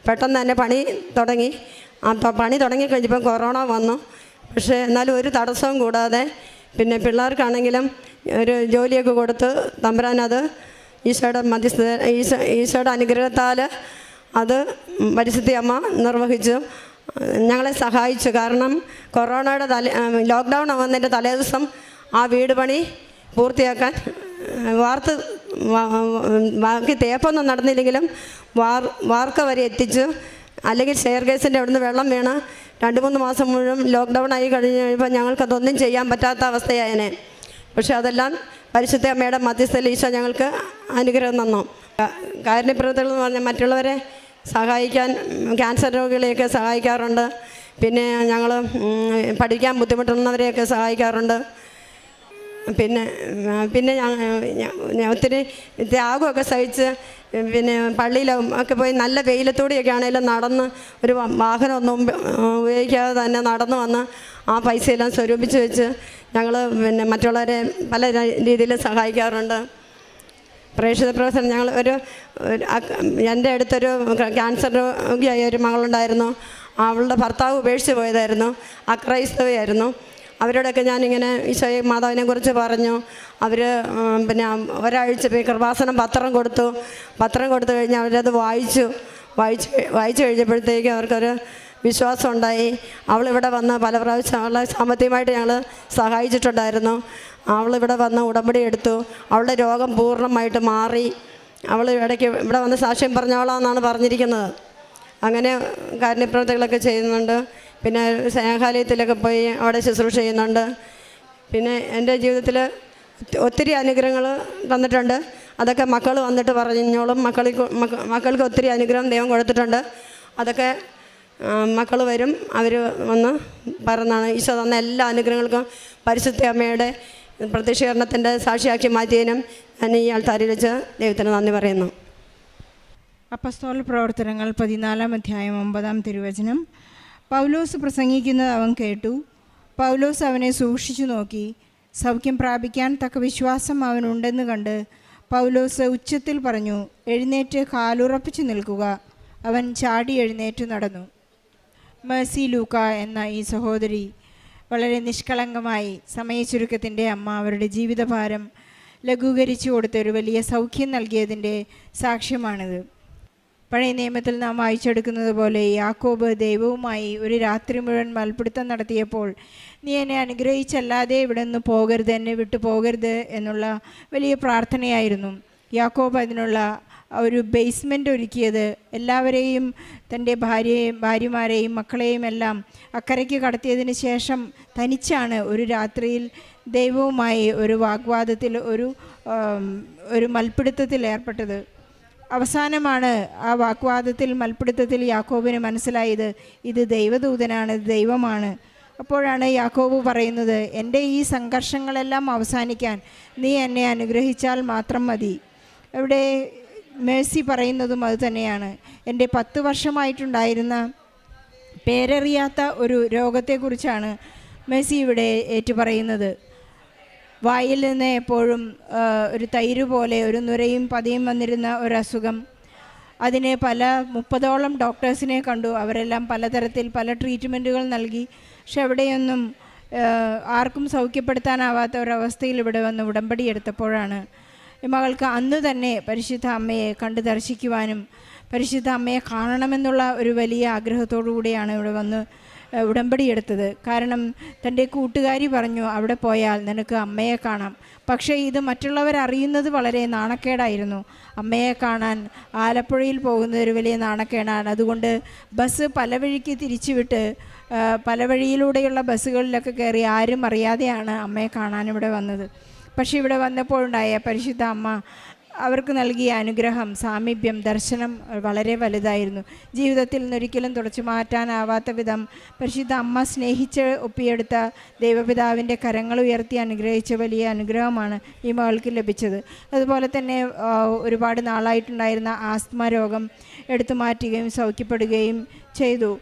പെട്ടെന്ന് തന്നെ പണി തുടങ്ങി. പണി തുടങ്ങിക്കഴിഞ്ഞപ്പം കൊറോണ വന്നു. പക്ഷേ എന്നാലും ഒരു തടസ്സവും കൂടാതെ പിന്നെ പിള്ളേർക്കാണെങ്കിലും ഒരു ജോലിയൊക്കെ കൊടുത്ത് തമ്പുരാനത് ഈശോയുടെ അനുഗ്രഹത്താൽ അത് പരിശുദ്ധി അമ്മ നിർവഹിച്ചു, ഞങ്ങളെ സഹായിച്ചു. കാരണം കൊറോണയുടെ ലോക്ക്ഡൗൺ വന്നതിൻ്റെ തലേദിവസം ആ വീട് പണി പൂർത്തിയാക്കാൻ ബാക്കി തേപ്പൊന്നും നടന്നില്ലെങ്കിലും വാർക്ക വരെ എത്തിച്ചു. അല്ലെങ്കിൽ സ്റ്റെയർ കേസിൻ്റെ അവിടുന്ന് വെള്ളം വീണ് 2-3 മാസം മുഴുവൻ ലോക്ക്ഡൗൺ ആയി കഴിഞ്ഞ് കഴിയുമ്പോൾ ഞങ്ങൾക്കതൊന്നും ചെയ്യാൻ പറ്റാത്ത അവസ്ഥയായതിനെ. പക്ഷെ അതെല്ലാം പരിശുദ്ധ അമ്മയുടെ മധ്യസ്ഥയിൽ ഈശോ ഞങ്ങൾക്ക് അനുഗ്രഹം തന്നു. കാരുണ്യപ്രവർത്തകൾ എന്ന് പറഞ്ഞാൽ മറ്റുള്ളവരെ സഹായിക്കാൻ, ക്യാൻസർ രോഗികളെയൊക്കെ സഹായിക്കാറുണ്ട്. പിന്നെ ഞങ്ങൾ പഠിക്കാൻ ബുദ്ധിമുട്ടുന്നവരെയൊക്കെ സഹായിക്കാറുണ്ട്. പിന്നെ ഒത്തിരി ത്യാഗമൊക്കെ സഹിച്ച് പിന്നെ പള്ളിയിലും ഒക്കെ പോയി നല്ല വെയിലത്തൂടെയൊക്കെ ആണെങ്കിലും നടന്ന് ഒരു വാഹനമൊന്നും ഉപയോഗിക്കാതെ തന്നെ നടന്നു വന്ന് ആ പൈസയെല്ലാം സ്വരൂപിച്ച് വെച്ച് ഞങ്ങൾ പിന്നെ മറ്റുള്ളവരെ പല രീതിയിൽ സഹായിക്കാറുണ്ട്. പ്രേക്ഷിത പ്രവർത്തനം ഞങ്ങൾ എൻ്റെ അടുത്തൊരു ക്യാൻസർ രോഗിയായ ഒരു മകളുണ്ടായിരുന്നു. അവളുടെ ഭർത്താവ് ഉപേക്ഷിച്ച് പോയതായിരുന്നു, അക്രൈസ്തവയായിരുന്നു. അവരോടൊക്കെ ഞാനിങ്ങനെ ഈശോയെ മാതാവിനെ കുറിച്ച് പറഞ്ഞു. അവർ പിന്നെ ഒരാഴ്ച പോയി കൃപാസനം പത്രം കൊടുത്തു കഴിഞ്ഞ് അവരത് വായിച്ചു കഴിഞ്ഞപ്പോഴത്തേക്കും അവർക്കൊരു വിശ്വാസം ഉണ്ടായി. അവളിവിടെ വന്ന് പല പ്രാവശ്യം അവളെ സാമ്പത്തികമായിട്ട് ഞങ്ങൾ സഹായിച്ചിട്ടുണ്ടായിരുന്നു. അവളിവിടെ വന്ന് ഉടമ്പടി എടുത്തു. അവളുടെ രോഗം പൂർണ്ണമായിട്ട് മാറി. അവൾ ഇടയ്ക്ക് ഇവിടെ വന്ന് സാക്ഷ്യം പറഞ്ഞോളാമെന്നാണ് പറഞ്ഞിരിക്കുന്നത്. അങ്ങനെ കാരുണ്യപ്രവർത്തികളൊക്കെ ചെയ്യുന്നുണ്ട്. പിന്നെ സ്നേഹാലയത്തിലൊക്കെ പോയി അവിടെ ശുശ്രൂഷ ചെയ്യുന്നുണ്ട്. പിന്നെ എൻ്റെ ജീവിതത്തിൽ ഒത്തിരി അനുഗ്രഹങ്ങൾ തന്നിട്ടുണ്ട്. അതൊക്കെ മക്കൾ വന്നിട്ട് പറഞ്ഞോളും. മക്കൾക്ക് ഒത്തിരി അനുഗ്രഹം ദൈവം കൊടുത്തിട്ടുണ്ട്. അതൊക്കെ മക്കൾ വരും, അവർ വന്ന് പറഞ്ഞാണ് ഈശോ തന്ന എല്ലാ അനുഗ്രഹങ്ങൾക്കും പരിശുദ്ധ അമ്മയുടെ പ്രത്യക്ഷീകരണത്തിൻ്റെ സാക്ഷിയാക്കി മാറ്റിയതിനും ഞാൻ ഈ ആൾത്താരിൽ വെച്ച് ദൈവത്തിന് നന്ദി പറയുന്നു. അപ്പസ്തോല പ്രവർത്തനങ്ങൾ 14-ാം അധ്യായം 9-ാം തിരുവചനം. പൗലോസ് പ്രസംഗിക്കുന്നത് അവൻ കേട്ടു. പൗലോസ് അവനെ സൂക്ഷിച്ചു നോക്കി. സൗഖ്യം പ്രാപിക്കാൻ തക്ക വിശ്വാസം അവനുണ്ടെന്ന് കണ്ട് പൗലോസ് ഉച്ചത്തിൽ പറഞ്ഞു, എഴുന്നേറ്റ് കാലുറപ്പിച്ചു നിൽക്കുക. അവൻ ചാടി എഴുന്നേറ്റ് നടന്നു. മേഴ്സി ലൂക്ക എന്ന ഈ സഹോദരി വളരെ നിഷ്കളങ്കമായി സമയച്ചുരുക്കത്തിൻ്റെ അമ്മ അവരുടെ ജീവിതഭാരം ലഘൂകരിച്ചു കൊടുത്തൊരു വലിയ സൗഖ്യം നൽകിയതിൻ്റെ സാക്ഷ്യമാണിത്. പഴയ നിയമത്തിൽ നാം വായിച്ചെടുക്കുന്നത് പോലെ യാക്കോബ് ദൈവവുമായി ഒരു രാത്രി മുഴുവൻ മൽപ്പിടുത്തം നടത്തിയപ്പോൾ, നീ എന്നെ അനുഗ്രഹിച്ചല്ലാതെ ഇവിടെ നിന്ന് പോകരുത്, എന്നെ വിട്ടു പോകരുത് എന്നുള്ള വലിയ പ്രാർത്ഥനയായിരുന്നു. യാക്കോബ് അതിനുള്ള ഒരു ബേസ്മെൻ്റ് ഒരുക്കിയത് എല്ലാവരെയും, തൻ്റെ ഭാര്യമാരെയും മക്കളെയും എല്ലാം അക്കരയ്ക്ക് കടത്തിയതിന് ശേഷം തനിച്ചാണ് ഒരു രാത്രിയിൽ ദൈവവുമായി ഒരു വാഗ്വാദത്തിൽ, ഒരു മൽപ്പിടുത്തത്തിൽ ഏർപ്പെട്ടത്. അവസാനമാണ് ആ വാഗ്വാദത്തിൽ, മൽപ്പിടുത്തത്തിൽ യാക്കോബിന് മനസ്സിലായത് ഇത് ദൈവദൂതനാണ്, ദൈവമാണ്. അപ്പോഴാണ് യാക്കോബ് പറയുന്നത്, എൻ്റെ ഈ സംഘർഷങ്ങളെല്ലാം അവസാനിക്കാൻ നീ എന്നെ അനുഗ്രഹിച്ചാൽ മാത്രം മതി. ഇവിടെ മേഴ്സി പറയുന്നതും അതുതന്നെയാണ്. എൻ്റെ 10 വർഷമായിട്ടുണ്ടായിരുന്ന പേരറിയാത്ത ഒരു രോഗത്തെക്കുറിച്ചാണ് മേഴ്സി ഇവിടെ ഏറ്റുപറയുന്നത്. വായിൽ നിന്ന് എപ്പോഴും ഒരു തൈര് പോലെ ഒരു നുരയും പതയും വന്നിരുന്ന ഒരസുഖം. അതിന് 30ഓളം ഡോക്ടേഴ്സിനെ കണ്ടു. അവരെല്ലാം പലതരത്തിൽ പല ട്രീറ്റ്മെൻറ്റുകൾ നൽകി. പക്ഷെ എവിടെയൊന്നും ആർക്കും സൗഖ്യപ്പെടുത്താനാവാത്ത ഒരവസ്ഥയിൽ ഇവിടെ വന്ന് ഉടമ്പടി എടുത്തപ്പോഴാണ് ഈ മകൾക്ക് അന്ന് തന്നെ പരിശുദ്ധ അമ്മയെ കണ്ടു ദർശിക്കുവാനും പരിശുദ്ധ അമ്മയെ കാണണമെന്നുള്ള ഒരു വലിയ ആഗ്രഹത്തോടു കൂടിയാണ് ഇവിടെ വന്ന് ഉടമ്പടി എടുത്തത്. കാരണം തൻ്റെ കൂട്ടുകാരി പറഞ്ഞു, അവിടെ പോയാൽ നിനക്ക് അമ്മയെ കാണാം. പക്ഷേ ഇത് മറ്റുള്ളവരറിയുന്നത് വളരെ നാണക്കേടായിരുന്നു. അമ്മയെ കാണാൻ ആലപ്പുഴയിൽ പോകുന്നത് ഒരു വലിയ നാണക്കേടാണ്. അതുകൊണ്ട് ബസ് പല വഴിക്ക് തിരിച്ചുവിട്ട് പല വഴിയിലൂടെയുള്ള ബസ്സുകളിലൊക്കെ കയറി ആരും അറിയാതെയാണ് അമ്മയെ കാണാൻ ഇവിടെ വന്നത്. പക്ഷേ ഇവിടെ വന്നപ്പോഴുണ്ടായ പരിശുദ്ധ അമ്മ അവർക്ക് നൽകിയ അനുഗ്രഹം, സാമീപ്യം, ദർശനം വളരെ വലുതായിരുന്നു. ജീവിതത്തിൽ നിന്നൊരിക്കലും തുടച്ചു മാറ്റാനാവാത്ത വിധം പരിശുദ്ധ അമ്മ സ്നേഹിച്ച് ഒപ്പിയെടുത്ത ദൈവപിതാവിൻ്റെ കരങ്ങൾ ഉയർത്തി അനുഗ്രഹിച്ച വലിയ അനുഗ്രഹമാണ് ഈ മകൾക്ക് ലഭിച്ചത്. അതുപോലെ തന്നെ ഒരുപാട് നാളായിട്ടുണ്ടായിരുന്ന ആസ്മ രോഗം എടുത്തു മാറ്റുകയും സൗഖ്യപ്പെടുകയും ചെയ്തു.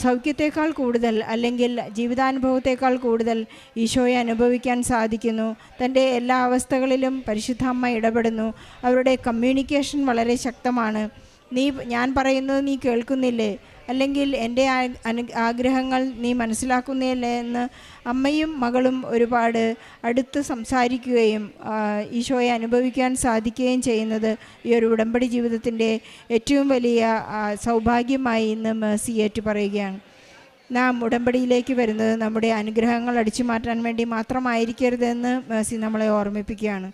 സൗഖ്യത്തേക്കാൾ കൂടുതൽ, അല്ലെങ്കിൽ ജീവിതാനുഭവത്തേക്കാൾ കൂടുതൽ ഈശോയെ അനുഭവിക്കാൻ സാധിക്കുന്നു. തൻ്റെ എല്ലാ അവസ്ഥകളിലും പരിശുദ്ധ അമ്മ ഇടപെടുന്നു. അവരുടെ കമ്മ്യൂണിക്കേഷൻ വളരെ ശക്തമാണ്. ഞാൻ പറയുന്നത് നീ കേൾക്കുന്നില്ലേ, അല്ലെങ്കിൽ എൻ്റെ ആഗ്രഹങ്ങൾ നീ മനസ്സിലാക്കുന്നില്ലേ എന്ന് അമ്മയും മകളും ഒരുപാട് അടുത്ത് സംസാരിക്കുകയും ഈശോയെ അനുഭവിക്കാൻ സാധിക്കുകയും ചെയ്യുന്നത് ഈ ഒരു ഉടമ്പടി ജീവിതത്തിൻ്റെ ഏറ്റവും വലിയ സൗഭാഗ്യമായി ഇന്ന് മേഴ്സി ഏറ്റു പറയുകയാണ്. നാം ഉടമ്പടിയിലേക്ക് വരുന്നത് നമ്മുടെ അനുഗ്രഹങ്ങൾ അടിച്ചു മാറ്റാൻ വേണ്ടി മാത്രമായിരിക്കരുതെന്ന് മേഴ്സി നമ്മളെ ഓർമ്മിപ്പിക്കുകയാണ്.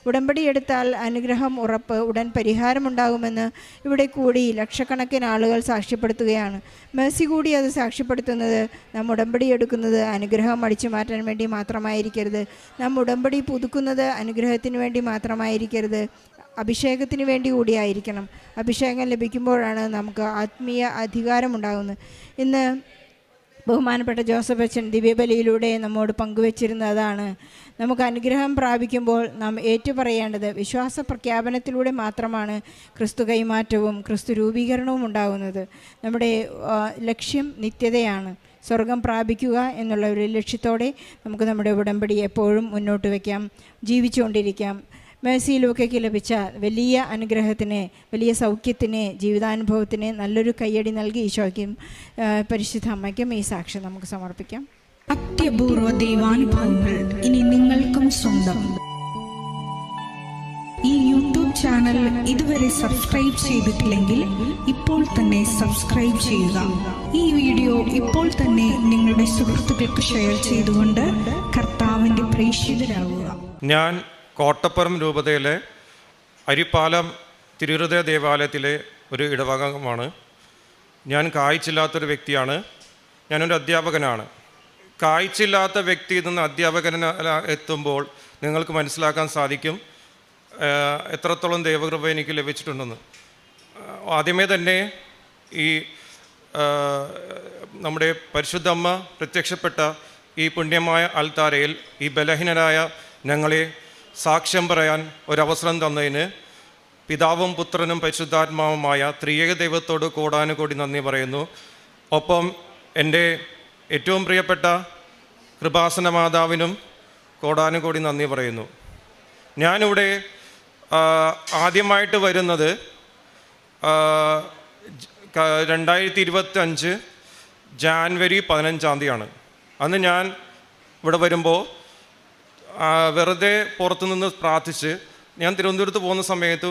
ഉടമ്പടി എടുത്താൽ അനുഗ്രഹം ഉറപ്പ്, ഉടൻ പരിഹാരമുണ്ടാകുമെന്ന് ഇവിടെ കൂടി ലക്ഷക്കണക്കിന് ആളുകൾ സാക്ഷ്യപ്പെടുത്തുകയാണ്. മേഴ്സി കൂടി അത് സാക്ഷ്യപ്പെടുത്തുന്നത് നാം ഉടമ്പടി എടുക്കുന്നത് അനുഗ്രഹം അടിച്ചു മാറ്റാൻ വേണ്ടി മാത്രമായിരിക്കരുത്. നാം ഉടമ്പടി പുതുക്കുന്നത് അനുഗ്രഹത്തിന് വേണ്ടി മാത്രമായിരിക്കരുത്, അഭിഷേകത്തിന് വേണ്ടി കൂടിയായിരിക്കണം. അഭിഷേകം ലഭിക്കുമ്പോഴാണ് നമുക്ക് ആത്മീയ അധികാരമുണ്ടാകുന്നത്. ഇന്ന് ബഹുമാനപ്പെട്ട ജോസഫ് അച്ഛൻ ദിവ്യബലിയിലൂടെ നമ്മോട് പങ്കുവച്ചിരുന്നതാണ്. നമുക്ക് അനുഗ്രഹം പ്രാപിക്കുമ്പോൾ നാം ഏറ്റുപറയേണ്ടത് വിശ്വാസ പ്രഖ്യാപനത്തിലൂടെ മാത്രമാണ് ക്രിസ്തു കൈമാറ്റവും ക്രിസ്തു രൂപീകരണവും ഉണ്ടാകുന്നത്. നമ്മുടെ ലക്ഷ്യം നിത്യതയാണ്, സ്വർഗം പ്രാപിക്കുക എന്നുള്ള ഒരു ലക്ഷ്യത്തോടെ നമുക്ക് നമ്മുടെ ഉടമ്പടി എപ്പോഴും മുന്നോട്ട് വയ്ക്കാം, ജീവിച്ചുകൊണ്ടിരിക്കാം. മേഴ്സി ലൂക്കയ്ക്ക് ലഭിച്ച വലിയ അനുഗ്രഹത്തിന്, വലിയ സൗഖ്യത്തിന്, ജീവിതാനുഭവത്തിന് നല്ലൊരു കയ്യടി നൽകി ഈശോയ്ക്കും പരിശുദ്ധ അമ്മയ്ക്കും ഈ സാക്ഷ്യം നമുക്ക് സമർപ്പിക്കാം. അത്യപൂർവ ദൈവാനുഭവങ്ങൾ ഇനി നിങ്ങൾക്കും സ്വന്തം. ഈ യൂട്യൂബ് ചാനൽ ഇതുവരെ സബ്സ്ക്രൈബ് ചെയ്തിട്ടില്ലെങ്കിൽ ഇപ്പോൾ തന്നെ സബ്സ്ക്രൈബ് ചെയ്യുക. ഈ വീഡിയോ ഇപ്പോൾ തന്നെ നിങ്ങളുടെ സുഹൃത്തുക്കൾക്ക് ഷെയർ ചെയ്തുകൊണ്ട് കർത്താവിൻ്റെ പ്രേക്ഷിതരാകുക. ഞാൻ കോട്ടപ്പുറം രൂപതയിലെ അരിപ്പാലം തിരുഹൃദയ ദേവാലയത്തിലെ ഒരു ഇടവകമാണ്. ഞാൻ കാഴ്ചയില്ലാത്തൊരു വ്യക്തിയാണ്. ഞാനൊരു അധ്യാപകനാണ്. കാഴ്ചയില്ലാത്ത വ്യക്തിയിൽ നിന്ന് അധ്യാപകൻ എത്തുമ്പോൾ നിങ്ങൾക്ക് മനസ്സിലാക്കാൻ സാധിക്കും എത്രത്തോളം ദൈവകൃപ എനിക്ക് ലഭിച്ചിട്ടുണ്ടെന്ന്. ആദ്യമേ തന്നെ ഈ നമ്മുടെ പരിശുദ്ധ അമ്മ പ്രത്യക്ഷപ്പെട്ട ഈ പുണ്യമായ അൽത്താരയിൽ ഈ ബലഹീനരായ ഞങ്ങളെ സാക്ഷ്യം പറയാൻ ഒരവസരം തന്നതിന് പിതാവും പുത്രനും പരിശുദ്ധാത്മാവുമായ ത്രിയേക ദൈവത്തോട് കോടാനുകോടി നന്ദി പറയുന്നു. ഒപ്പം എൻ്റെ ഏറ്റവും പ്രിയപ്പെട്ട കൃപാസന മാതാവിനും കോടാനുകോടി നന്ദി പറയുന്നു. ഞാനിവിടെ ആദ്യമായിട്ട് വരുന്നത് 2025 ജാനുവരി 15 അന്ന് ഞാൻ ഇവിടെ വരുമ്പോൾ വെറുതെ പുറത്തുനിന്ന് പ്രാർത്ഥിച്ച് ഞാൻ തിരുവനന്തപുരത്ത് പോകുന്ന സമയത്ത്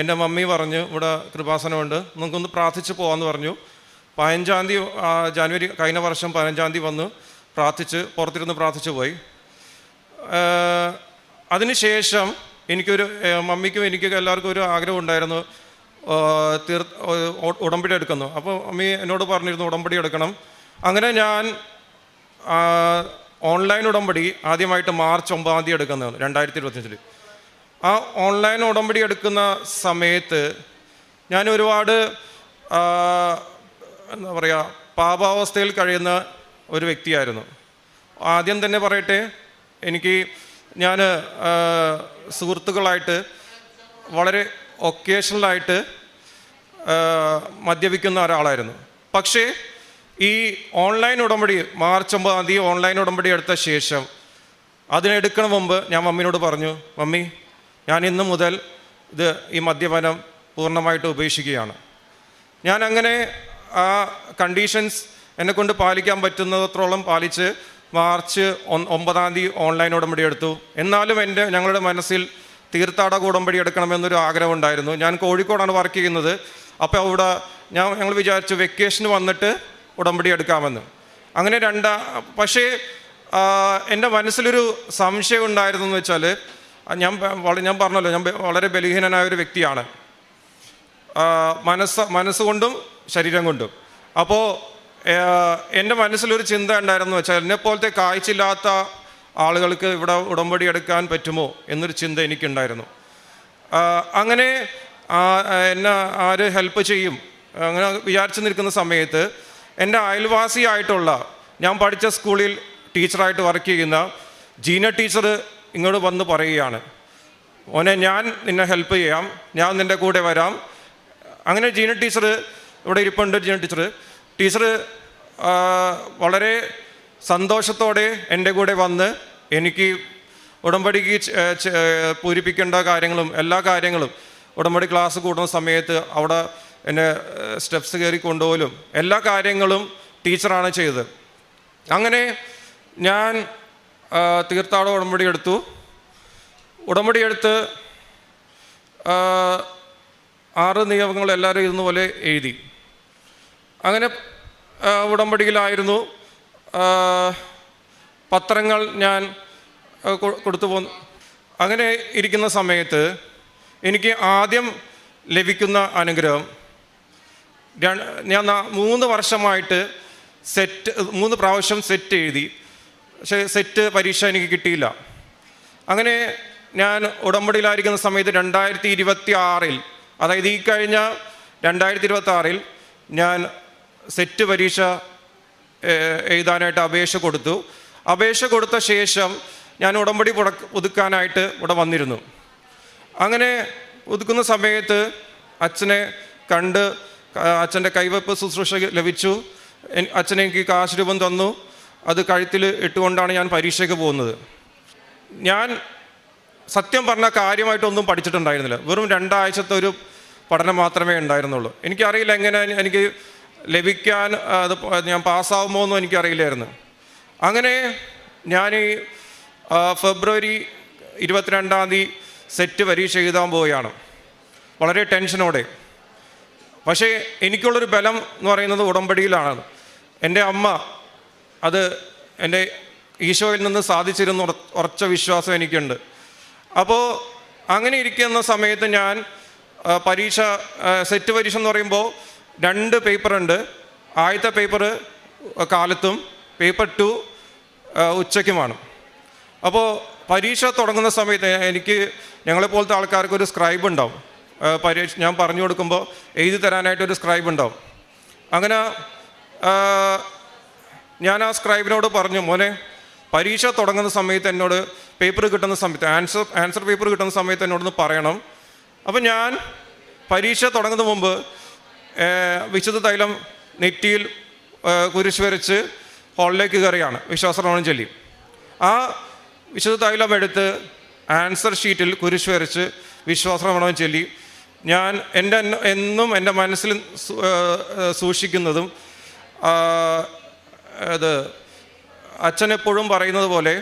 എൻ്റെ മമ്മി പറഞ്ഞു ഇവിടെ കൃപാസനമുണ്ട്, നമുക്കൊന്ന് പ്രാർത്ഥിച്ച് പോകാമെന്ന് പറഞ്ഞു. 15 ജാനുവരി കഴിഞ്ഞ വർഷം 15 വന്ന് പ്രാർത്ഥിച്ച് പുറത്തിരുന്ന് പ്രാർത്ഥിച്ച് പോയി. അതിനുശേഷം എനിക്കൊരു മമ്മിക്കും എനിക്കൊക്കെ എല്ലാവർക്കും ഒരു ആഗ്രഹം ഉണ്ടായിരുന്നു ഉടമ്പടി എടുക്കുന്നു. അപ്പോൾ മമ്മി എന്നോട് പറഞ്ഞിരുന്നു ഉടമ്പടി എടുക്കണം. അങ്ങനെ ഞാൻ ഓൺലൈൻ ഉടമ്പടി ആദ്യമായിട്ട് മാർച്ച് 9 എടുക്കുന്നത് 2025. ആ ഓൺലൈൻ ഉടമ്പടി എടുക്കുന്ന സമയത്ത് ഞാൻ ഒരുപാട് എന്താ പറയുക പാപാവസ്ഥയിൽ കഴിയുന്ന ഒരു വ്യക്തിയായിരുന്നു. ആദ്യം തന്നെ പറയട്ടെ, ഞാൻ സുഹൃത്തുക്കളായിട്ട് വളരെ ഒക്കേഷണലായിട്ട് മദ്യപിക്കുന്ന ഒരാളായിരുന്നു. പക്ഷേ ഈ ഓൺലൈൻ ഉടമ്പടി മാർച്ച് 9 ഓൺലൈൻ ഉടമ്പടി എടുത്ത ശേഷം അതിനെടുക്കണ മുമ്പ് ഞാൻ മമ്മിനോട് പറഞ്ഞു, മമ്മി ഞാൻ ഇന്ന് മുതൽ ഈ മദ്യപാനം പൂർണ്ണമായിട്ട് ഉപേക്ഷിക്കുകയാണ്. ഞാൻ അങ്ങനെ ആ കണ്ടീഷൻസ് എന്നെക്കൊണ്ട് പാലിക്കാൻ പറ്റുന്നത്രത്തോളം പാലിച്ച് മാർച്ച് 9 ഓൺലൈൻ ഉടമ്പടി എടുത്തു. എന്നാലും ഞങ്ങളുടെ മനസ്സിൽ തീർത്ഥാടക ഉടമ്പടി എടുക്കണമെന്നൊരു ആഗ്രഹം ഉണ്ടായിരുന്നു. ഞാൻ കോഴിക്കോടാണ് വർക്ക് ചെയ്യുന്നത്. അപ്പോൾ അവിടെ ഞങ്ങൾ വിചാരിച്ചു വെക്കേഷന് വന്നിട്ട് ഉടമ്പടി എടുക്കാമെന്ന്. അങ്ങനെ പക്ഷേ എൻ്റെ മനസ്സിലൊരു സംശയം ഉണ്ടായിരുന്നു എന്ന് വെച്ചാൽ ഞാൻ പറഞ്ഞല്ലോ ഞാൻ വളരെ ബലഹീനനായ ഒരു വ്യക്തിയാണ്, മനസ്സുകൊണ്ടും ശരീരം കൊണ്ടും. അപ്പോൾ എൻ്റെ മനസ്സിലൊരു ചിന്ത ഉണ്ടായിരുന്നു വെച്ചാൽ എന്നെപ്പോലത്തെ കാഴ്ചയില്ലാത്ത ആളുകൾക്ക് ഇവിടെ ഉടമ്പടി എടുക്കാൻ പറ്റുമോ എന്നൊരു ചിന്ത എനിക്കുണ്ടായിരുന്നു. അങ്ങനെ എന്നെ ആര് ഹെൽപ്പ് ചെയ്യും അങ്ങനെ വിചാരിച്ചു നിൽക്കുന്ന സമയത്ത് എൻ്റെ അയൽവാസിയായിട്ടുള്ള ഞാൻ പഠിച്ച സ്കൂളിൽ ടീച്ചറായിട്ട് വർക്ക് ചെയ്യുന്ന ജീന ടീച്ചർ ഇങ്ങോട്ട് വന്ന് പറയുകയാണ്, മോനെ ഞാൻ നിന്നെ ഹെൽപ്പ് ചെയ്യാം, ഞാൻ നിൻ്റെ കൂടെ വരാം. അങ്ങനെ ജീന ടീച്ചർ ഇവിടെ ഇരിപ്പുണ്ട്. ജീന ടീച്ചർ വളരെ സന്തോഷത്തോടെ എൻ്റെ കൂടെ വന്ന് എനിക്ക് ഉടമ്പടിക്ക് പൂരിപ്പിക്കേണ്ട കാര്യങ്ങളും എല്ലാ കാര്യങ്ങളും ഉടമ്പടി ക്ലാസ് കൂടുന്ന സമയത്ത് അവിടെ എന്നെ സ്റ്റെപ്സ് കയറി കൊണ്ടുപോലും എല്ലാ കാര്യങ്ങളും ടീച്ചറാണ് ചെയ്തത്. അങ്ങനെ ഞാൻ തീർത്ഥാടന ഉടമ്പടി എടുത്തു. ഉടമ്പടി എടുത്ത് 6 നിയമങ്ങൾ എല്ലാവരും ഇരുന്ന പോലെ എഴുതി. അങ്ങനെ ഉടമ്പടിയിലായിരുന്നു. പത്രങ്ങൾ ഞാൻ കൊടുത്തു പോന്നു. അങ്ങനെ ഇരിക്കുന്ന സമയത്ത് എനിക്ക് ആദ്യം ലഭിക്കുന്ന അനുഗ്രഹം, ഞാൻ 3 വർഷമായിട്ട് 3 പ്രാവശ്യം സെറ്റ് എഴുതി. പക്ഷേ സെറ്റ് പരീക്ഷ എനിക്ക് കിട്ടിയില്ല. അങ്ങനെ ഞാൻ ഉടമ്പടിയിലായിരിക്കുന്ന സമയത്ത് 2026, അതായത് ഈ കഴിഞ്ഞ 2026 ഞാൻ സെറ്റ് പരീക്ഷ എഴുതാനായിട്ട് അപേക്ഷ കൊടുത്തു. അപേക്ഷ കൊടുത്ത ശേഷം ഞാൻ ഉടമ്പടി പുതുക്കാനായിട്ട് ഇവിടെ വന്നിരുന്നു. അങ്ങനെ പുതുക്കുന്ന സമയത്ത് അച്ഛനെ കണ്ട് അച്ഛൻ്റെ കൈവെപ്പ് ശുശ്രൂഷ ലഭിച്ചു. അച്ഛനെ എനിക്ക് കാശ് രൂപം തന്നു. അത് കഴുത്തിൽ ഇട്ടുകൊണ്ടാണ് ഞാൻ പരീക്ഷയ്ക്ക് പോകുന്നത്. ഞാൻ സത്യം പറഞ്ഞാൽ കാര്യമായിട്ടൊന്നും പഠിച്ചിട്ടുണ്ടായിരുന്നില്ല. വെറും 2 ആഴ്ചത്തെ ഒരു പഠനം മാത്രമേ ഉണ്ടായിരുന്നുള്ളൂ. എനിക്കറിയില്ല എങ്ങനെ എനിക്ക് ലഭിക്കാൻ, അത് ഞാൻ പാസ്സാവുമോ എന്നും എനിക്കറിയില്ലായിരുന്നു. അങ്ങനെ ഞാൻ ഈ ഫെബ്രുവരി 22 സെറ്റ് പരീക്ഷ എഴുതാൻ പോവുകയാണ്, വളരെ ടെൻഷനോടെ. പക്ഷേ എനിക്കുള്ളൊരു ബലം എന്ന് പറയുന്നത് ഉടമ്പടിയിലാണ്. എൻ്റെ അമ്മ അത് എൻ്റെ ഈശോയിൽ നിന്ന് സാധിച്ചിരുന്ന ഉറച്ച വിശ്വാസം എനിക്കുണ്ട്. അപ്പോൾ അങ്ങനെ ഇരിക്കുന്ന സമയത്ത് ഞാൻ സെറ്റ് പരീക്ഷ എന്ന് പറയുമ്പോൾ 2 പേപ്പറുണ്ട്. ആദ്യത്തെ പേപ്പർ കാലത്തും പേപ്പർ 2 ഉച്ചയ്ക്കുമാണ്. അപ്പോൾ പരീക്ഷ തുടങ്ങുന്ന സമയത്ത് ഞങ്ങളെപ്പോലത്തെ ആൾക്കാർക്ക് ഒരു സ്ക്രൈബ് ഉണ്ടാവും. പരീക്ഷ ഞാൻ പറഞ്ഞു കൊടുക്കുമ്പോൾ എഴുതി തരാനായിട്ടൊരു സ്ക്രൈബ് ഉണ്ടാവും. അങ്ങനെ ഞാൻ ആ സ്ക്രൈബിനോട് പറഞ്ഞു, മോനെ പരീക്ഷ തുടങ്ങുന്ന സമയത്ത് എന്നോട് പേപ്പർ കിട്ടുന്ന സമയത്ത് ആൻസർ പേപ്പർ കിട്ടുന്ന സമയത്ത് എന്നോടൊന്ന് പറയണം. അപ്പം ഞാൻ പരീക്ഷ തുടങ്ങുന്ന മുമ്പ് വിശുദ്ധ തൈലം നെറ്റിയിൽ കുരിശ് വരച്ച് ഹാളിലേക്ക് കയറിയാണ് വിശ്വാസപ്രമാണം ചൊല്ലി. ആ വിശുദ്ധ തൈലം എടുത്ത് ആൻസർ ഷീറ്റിൽ കുരിശ് വരച്ച് വിശ്വാസപ്രമാണം ചൊല്ലി ഞാൻ എന്നും എൻ്റെ മനസ്സിൽ സൂക്ഷിക്കുന്നതും അത് അച്ഛനെപ്പോഴും പറയുന്നത് പോലെ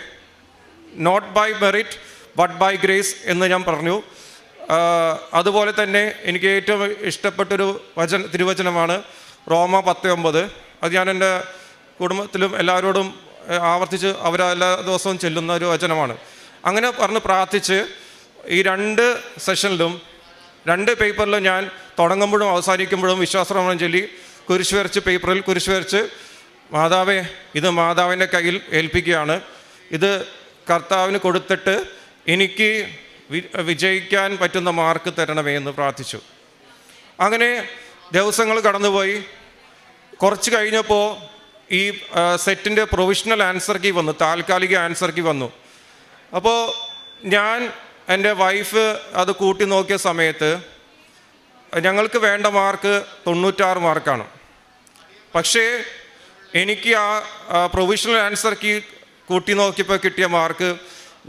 not by merit but by grace എന്ന് ഞാൻ പറഞ്ഞു. അതുപോലെ തന്നെ എനിക്ക് ഏറ്റവും ഇഷ്ടപ്പെട്ടൊരു തിരുവചനമാണ് റോമ 10:9. അത് ഞാൻ എൻ്റെ കുടുംബത്തിലും എല്ലാവരോടും ആവർത്തിച്ച് അവരെല്ലാ ദിവസവും ചെല്ലുന്ന ഒരു വചനമാണ്. അങ്ങനെ പറഞ്ഞ് പ്രാർത്ഥിച്ച് ഈ 2 സെഷനിലും 2 പേപ്പറിലും ഞാൻ തുടങ്ങുമ്പോഴും അവസാനിക്കുമ്പോഴും വിശ്വാസപ്രമാണം ചൊല്ലി കുരിശ് വരച്ച് പേപ്പറിൽ കുരിശ് വരച്ച്, മാതാവേ ഇത് മാതാവിൻ്റെ കയ്യിൽ ഏൽപ്പിക്കുകയാണ്, ഇത് കർത്താവിന് കൊടുത്തിട്ട് എനിക്ക് വിജയിക്കാൻ പറ്റുന്ന മാർക്ക് തരണമേ എന്ന് പ്രാർത്ഥിച്ചു. അങ്ങനെ ദിവസങ്ങൾ കടന്നുപോയി. കുറച്ച് കഴിഞ്ഞപ്പോൾ ഈ സെറ്റിൻ്റെ പ്രൊവിഷണൽ ആൻസർ കീ വന്നു, താൽക്കാലിക ആൻസർ കീ വന്നു. അപ്പോൾ ഞാൻ എൻ്റെ വൈഫ് അത് കൂട്ടി നോക്കിയ സമയത്ത് ഞങ്ങൾക്ക് വേണ്ട മാർക്ക് 96 മാർക്കാണ്. പക്ഷേ എനിക്ക് ആ പ്രൊവിഷണൽ ആൻസർ കീ കൂട്ടി നോക്കിയപ്പോൾ കിട്ടിയ മാർക്ക്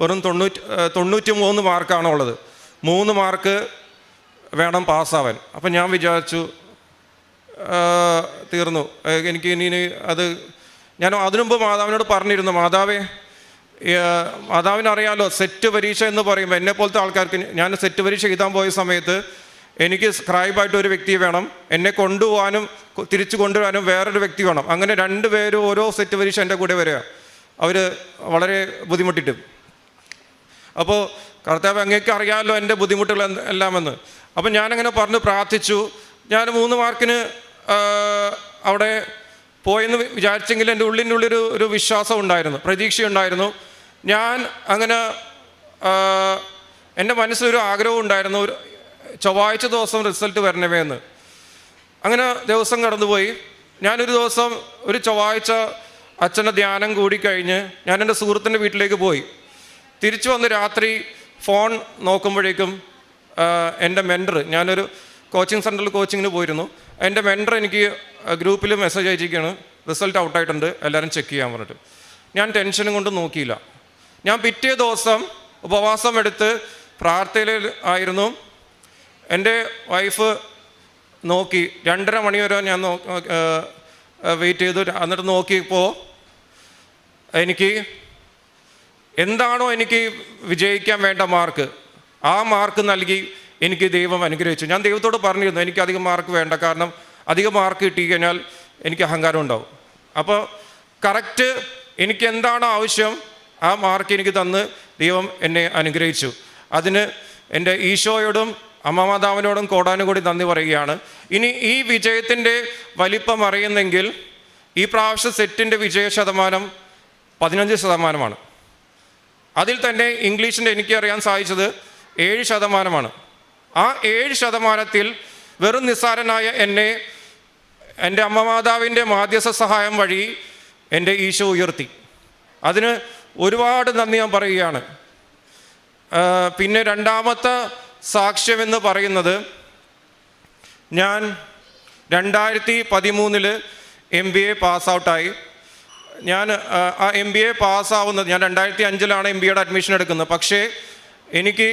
വെറും 93 മാർക്കാണുള്ളത്. 3 മാർക്ക് വേണം പാസ്സാവാൻ. അപ്പം ഞാൻ വിചാരിച്ചു തീർന്നു, എനിക്ക് ഇനി അത് ഞാൻ അതിനുമുമ്പ് മാതാവിനോട് പറഞ്ഞിരുന്നു, മാതാവിനറിയാലോ സെറ്റ് പരീക്ഷ എന്ന് പറയുമ്പോൾ എന്നെപ്പോലത്തെ ആൾക്കാർക്ക്, ഞാൻ സെറ്റ് പരീക്ഷ എഴുതാൻ പോയ സമയത്ത് എനിക്ക് സ്ക്രൈബായിട്ട് ഒരു വ്യക്തി വേണം, എന്നെ കൊണ്ടുപോകാനും തിരിച്ചു കൊണ്ടുവരാനും വേറൊരു വ്യക്തി വേണം. അങ്ങനെ 2 പേരും ഓരോ സെറ്റ് പരീക്ഷ എൻ്റെ കൂടെ വരിക, അവർ വളരെ ബുദ്ധിമുട്ടിട്ട്. അപ്പോൾ കർത്താവ് അങ്ങേക്ക് അറിയാമല്ലോ എൻ്റെ ബുദ്ധിമുട്ടുകൾ എല്ലാമെന്ന്. അപ്പം ഞാനങ്ങനെ പറഞ്ഞ് പ്രാർത്ഥിച്ചു. ഞാൻ 3 മാർക്കിന് അവിടെ പോയെന്ന് വിചാരിച്ചെങ്കിൽ എൻ്റെ ഉള്ളിൻ്റെ വിശ്വാസം ഉണ്ടായിരുന്നു, പ്രതീക്ഷയുണ്ടായിരുന്നു. ഞാൻ അങ്ങനെ എൻ്റെ മനസ്സിലൊരു ആഗ്രഹം ഉണ്ടായിരുന്നു, ചൊവ്വാഴ്ച ദിവസം റിസൾട്ട് വരണമേ എന്ന്. അങ്ങനെ ദിവസം കടന്നുപോയി. ഞാനൊരു ദിവസം ഒരു ചൊവ്വാഴ്ച അച്ഛൻ്റെ ധ്യാനം കൂടിക്കഴിഞ്ഞ് ഞാൻ എൻ്റെ സുഹൃത്തിൻ്റെ വീട്ടിലേക്ക് പോയി. തിരിച്ചു വന്ന് രാത്രി ഫോൺ നോക്കുമ്പോഴേക്കും എൻ്റെ മെൻറ്റർ, ഞാനൊരു കോച്ചിങ് സെൻറ്ററിൽ കോച്ചിങ്ങിന് പോയിരുന്നു, എൻ്റെ മെൻറ്റർ എനിക്ക് ഗ്രൂപ്പിൽ മെസ്സേജ് അയച്ചിരിക്കുകയാണ്, റിസൾട്ട് ഔട്ടായിട്ടുണ്ട്, എല്ലാവരും ചെക്ക് ചെയ്യാൻ പറഞ്ഞിട്ട്. ഞാൻ ടെൻഷനും കൊണ്ട് നോക്കിയില്ല. ഞാൻ പിറ്റേ ദിവസം ഉപവാസം എടുത്ത് പ്രാർത്ഥനയിൽ ആയിരുന്നു. എൻ്റെ വൈഫ് നോക്കി 2:30 മണി വരെ ഞാൻ വെയിറ്റ് ചെയ്തു. എന്നിട്ട് നോക്കിയപ്പോൾ എനിക്ക് എന്താണോ എനിക്ക് വിജയിക്കാൻ വേണ്ട മാർക്ക്, ആ മാർക്ക് നൽകി എനിക്ക് ദൈവം അനുഗ്രഹിച്ചു. ഞാൻ ദൈവത്തോട് പറഞ്ഞിരുന്നു എനിക്ക് അധികം മാർക്ക് വേണ്ട, കാരണം അധികം മാർക്ക് കിട്ടി കഴിഞ്ഞാൽ എനിക്ക് അഹങ്കാരം ഉണ്ടാവും. അപ്പോൾ കറക്റ്റ് എനിക്ക് എന്താണോ ആവശ്യം ആ മാർക്ക് എനിക്ക് തന്ന് ദൈവം എന്നെ അനുഗ്രഹിച്ചു. അതിന് എൻ്റെ ഈശോയോടും അമ്മ മാതാവിനോടും കോടാനുകൂടി നന്ദി പറയുകയാണ്. ഇനി ഈ വിജയത്തിൻ്റെ വലിപ്പം അറിയുന്നെങ്കിൽ ഈ പ്രാവശ്യം സെറ്റിൻ്റെ വിജയ ശതമാനം 15%. അതിൽ തന്നെ ഇംഗ്ലീഷിൻ്റെ എനിക്കറിയാൻ സാധിച്ചത് 7%. ആ 7%-ത്തിൽ വെറും നിസ്സാരനായ എന്നെ എൻ്റെ അമ്മ മാതാവിൻ്റെ മാധ്യസ്ഥ സഹായം വഴി എൻ്റെ ഈശോ ഉയർത്തി. അതിന് ഒരുപാട് നന്ദി ഞാൻ പറയുകയാണ്. പിന്നെ രണ്ടാമത്തെ സാക്ഷ്യമെന്ന് പറയുന്നത്, ഞാൻ 2013 MBA പാസ്ഔട്ടായി. ഞാൻ ആ MBA പാസ്സാവുന്നത്, ഞാൻ 2005 MBAയുടെ അഡ്മിഷൻ എടുക്കുന്നത്. പക്ഷേ എനിക്ക്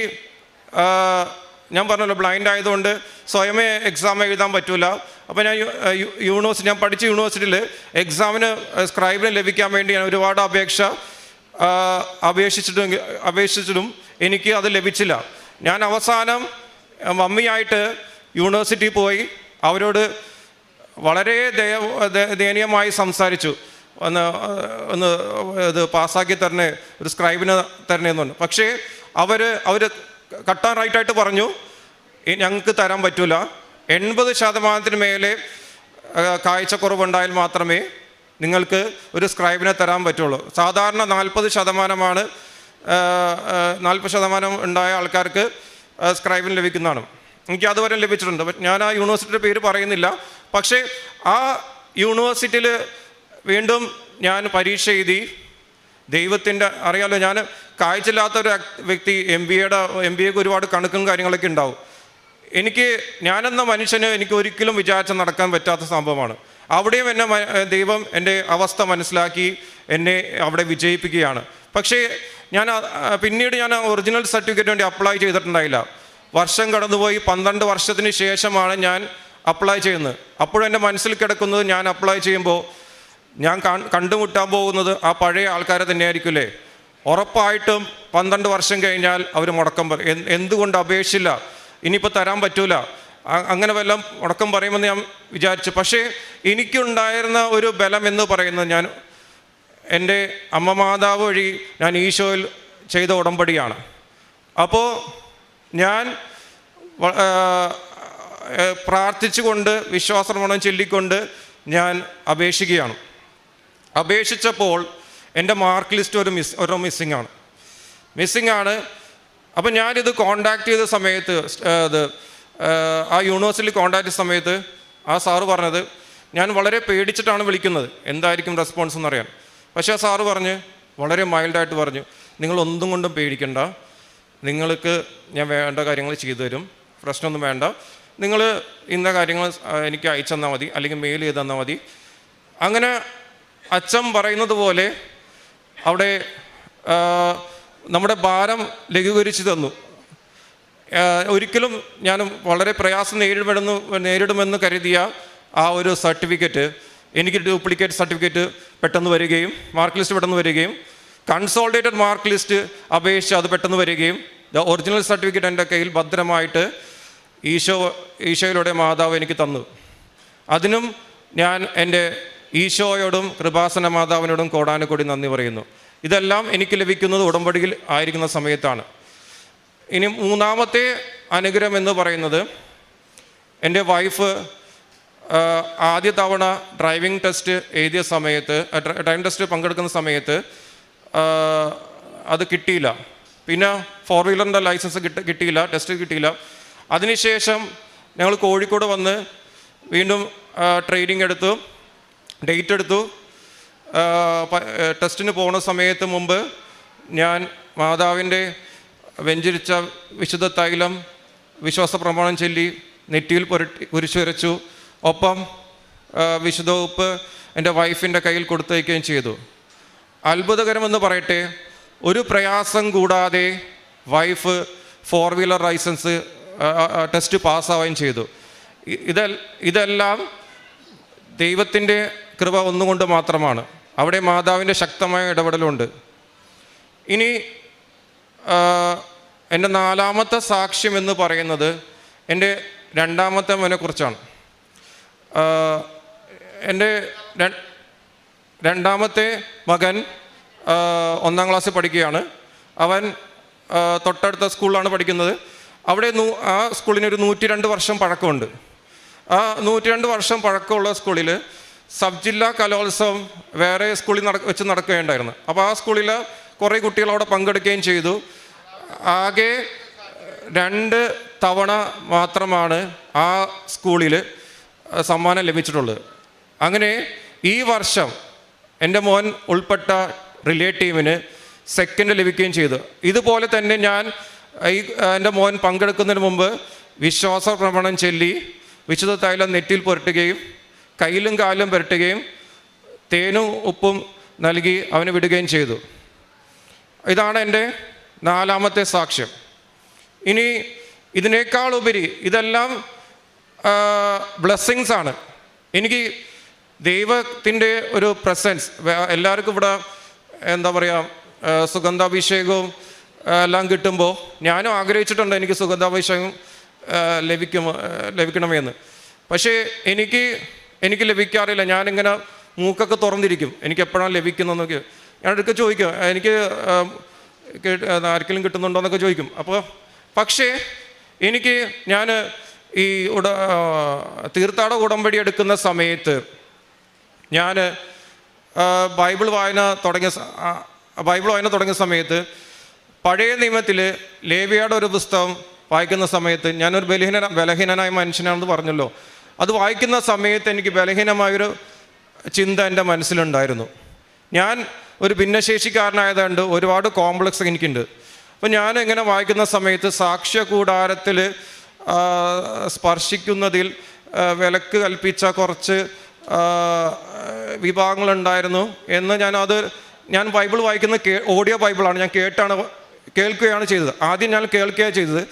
ഞാൻ പറഞ്ഞല്ലോ ബ്ലൈൻഡ് ആയതുകൊണ്ട് സ്വയമേ എക്സാം എഴുതാൻ പറ്റില്ല. അപ്പോൾ ഞാൻ ഞാൻ പഠിച്ച യൂണിവേഴ്സിറ്റിയിൽ എക്സാമിന് സ്ക്രൈബിന് ലഭിക്കാൻ വേണ്ടി ഞാൻ ഒരുപാട് അപേക്ഷിച്ചിട്ടും എനിക്ക് അത് ലഭിച്ചില്ല. ഞാൻ അവസാനം മമ്മിയായിട്ട് യൂണിവേഴ്സിറ്റിയിൽ പോയി അവരോട് വളരെ ദയനീയമായി സംസാരിച്ചു. ഒന്ന് ഇത് പാസ്സാക്കി തരണേ, ഒരു സ്ക്രൈബിന് തരണേന്ന് പറഞ്ഞു. പക്ഷേ അവർ കട്ടാൻ റൈറ്റായിട്ട് പറഞ്ഞു, ഞങ്ങൾക്ക് തരാൻ പറ്റില്ല. 80% മേലെ കാഴ്ചക്കുറവുണ്ടായാൽ മാത്രമേ നിങ്ങൾക്ക് ഒരു സ്ക്രൈബിനെ തരാൻ പറ്റുള്ളൂ. സാധാരണ 40% 40% ഉണ്ടായ ആൾക്കാർക്ക് സ്ക്രൈബിന് ലഭിക്കുന്നതാണ്. എനിക്ക് അതുവരെ ലഭിച്ചിട്ടുണ്ട്. ഞാൻ ആ യൂണിവേഴ്സിറ്റിയുടെ പേര് പറയുന്നില്ല. പക്ഷേ ആ യൂണിവേഴ്സിറ്റിയിൽ വീണ്ടും ഞാൻ പരീക്ഷ എഴുതി. ദൈവത്തിൻ്റെ അറിയാലോ, ഞാൻ കാഴ്ചയില്ലാത്തൊരു വ്യക്തി. MBAക്ക് ഒരുപാട് കണക്കും കാര്യങ്ങളൊക്കെ ഉണ്ടാവും. ഞാനെന്ന മനുഷ്യന് എനിക്ക് ഒരിക്കലും വിചാരിച്ച് നടക്കാൻ പറ്റാത്ത സംഭവമാണ്. അവിടെയും ദൈവം എൻ്റെ അവസ്ഥ മനസ്സിലാക്കി എന്നെ അവിടെ വിജയിപ്പിക്കുകയാണ്. പക്ഷേ പിന്നീട് ഞാൻ ഒറിജിനൽ സർട്ടിഫിക്കറ്റ് വേണ്ടി അപ്ലൈ ചെയ്തിട്ടുണ്ടായില്ല. വർഷം കടന്നുപോയി 12 വർഷത്തിന് ശേഷമാണ് ഞാൻ അപ്ലൈ ചെയ്യുന്നത്. അപ്പോഴും എൻ്റെ മനസ്സിൽ കിടക്കുന്നത്, ഞാൻ അപ്ലൈ ചെയ്യുമ്പോൾ ഞാൻ കണ്ടുമുട്ടാൻ പോകുന്നത് ആ പഴയ ആൾക്കാരെ തന്നെയായിരിക്കില്ലേ. ഉറപ്പായിട്ടും 12 വർഷം കഴിഞ്ഞാൽ അവർ മുടക്കം പറയും. എന്തുകൊണ്ട് അപേക്ഷിച്ചില്ല, ഇനിയിപ്പോൾ തരാൻ പറ്റൂല, അങ്ങനെ വല്ലതും മുടക്കം പറയുമെന്ന് ഞാൻ വിചാരിച്ചു. പക്ഷേ എനിക്കുണ്ടായിരുന്ന ഒരു ബലം എന്ന് പറയുന്നത്, ഞാൻ എൻ്റെ അമ്മ മാതാവ് വഴി ഞാൻ ഈശോയിൽ ചെയ്ത ഉടമ്പടിയാണ്. അപ്പോൾ ഞാൻ പ്രാർത്ഥിച്ചുകൊണ്ട് വിശ്വാസപ്രമാണം ചൊല്ലിക്കൊണ്ട് ഞാൻ അപേക്ഷിക്കുകയാണ്. അപേക്ഷിച്ചപ്പോൾ എൻ്റെ മാർക്ക് ലിസ്റ്റ് ഒരു മിസ്സിംഗ് ആണ്. അപ്പം ഞാനിത് കോണ്ടാക്ട് ചെയ്ത സമയത്ത്, ആ യൂണിവേഴ്സിറ്റിയിൽ കോണ്ടാക്ട് ചെയ്ത സമയത്ത് ആ സാറ് പറഞ്ഞത്, ഞാൻ വളരെ പേടിച്ചിട്ടാണ് വിളിക്കുന്നത്, എന്തായിരിക്കും റെസ്പോൺസ് എന്നറിയാൻ. പക്ഷേ ആ സാറ് വളരെ മൈൽഡായിട്ട് പറഞ്ഞു, നിങ്ങളൊന്നും കൊണ്ടും പേടിക്കണ്ട, നിങ്ങൾക്ക് ഞാൻ വേണ്ട കാര്യങ്ങൾ ചെയ്തു തരും, പ്രശ്നമൊന്നും വേണ്ട, നിങ്ങൾ ഇന്ന കാര്യങ്ങൾ എനിക്ക് അയച്ചു തന്നാൽ മതി, അല്ലെങ്കിൽ മെയിൽ ചെയ്ത് തന്നാൽ മതി. അങ്ങനെ അച്ഛൻ പറയുന്നത് പോലെ അവിടെ നമ്മുടെ ഭാരം ലഘൂകരിച്ച് തന്നു. ഒരിക്കലും ഞാൻ വളരെ പ്രയാസം നേരിടുമെന്ന് കരുതിയ ആ ഒരു സർട്ടിഫിക്കറ്റ്, എനിക്ക് ഡ്യൂപ്ലിക്കേറ്റ് സർട്ടിഫിക്കറ്റ് പെട്ടെന്ന് വരികയും മാർക്ക് ലിസ്റ്റ് പെട്ടെന്ന് വരികയും കൺസോളിഡേറ്റഡ് മാർക്ക് ലിസ്റ്റ് അപേക്ഷിച്ച് അത് പെട്ടെന്ന് വരികയും ഒറിജിനൽ സർട്ടിഫിക്കറ്റ് എൻ്റെ കയ്യിൽ ഭദ്രമായിട്ട് ഈശോയിലൂടെ മാതാവ് എനിക്ക് തന്നു. അതിനും ഞാൻ എൻ്റെ ഈശോയോടും കൃപാസന മാതാവിനോടും കോടാനുകൂടി നന്ദി പറയുന്നു. ഇതെല്ലാം എനിക്ക് ലഭിക്കുന്നത് ഉടമ്പടിയിൽ ആയിരിക്കുന്ന സമയത്താണ്. ഇനി മൂന്നാമത്തെ അനുഗ്രഹം എന്ന് പറയുന്നത്, എൻ്റെ വൈഫ് ആദ്യ തവണ ഡ്രൈവിംഗ് ടെസ്റ്റ് എഴുതിയ സമയത്ത്, ഡ്രൈവിംഗ് ടെസ്റ്റ് പങ്കെടുക്കുന്ന സമയത്ത് അത് കിട്ടിയില്ല. പിന്നെ 4 വീലറിൻ്റെ ലൈസൻസ് കിട്ടിയില്ല, ടെസ്റ്റ് കിട്ടിയില്ല. അതിനുശേഷം ഞങ്ങൾ കോഴിക്കോട് വന്ന് വീണ്ടും ട്രെയിനിങ് എടുത്തു, ഡേറ്റ് എടുത്തു. ടെസ്റ്റിന് പോകുന്ന സമയത്ത് മുമ്പ് ഞാൻ മാതാവിൻ്റെ വെഞ്ചരിച്ച വിശുദ്ധ തൈലം വിശ്വാസ പ്രമാണം ചൊല്ലി നെറ്റിയിൽ കുരിശ് വരച്ചു. ഒപ്പം വിശുദ്ധ ഉപ്പ് എൻ്റെ വൈഫിൻ്റെ കയ്യിൽ കൊടുത്തയക്കുകയും ചെയ്തു. അത്ഭുതകരമെന്ന് പറയട്ടെ, ഒരു പ്രയാസം കൂടാതെ വൈഫ് 4 വീലർ ലൈസൻസ് ടെസ്റ്റ് പാസ്സാവുകയും ചെയ്തു. ഇതെല്ലാം ദൈവത്തിൻ്റെ കൃപ ഒന്നുകൊണ്ട് മാത്രമാണ്. അവിടെ മാതാവിൻ്റെ ശക്തമായ ഇടപെടലുണ്ട്. ഇനി എൻ്റെ 4ാമത്തെ സാക്ഷ്യം എന്ന് പറയുന്നത് എൻ്റെ 2ാമത്തെ മകനെക്കുറിച്ചാണ്. എൻ്റെ 2ാമത്തെ മകൻ 1ാം ക്ലാസ്സിൽ പഠിക്കുകയാണ്. അവൻ തൊട്ടടുത്ത സ്കൂളിലാണ് പഠിക്കുന്നത്. അവിടെ ആ സ്കൂളിന് ഒരു 102 വർഷം പഴക്കമുണ്ട്. ആ 102 വർഷം പഴക്കമുള്ള സ്കൂളിൽ സബ് ജില്ലാ കലോത്സവം വേറെ സ്കൂളിൽ വെച്ച് നടക്കുകയുണ്ടായിരുന്നു. അപ്പോൾ ആ സ്കൂളിൽ കുറേ കുട്ടികൾ അവിടെ പങ്കെടുക്കുകയും ചെയ്തു. ആകെ 2 തവണ മാത്രമാണ് ആ സ്കൂളിൽ സമ്മാനം ലഭിച്ചിട്ടുള്ളത്. അങ്ങനെ ഈ വർഷം എൻ്റെ മോൻ ഉൾപ്പെട്ട റിലേറ്റീവിന് സെക്കൻഡ് ലഭിക്കുകയും ചെയ്തു. ഇതുപോലെ തന്നെ ഞാൻ എൻ്റെ മോൻ പങ്കെടുക്കുന്നതിന് മുമ്പ് വിശ്വാസ പ്രമാണം ചൊല്ലി വിശുദ്ധ തൈലം നെറ്റിയിൽ പുരട്ടുകയും കയ്യിലും കാലിലും പുരട്ടുകയും തേനും ഉപ്പും നൽകി അവന് വിടുകയും ചെയ്തു. ഇതാണ് എൻ്റെ 4ാമത്തെ സാക്ഷ്യം. ഇനി ഇതിനേക്കാൾ ഉപരി ഇതെല്ലാം ബ്ലെസ്സിങ്സ് ആണ്. എനിക്ക് ദൈവത്തിൻ്റെ ഒരു പ്രസൻസ്, എല്ലാവർക്കും ഇവിടെ എന്താ പറയുക, സുഗന്ധാഭിഷേകവും എല്ലാം കിട്ടുമ്പോൾ ഞാനും ആഗ്രഹിച്ചിട്ടുണ്ട് എനിക്ക് സുഗന്ധാഭിഷേകം ലഭിക്കണമെന്ന്. പക്ഷേ എനിക്ക് ലഭിക്കാറില്ല. ഞാനിങ്ങനെ മൂക്കൊക്കെ തുറന്നിരിക്കും, എനിക്ക് എപ്പോഴാണ് ലഭിക്കുന്നതെന്നൊക്കെ ഞാൻ ഇടയ്ക്ക് ചോദിക്കും, എനിക്ക് ആർക്കെങ്കിലും കിട്ടുന്നുണ്ടോ എന്നൊക്കെ ചോദിക്കും. പക്ഷേ ഞാൻ ഈ തീർത്ഥാട ഉടമ്പടി എടുക്കുന്ന സമയത്ത് ഞാൻ ബൈബിൾ വായന തുടങ്ങിയ സമയത്ത് പഴയ നിയമത്തിൽ ലേവിയയുടെ ഒരു പുസ്തകം വായിക്കുന്ന സമയത്ത് ഞാനൊരു ബലഹീനനായ മനുഷ്യനാണെന്ന് പറഞ്ഞല്ലോ. അത് വായിക്കുന്ന സമയത്ത് എനിക്ക് ബലഹീനമായൊരു ചിന്ത എൻ്റെ മനസ്സിലുണ്ടായിരുന്നു. ഞാൻ ഒരു ഭിന്നശേഷിക്കാരനായതുകൊണ്ട് ഒരുപാട് കോംപ്ലക്സ് എനിക്കുണ്ട്. അപ്പോൾ ഞാൻ ഇങ്ങനെ വായിക്കുന്ന സമയത്ത് സാക്ഷ്യ കൂടാരത്തിൽ സ്പർശിക്കുന്നതിൽ വിലക്ക് കൽപ്പിച്ച കുറച്ച് വിഭാഗങ്ങളുണ്ടായിരുന്നു എന്ന് ഞാൻ ബൈബിൾ വായിക്കുന്ന ഓഡിയോ ബൈബിളാണ്, ഞാൻ കേൾക്കുകയാണ് ചെയ്തത്. ആദ്യം ഞാൻ കേൾക്കുകയാണ് ചെയ്തത്.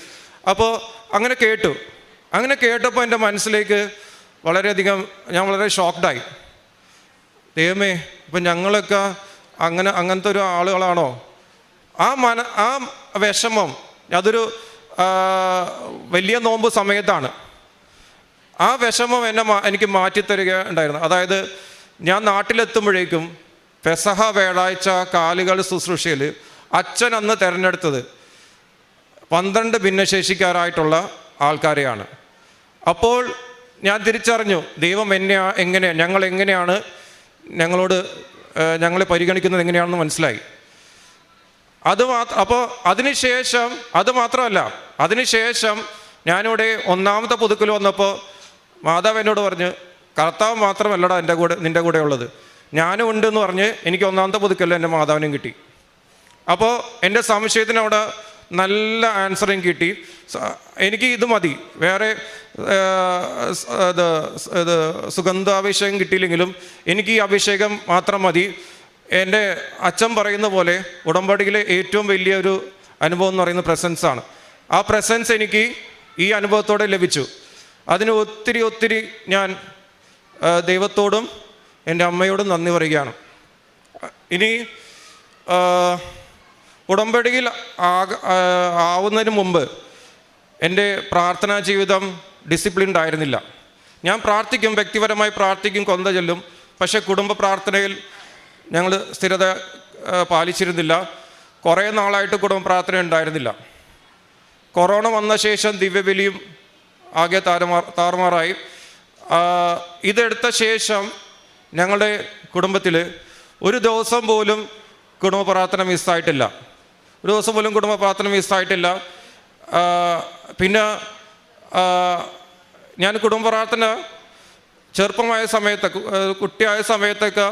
അപ്പോൾ അങ്ങനെ കേട്ടപ്പോൾ എൻ്റെ മനസ്സിലേക്ക് ഞാൻ വളരെ ഷോക്ക്ഡായി. ദൈവമേ, ഇപ്പം ഞങ്ങളൊക്കെ അങ്ങനത്തെ ഒരു ആളുകളാണോ? ആ വിഷമം അതൊരു വലിയ നോമ്പ് സമയത്താണ്. ആ വിഷമം എനിക്ക് മാറ്റിത്തരിക ഉണ്ടായിരുന്നു. അതായത് ഞാൻ നാട്ടിലെത്തുമ്പോഴേക്കും പെസഹ വ്യാഴാഴ്ച കാലുകൾ ശുശ്രൂഷയിൽ അച്ഛൻ അന്ന് തിരഞ്ഞെടുത്തത് 12 ഭിന്നശേഷിക്കാരായിട്ടുള്ള ആൾക്കാരെയാണ്. അപ്പോൾ ഞാൻ തിരിച്ചറിഞ്ഞു ഞങ്ങൾ എങ്ങനെയാണ് ഞങ്ങളെ പരിഗണിക്കുന്നത് എങ്ങനെയാണെന്ന് മനസ്സിലായി. അതിനുശേഷം ഞാനിവിടെ 1ാമത്തെ പുതുക്കൽ വന്നപ്പോൾ മാതാവ് എന്നോട് പറഞ്ഞു, കർത്താവ് മാത്രമല്ലടാ നിൻ്റെ കൂടെ ഉള്ളത്, ഞാനും ഉണ്ടെന്ന് പറഞ്ഞ് എനിക്ക് 1ാമത്തെ പുതുക്കൽ എൻ്റെ മാതാവിനും കിട്ടി. അപ്പോൾ എൻ്റെ സംശയത്തിന് അവിടെ നല്ല ആൻസറും കിട്ടി. എനിക്ക് ഇത് മതി, വേറെ സുഗന്ധാഭിഷേകം കിട്ടിയില്ലെങ്കിലും എനിക്ക് ഈ അഭിഷേകം മാത്രം മതി. എൻ്റെ അച്ഛൻ പറയുന്ന പോലെ ഉടമ്പടിയിലെ ഏറ്റവും വലിയൊരു അനുഭവം എന്ന് പറയുന്നത് പ്രസൻസാണ്. ആ പ്രസൻസ് എനിക്ക് ഈ അനുഭവത്തോടെ ലഭിച്ചു. അതിന് ഒത്തിരി ഞാൻ ദൈവത്തോടും എൻ്റെ അമ്മയോടും നന്ദി പറയുകയാണ്. ഇനി ഉടമ്പടിയിൽ ആവുന്നതിന് മുമ്പ് എൻ്റെ പ്രാർത്ഥനാ ജീവിതം ഡിസിപ്ലിൻഡ് ആയിരുന്നില്ല. ഞാൻ പ്രാർത്ഥിക്കും, വ്യക്തിപരമായി പ്രാർത്ഥിക്കും, കൊന്ത ചൊല്ലും. പക്ഷേ കുടുംബ പ്രാർത്ഥനയിൽ ഞങ്ങൾ സ്ഥിരത പാലിച്ചിരുന്നില്ല. കുറേ നാളായിട്ട് കുടുംബ പ്രാർത്ഥന ഉണ്ടായിരുന്നില്ല. കൊറോണ വന്ന ശേഷം ദിവ്യബലിയും ആകെ താറുമാറായി. ഇതെടുത്ത ശേഷം ഞങ്ങളുടെ കുടുംബത്തിൽ ഒരു ദിവസം പോലും കുടുംബ പ്രാർത്ഥന മിസ്സായിട്ടില്ല. പിന്നെ ഞാൻ കുടുംബ പ്രാർത്ഥന ചെറുപ്പമായ സമയത്ത്, കുട്ടിയായ സമയത്തൊക്കെ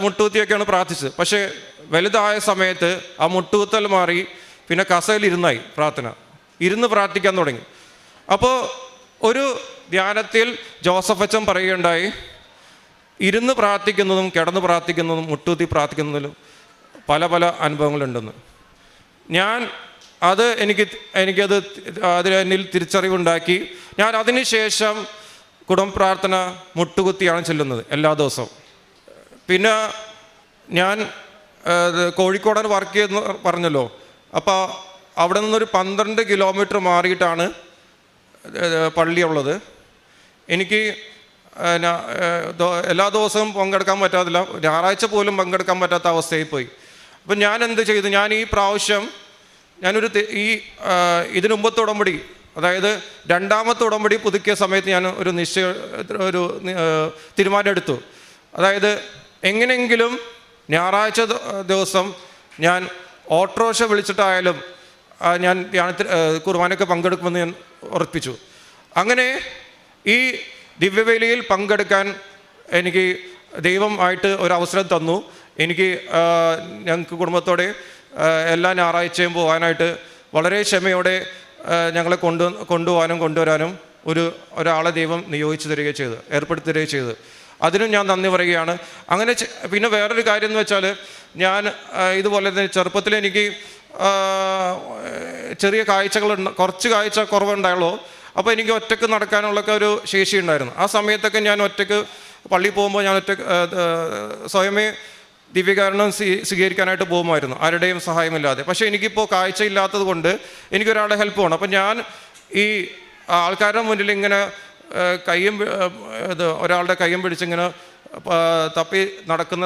മുട്ടൂത്തിയൊക്കെയാണ് പ്രാർത്ഥിച്ചത്. പക്ഷേ വലുതായ സമയത്ത് ആ മുട്ടൂത്തൽ മാറി പിന്നെ കസേലിരുന്നായി ഇരുന്ന് പ്രാർത്ഥിക്കാൻ തുടങ്ങി. അപ്പോൾ ഒരു ധ്യാനത്തിൽ ജോസഫ് അച്ഛൻ പറയുകയുണ്ടായി, ഇരുന്ന് പ്രാർത്ഥിക്കുന്നതും കിടന്ന് പ്രാർത്ഥിക്കുന്നതും മുട്ടൂത്തി പ്രാർത്ഥിക്കുന്നതിലും പല അനുഭവങ്ങളുണ്ടെന്ന്. എന്നിൽ തിരിച്ചറിവുണ്ടാക്കി. ഞാൻ അതിനുശേഷം കുടുംബ പ്രാർത്ഥന മുട്ടുകുത്തിയാണ് ചെല്ലുന്നത് എല്ലാ ദിവസവും. പിന്നെ ഞാൻ കോഴിക്കോടാണ് വർക്ക് ചെയ്യുന്ന പറഞ്ഞല്ലോ. അപ്പോൾ അവിടെ നിന്നൊരു 12 കിലോമീറ്റർ മാറിയിട്ടാണ് പള്ളിയുള്ളത്. എനിക്ക് എല്ലാ ദിവസവും പങ്കെടുക്കാൻ പറ്റാതില്ല, ഞായറാഴ്ച പോലും പങ്കെടുക്കാൻ പറ്റാത്ത അവസ്ഥയിൽ പോയി. അപ്പം ഞാൻ എന്ത് ചെയ്തു, ഞാൻ ഈ പ്രാവശ്യം ഞാനൊരു ഇതിനു മുമ്പത്തെ ഉടമ്പടി, അതായത് രണ്ടാമത്തെ ഉടമ്പടി പുതുക്കിയ സമയത്ത് ഞാൻ ഒരു തീരുമാനം എടുത്തു. അതായത് എങ്ങനെയെങ്കിലും ഞായറാഴ്ച ദിവസം ഞാൻ ഓട്ടോറിക്ഷ വിളിച്ചിട്ടായാലും ഞാൻ കുർബാനയ്ക്ക് പങ്കെടുക്കുമെന്ന് ഞാൻ ഉറപ്പിച്ചു. അങ്ങനെ ഈ ദിവ്യവേലയിൽ പങ്കെടുക്കാൻ എനിക്ക് ദൈവം ആയിട്ട് ഒരു അവസരം തന്നു. എനിക്ക് ഞങ്ങൾക്ക് കുടുംബത്തോടെ എല്ലാ ഞായറാഴ്ചയും പോകാനായിട്ട് വളരെ ക്ഷമയോടെ ഞങ്ങളെ കൊണ്ടുപോകാനും കൊണ്ടുവരാനും ഒരാളെ ദൈവം നിയോഗിച്ചു തരികയും ചെയ്തു, ഏർപ്പെടുത്തി തരികയും ചെയ്തു. അതിനും ഞാൻ നന്ദി പറയുകയാണ്. അങ്ങനെ പിന്നെ വേറൊരു കാര്യം എന്ന് വെച്ചാൽ, ഞാൻ ഇതുപോലെ തന്നെ ചെറുപ്പത്തിൽ എനിക്ക് ചെറിയ കുറച്ച് കാഴ്ച കുറവുണ്ടായുള്ളൂ. അപ്പോൾ എനിക്ക് ഒറ്റയ്ക്ക് നടക്കാനുള്ളൊക്കെ ഒരു ശേഷി ഉണ്ടായിരുന്നു. ആ സമയത്തൊക്കെ ഞാൻ ഒറ്റയ്ക്ക് പള്ളിയിൽ പോകുമ്പോൾ ഞാൻ സ്വയമേ ദിവ്യകാരുണ്യം സ്വീകരിക്കാനായിട്ട് പോകുമായിരുന്നു, ആരുടെയും സഹായമില്ലാതെ. പക്ഷേ എനിക്കിപ്പോൾ കാഴ്ചയില്ലാത്തത് കൊണ്ട് എനിക്കൊരാളുടെ ഹെൽപ്പ് വേണം. അപ്പം ഞാൻ ഈ ആൾക്കാരുടെ മുന്നിൽ ഇങ്ങനെ ഒരാളുടെ കയ്യും പിടിച്ചിങ്ങനെ തപ്പി നടക്കുന്ന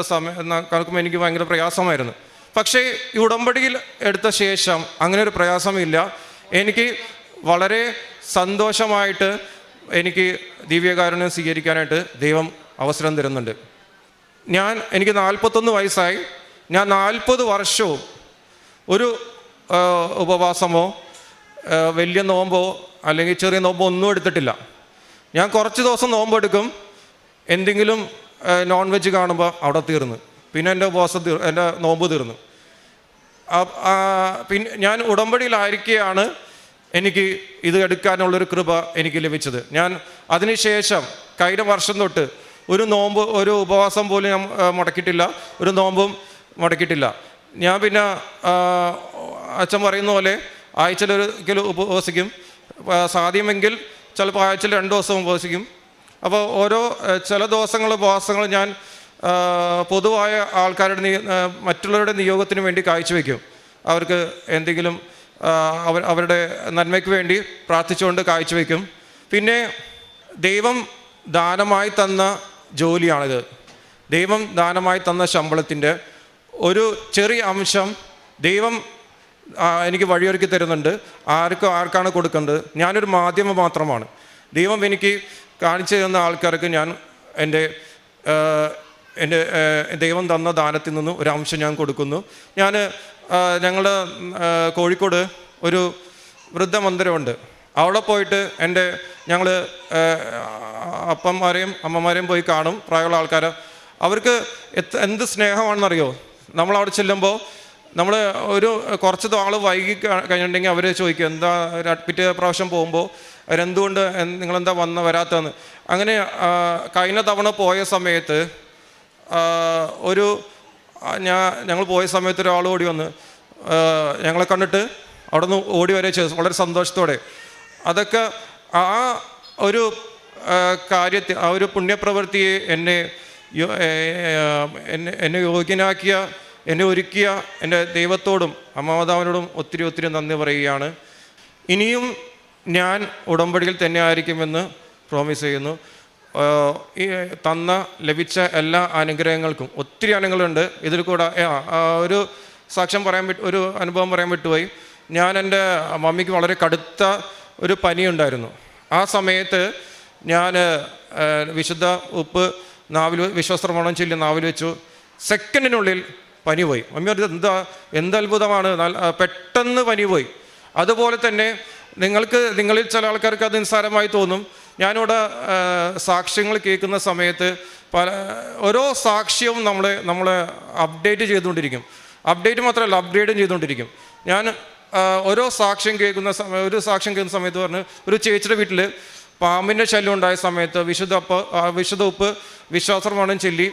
നടക്കുമ്പോൾ എനിക്ക് ഭയങ്കര പ്രയാസമായിരുന്നു. പക്ഷേ ഈ ഉടമ്പടിയിൽ എടുത്ത ശേഷം അങ്ങനെ ഒരു പ്രയാസമില്ല. എനിക്ക് വളരെ സന്തോഷമായിട്ട് എനിക്ക് ദിവ്യകാരുണ്യം സ്വീകരിക്കാനായിട്ട് ദൈവം അവസരം തരുന്നുണ്ട്. എനിക്ക് 41 വയസ്സായി. ഞാൻ 40 വർഷവും ഒരു ഉപവാസമോ വലിയ നോമ്പോ അല്ലെങ്കിൽ ചെറിയ നോമ്പോ ഒന്നും എടുത്തിട്ടില്ല. ഞാൻ കുറച്ച് ദിവസം നോമ്പെടുക്കും, എന്തെങ്കിലും നോൺ വെജ് കാണുമ്പോൾ അവിടെ തീർന്നു, പിന്നെ എൻ്റെ എൻ്റെ നോമ്പ് തീർന്നു. പിന്നെ ഞാൻ ഉടമ്പടിയിലായിരിക്കെയാണ് എനിക്ക് ഇത് എടുക്കാനുള്ളൊരു കൃപ എനിക്ക് ലഭിച്ചത്. ഞാൻ അതിനുശേഷം കഴിഞ്ഞ വർഷം തൊട്ട് ഒരു ഉപവാസം പോലും ഞാൻ മുടക്കിയിട്ടില്ല, ഒരു നോമ്പും മുടക്കിയിട്ടില്ല. ഞാൻ പിന്നെ അച്ഛൻ പറയുന്ന പോലെ ആഴ്ചയിൽ ഒരിക്കലും ഉപവസിക്കും, സാധ്യമെങ്കിൽ ചിലപ്പോൾ ആഴ്ചയിൽ 2 ദിവസം ഉപവസിക്കും. അപ്പോൾ ചില ഉപവാസങ്ങൾ ഞാൻ പൊതുവായ മറ്റുള്ളവരുടെ നിയോഗത്തിന് വേണ്ടി കാഴ്ചവെക്കും. അവർക്ക് എന്തെങ്കിലും അവരുടെ നന്മയ്ക്ക് വേണ്ടി പ്രാർത്ഥിച്ചുകൊണ്ട് കാഴ്ചവെക്കും. പിന്നെ ദൈവം ദാനമായി തന്ന ജോലിയാണിത്. ദൈവം ദാനമായി തന്ന ശമ്പളത്തിൻ്റെ ഒരു ചെറിയ അംശം ദൈവം എനിക്ക് വഴിയൊരുക്കി തരുന്നുണ്ട്. ആർക്കാണ് കൊടുക്കേണ്ടത്? ഞാനൊരു മാധ്യമം മാത്രമാണ്. ദൈവം എനിക്ക് കാണിച്ചു തരുന്ന ആൾക്കാർക്ക് ഞാൻ എൻ്റെ ദൈവം തന്ന ദാനത്തിൽ നിന്നും ഒരു അംശം ഞാൻ കൊടുക്കുന്നു. ഞങ്ങളുടെ കോഴിക്കോട് ഒരു വൃദ്ധമന്ദിരമുണ്ട്. അവിടെ പോയിട്ട് ഞങ്ങൾ അപ്പന്മാരെയും അമ്മമാരെയും പോയി കാണും, പ്രായമുള്ള ആൾക്കാർ. അവർക്ക് എന്ത് സ്നേഹമാണെന്നറിയോ? നമ്മളവിടെ ചെല്ലുമ്പോൾ കുറച്ച് ആൾ വൈകി കഴിഞ്ഞിട്ടുണ്ടെങ്കിൽ അവർ ചോദിക്കും, എന്താ പിറ്റേ പ്രാവശ്യം പോകുമ്പോൾ അവരെന്തുകൊണ്ട് നിങ്ങളെന്താ വരാത്തതെന്ന്. അങ്ങനെ കഴിഞ്ഞ തവണ പോയ സമയത്ത് ഞങ്ങൾ പോയ സമയത്ത് ഒരാൾ ഓടി വന്ന് ഞങ്ങളെ കണ്ടിട്ട് അവിടെ നിന്ന് ഓടി വരെ ചെയ്തു, വളരെ സന്തോഷത്തോടെ. അതൊക്കെ ആ ഒരു കാര്യത്തിൽ, ആ ഒരു പുണ്യപ്രവൃത്തിയെ എന്നെ യോഗ്യനാക്കിയ, എന്നെ ഒരുക്കിയ എൻ്റെ ദൈവത്തോടും അമ്മമാതാവിനോടും ഒത്തിരി ഒത്തിരി നന്ദി പറയുകയാണ്. ഇനിയും ഞാൻ ഉടമ്പടിയിൽ തന്നെ ആയിരിക്കുമെന്ന് പ്രോമിസ് ചെയ്യുന്നു. ലഭിച്ച എല്ലാ അനുഗ്രഹങ്ങൾക്കും ഒത്തിരി അനുഗ്രഹങ്ങളുണ്ട്. ഇതിൽ കൂടെ ഒരു സാക്ഷ്യം ഒരു അനുഭവം പറയാൻ വിട്ടുപോയി. ഞാൻ എൻ്റെ മമ്മിക്ക് വളരെ കടുത്ത ഒരു പനിയുണ്ടായിരുന്നു. ആ സമയത്ത് ഞാൻ വിശുദ്ധ ഉപ്പ് വിശ്വസ്ത്രമണം ചൊല്ലി നാവിൽ വെച്ചു. സെക്കൻഡിനുള്ളിൽ പനി പോയി. മമ്മി പറഞ്ഞത് എന്തത്ഭുതമാണ്, പെട്ടെന്ന് പനി പോയി. അതുപോലെ തന്നെ നിങ്ങളിൽ ചില ആൾക്കാർക്ക് അത് നിസ്സാരമായി തോന്നും. ഞാനിവിടെ സാക്ഷ്യങ്ങൾ കേൾക്കുന്ന സമയത്ത് ഓരോ സാക്ഷ്യവും നമ്മളെ അപ്ഡേറ്റ് ചെയ്തുകൊണ്ടിരിക്കും. അപ്ഡേറ്റ് മാത്രമല്ല, അപ്ഗ്രേഡും ചെയ്തുകൊണ്ടിരിക്കും. ഞാൻ ഒരു സാക്ഷ്യം കേൾക്കുന്ന സമയത്ത് പറഞ്ഞ്, ഒരു ചേച്ചിയുടെ വീട്ടിൽ പാമ്പിൻ്റെ ശല്യം ഉണ്ടായ സമയത്ത് വിശുദ്ധ ഉപ്പ് വിശ്വാസപ്രമാണം ചൊല്ലി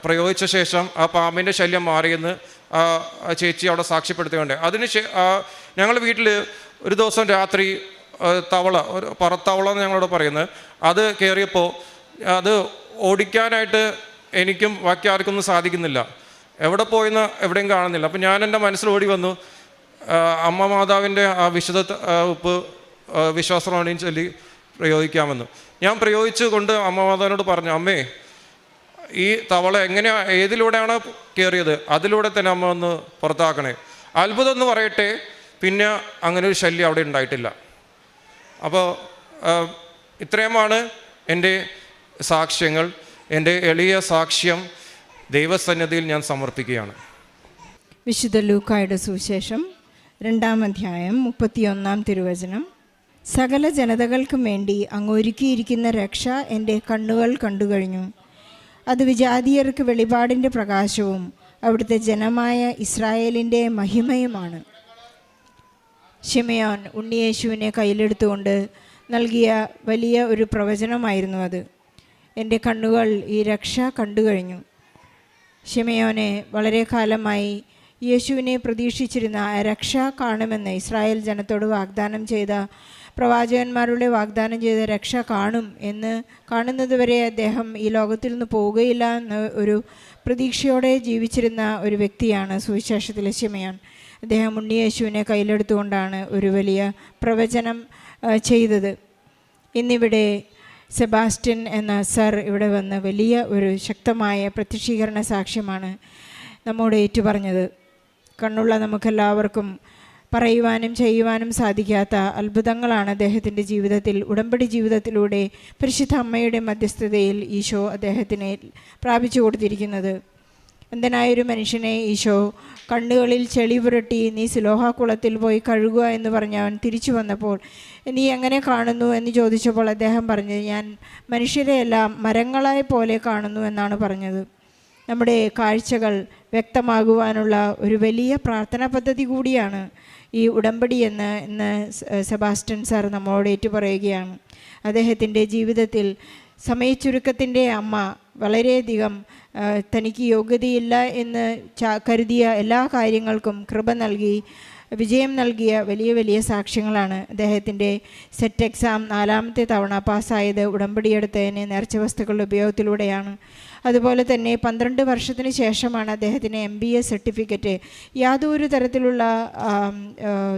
പ്രയോഗിച്ച ശേഷം ആ പാമ്പിൻ്റെ ശല്യം മാറിയെന്ന് ചേച്ചി അവിടെ സാക്ഷ്യപ്പെടുത്തുകയുണ്ട്. ഞങ്ങളുടെ വീട്ടിൽ ഒരു ദിവസം രാത്രി ഒരു പറത്തവള എന്ന് ഞങ്ങളോട് പറയുന്നത്, അത് കയറിയപ്പോൾ അത് ഓടിക്കാനായിട്ട് എനിക്കും ബാക്കി ആർക്കൊന്നും സാധിക്കുന്നില്ല. എവിടെ പോയെന്ന് എവിടെയും കാണുന്നില്ല. അപ്പം ഞാൻ എൻ്റെ മനസ്സിൽ ഓടി വന്നു, അമ്മ മാതാവിൻ്റെ ആ വിശുദ്ധ ഉപ്പ് വിശ്വാസപ്രമാണം ചൊല്ലി പ്രയോഗിക്കാമെന്ന്. ഞാൻ പ്രയോഗിച്ചു കൊണ്ട് അമ്മ മാതാവിനോട് പറഞ്ഞു, അമ്മേ ഈ തവള എങ്ങനെയാണ്, ഏതിലൂടെയാണോ കയറിയത് അതിലൂടെ തന്നെ അമ്മ ഒന്ന് പുറത്താക്കണേ. അത്ഭുതം എന്ന് പറയട്ടെ, പിന്നെ അങ്ങനെ ഒരു ശല്യം അവിടെ ഉണ്ടായിട്ടില്ല. അപ്പോൾ ഇത്രയുമാണ് എൻ്റെ സാക്ഷ്യങ്ങൾ. എൻ്റെ എളിയ സാക്ഷ്യം ദൈവസന്നിധിയിൽ ഞാൻ സമർപ്പിക്കുകയാണ്. വിശുദ്ധ ലൂക്കായുടെ സുവിശേഷം 2-ാം അധ്യായം 31-ാം തിരുവചനം. സകല ജനതകൾക്കും വേണ്ടി അങ്ങ് ഒരുക്കിയിരിക്കുന്ന രക്ഷ എൻ്റെ കണ്ണുകൾ കണ്ടുകഴിഞ്ഞു. അത് വിജാതീയർക്ക് വെളിപാടിൻ്റെ പ്രകാശവും അവിടുത്തെ ജനമായ ഇസ്രായേലിൻ്റെ മഹിമയുമാണ്. ശിമയോൻ ഉണ്ണിയേശുവിനെ കയ്യിലെടുത്തുകൊണ്ട് നൽകിയ വലിയ ഒരു പ്രവചനമായിരുന്നു അത്. എൻ്റെ കണ്ണുകൾ ഈ രക്ഷ കണ്ടുകഴിഞ്ഞു. ശിമയോനെ വളരെ കാലമായി യേശുവിനെ പ്രതീക്ഷിച്ചിരുന്ന ആ രക്ഷ കാണുമെന്ന് ഇസ്രായേൽ ജനത്തോട് വാഗ്ദാനം ചെയ്ത, പ്രവാചകന്മാരുടെ വാഗ്ദാനം ചെയ്ത രക്ഷ കാണും എന്ന് കാണുന്നതുവരെ അദ്ദേഹം ഈ ലോകത്തിൽ നിന്ന് പോവുകയില്ല എന്ന ഒരു പ്രതീക്ഷയോടെ ജീവിച്ചിരുന്ന ഒരു വ്യക്തിയാണ് സുവിശേഷത്തിലെ ശിമയോൻ. അദ്ദേഹം ഉണ്ണിയേശുവിനെ കയ്യിലെടുത്തുകൊണ്ടാണ് ഒരു വലിയ പ്രവചനം ചെയ്തത്. ഇന്നിവിടെ സെബാസ്റ്റ്യൻ എന്ന സർ ഇവിടെ വന്ന് വലിയ ഒരു ശക്തമായ പ്രത്യക്ഷീകരണ സാക്ഷ്യമാണ് നമ്മോട് ഏറ്റുപറഞ്ഞത്. കണ്ണുള്ള നമുക്കെല്ലാവർക്കും പറയുവാനും ചെയ്യുവാനും സാധിക്കാത്ത അത്ഭുതങ്ങളാണ് അദ്ദേഹത്തിൻ്റെ ജീവിതത്തിൽ, ഉടമ്പടി ജീവിതത്തിലൂടെ പരിശുദ്ധ അമ്മയുടെ മധ്യസ്ഥതയിൽ ഈശോ അദ്ദേഹത്തിന് പ്രാപിച്ചു കൊടുത്തിരിക്കുന്നത്. അന്ധനായൊരു മനുഷ്യനെ ഈശോ കണ്ണുകളിൽ ചെളി പുരട്ടി നീ സിലോഹാക്കുളത്തിൽ പോയി കഴുകുക എന്ന് പറഞ്ഞ് അവൻ തിരിച്ചു വന്നപ്പോൾ നീ എങ്ങനെ കാണുന്നു എന്ന് ചോദിച്ചപ്പോൾ അദ്ദേഹം പറഞ്ഞത്, ഞാൻ മനുഷ്യരെയെല്ലാം മരങ്ങളെ പോലെ കാണുന്നു എന്നാണ് പറഞ്ഞത്. നമ്മുടെ കാഴ്ചകൾ വ്യക്തമാകുവാനുള്ള ഒരു വലിയ പ്രാർത്ഥനാ പദ്ധതി കൂടിയാണ് ഈ ഉടമ്പടി എന്ന് ഇന്ന് സെബാസ്റ്റ്യൻ സാർ നമ്മോട് ഏറ്റുപറയുകയാണ്. അദ്ദേഹത്തിൻ്റെ ജീവിതത്തിൽ സമയച്ചുരുക്കത്തിൻ്റെ അമ്മ വളരെയധികം തനിക്ക് യോഗ്യതയില്ല എന്ന് കരുതിയ എല്ലാ കാര്യങ്ങൾക്കും കൃപ നൽകി വിജയം നൽകിയ വലിയ വലിയ സാക്ഷ്യങ്ങളാണ്. അദ്ദേഹത്തിൻ്റെ സെറ്റ് എക്സാം 4ാമത്തെ തവണ പാസ്സായത് ഉടമ്പടിയെടുത്തതിന് നേർച്ച വസ്തുക്കളുടെ ഉപയോഗത്തിലൂടെയാണ്. അതുപോലെ തന്നെ 12 വർഷത്തിന് ശേഷമാണ് അദ്ദേഹത്തിന് MBA സർട്ടിഫിക്കറ്റ് യാതൊരു തരത്തിലുള്ള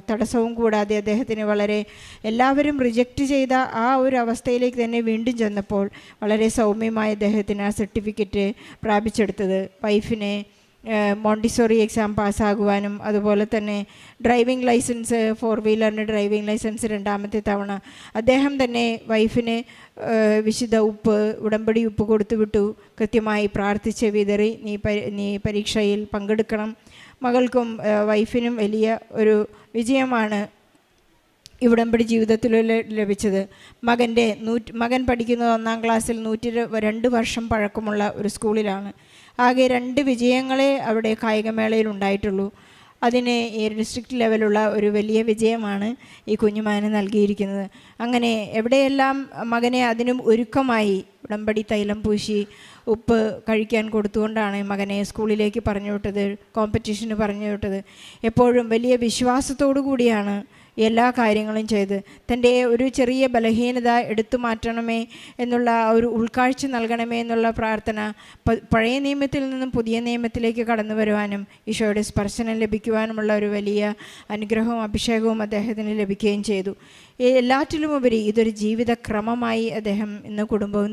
തടസ്സവും കൂടാതെ അദ്ദേഹത്തിന് വളരെ എല്ലാവരും റിജക്റ്റ് ചെയ്ത ആ ഒരു അവസ്ഥയിലേക്ക് തന്നെ വീണ്ടും ചെന്നപ്പോൾ വളരെ സൗമ്യമായി അദ്ദേഹത്തിന് ആ സർട്ടിഫിക്കറ്റ് പ്രാപിച്ചെടുത്തത്. വൈഫിനെ മോണ്ടിസോറി എക്സാം പാസ്സാകുവാനും അതുപോലെ തന്നെ ഡ്രൈവിംഗ് ലൈസൻസ് 4 വീലറിൻ്റെ ഡ്രൈവിംഗ് ലൈസൻസ് 2ാമത്തെ തവണ അദ്ദേഹം തന്നെ വൈഫിന് വിശുദ്ധ ഉപ്പ്, ഉടമ്പടി ഉപ്പ് കൊടുത്തു വിട്ടു. കൃത്യമായി പ്രാർത്ഥിച്ച് വിതറി നീ പരീക്ഷയിൽ പങ്കെടുക്കണം. മകൾക്കും വൈഫിനും വലിയ ഒരു വിജയമാണ് ഈ ഉടമ്പടി ജീവിതത്തിൽ ലഭിച്ചത്. മകൻ പഠിക്കുന്നത് 1ാം ക്ലാസ്സിൽ 102 വർഷം പഴക്കമുള്ള ഒരു സ്കൂളിലാണ്. ആകെ 2 വിജയങ്ങളെ അവിടെ കായികമേളയിൽ ഉണ്ടായിട്ടുള്ളൂ. അതിന് ഈ ഡിസ്ട്രിക്റ്റ് ലെവലുള്ള ഒരു വലിയ വിജയമാണ് ഈ കുഞ്ഞുമാന് നൽകിയിരിക്കുന്നത്. അങ്ങനെ എവിടെയെല്ലാം മകനെ അതിനും ഒരുക്കമായി ഉടമ്പടി തൈലം പൂശി ഉപ്പ് കഴിക്കാൻ കൊടുത്തുകൊണ്ടാണ് മകനെ സ്കൂളിലേക്ക് പറഞ്ഞു വിട്ടത്, കോമ്പറ്റീഷന് പറഞ്ഞു വിട്ടത്. എപ്പോഴും വലിയ വിശ്വാസത്തോടു കൂടിയാണ് എല്ലാ കാര്യങ്ങളും ചെയ്ത് തൻ്റെ ഒരു ചെറിയ ബലഹീനത എടുത്തു മാറ്റണമേ എന്നുള്ള ഒരു ഉൾക്കാഴ്ച നൽകണമേ എന്നുള്ള പ്രാർത്ഥന പഴയ നിയമത്തിൽ നിന്നും പുതിയ നിയമത്തിലേക്ക് കടന്നു വരുവാനും ഈശോയുടെ സ്പർശനം ലഭിക്കുവാനുമുള്ള ഒരു വലിയ അനുഗ്രഹവും അഭിഷേകവും അദ്ദേഹത്തിന് ലഭിക്കുകയും ചെയ്തു. എല്ലാറ്റിലുമുപരി ഇതൊരു ജീവിതക്രമമായി അദ്ദേഹം ഇന്ന് കുടുംബവും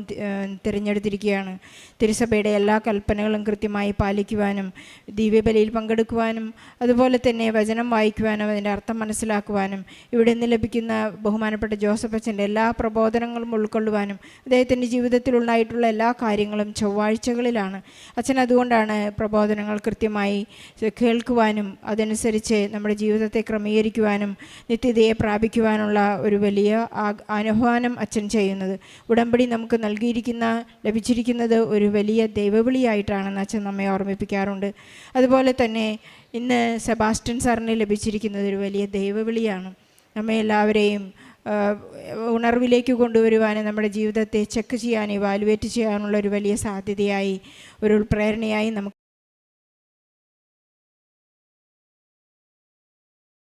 തിരഞ്ഞെടുത്തിരിക്കുകയാണ്. തിരുസഭയുടെ എല്ലാ കൽപ്പനകളും കൃത്യമായി പാലിക്കുവാനും ദിവ്യബലിയിൽ പങ്കെടുക്കുവാനും അതുപോലെ തന്നെ വചനം വായിക്കുവാനും അതിൻ്റെ അർത്ഥം മനസ്സിലാക്കുവാനും ഇവിടെ നിന്ന് ലഭിക്കുന്ന ബഹുമാനപ്പെട്ട ജോസഫ് അച്ഛൻ്റെ എല്ലാ പ്രബോധനങ്ങളും ഉൾക്കൊള്ളുവാനും അദ്ദേഹത്തിൻ്റെ ജീവിതത്തിലുണ്ടായിട്ടുള്ള എല്ലാ കാര്യങ്ങളും ചൊവ്വാഴ്ചകളിലാണ്. അച്ഛൻ അതുകൊണ്ടാണ് പ്രബോധനങ്ങൾ കൃത്യമായി കേൾക്കുവാനും അതനുസരിച്ച് നമ്മുടെ ജീവിതത്തെ ക്രമീകരിക്കുവാനും നിത്യതയെ പ്രാപിക്കുവാനുള്ള ഒരു വലിയ ആഹ്വാനം അച്ഛൻ ചെയ്യുന്നത്. ഉടമ്പടി നമുക്ക് ലഭിച്ചിരിക്കുന്നത് ഒരു വലിയ ദൈവവിളിയായിട്ടാണെന്ന് അച്ഛൻ നമ്മെ ഓർമ്മിപ്പിക്കാറുണ്ട്. അതുപോലെ തന്നെ ഇന്ന് സെബാസ്റ്റ്യൻ സാറിന് ലഭിച്ചിരിക്കുന്നത് ഒരു വലിയ ദൈവവിളിയാണ്. നമ്മെ എല്ലാവരെയും ഉണർവിലേക്ക് കൊണ്ടുവരുവാനും നമ്മുടെ ജീവിതത്തെ ചെക്ക് ചെയ്യാൻ ഇവാലുവേറ്റ് ചെയ്യാനുള്ള ഒരു വലിയ സാധ്യതയായി ഒരു പ്രേരണയായി നമുക്ക്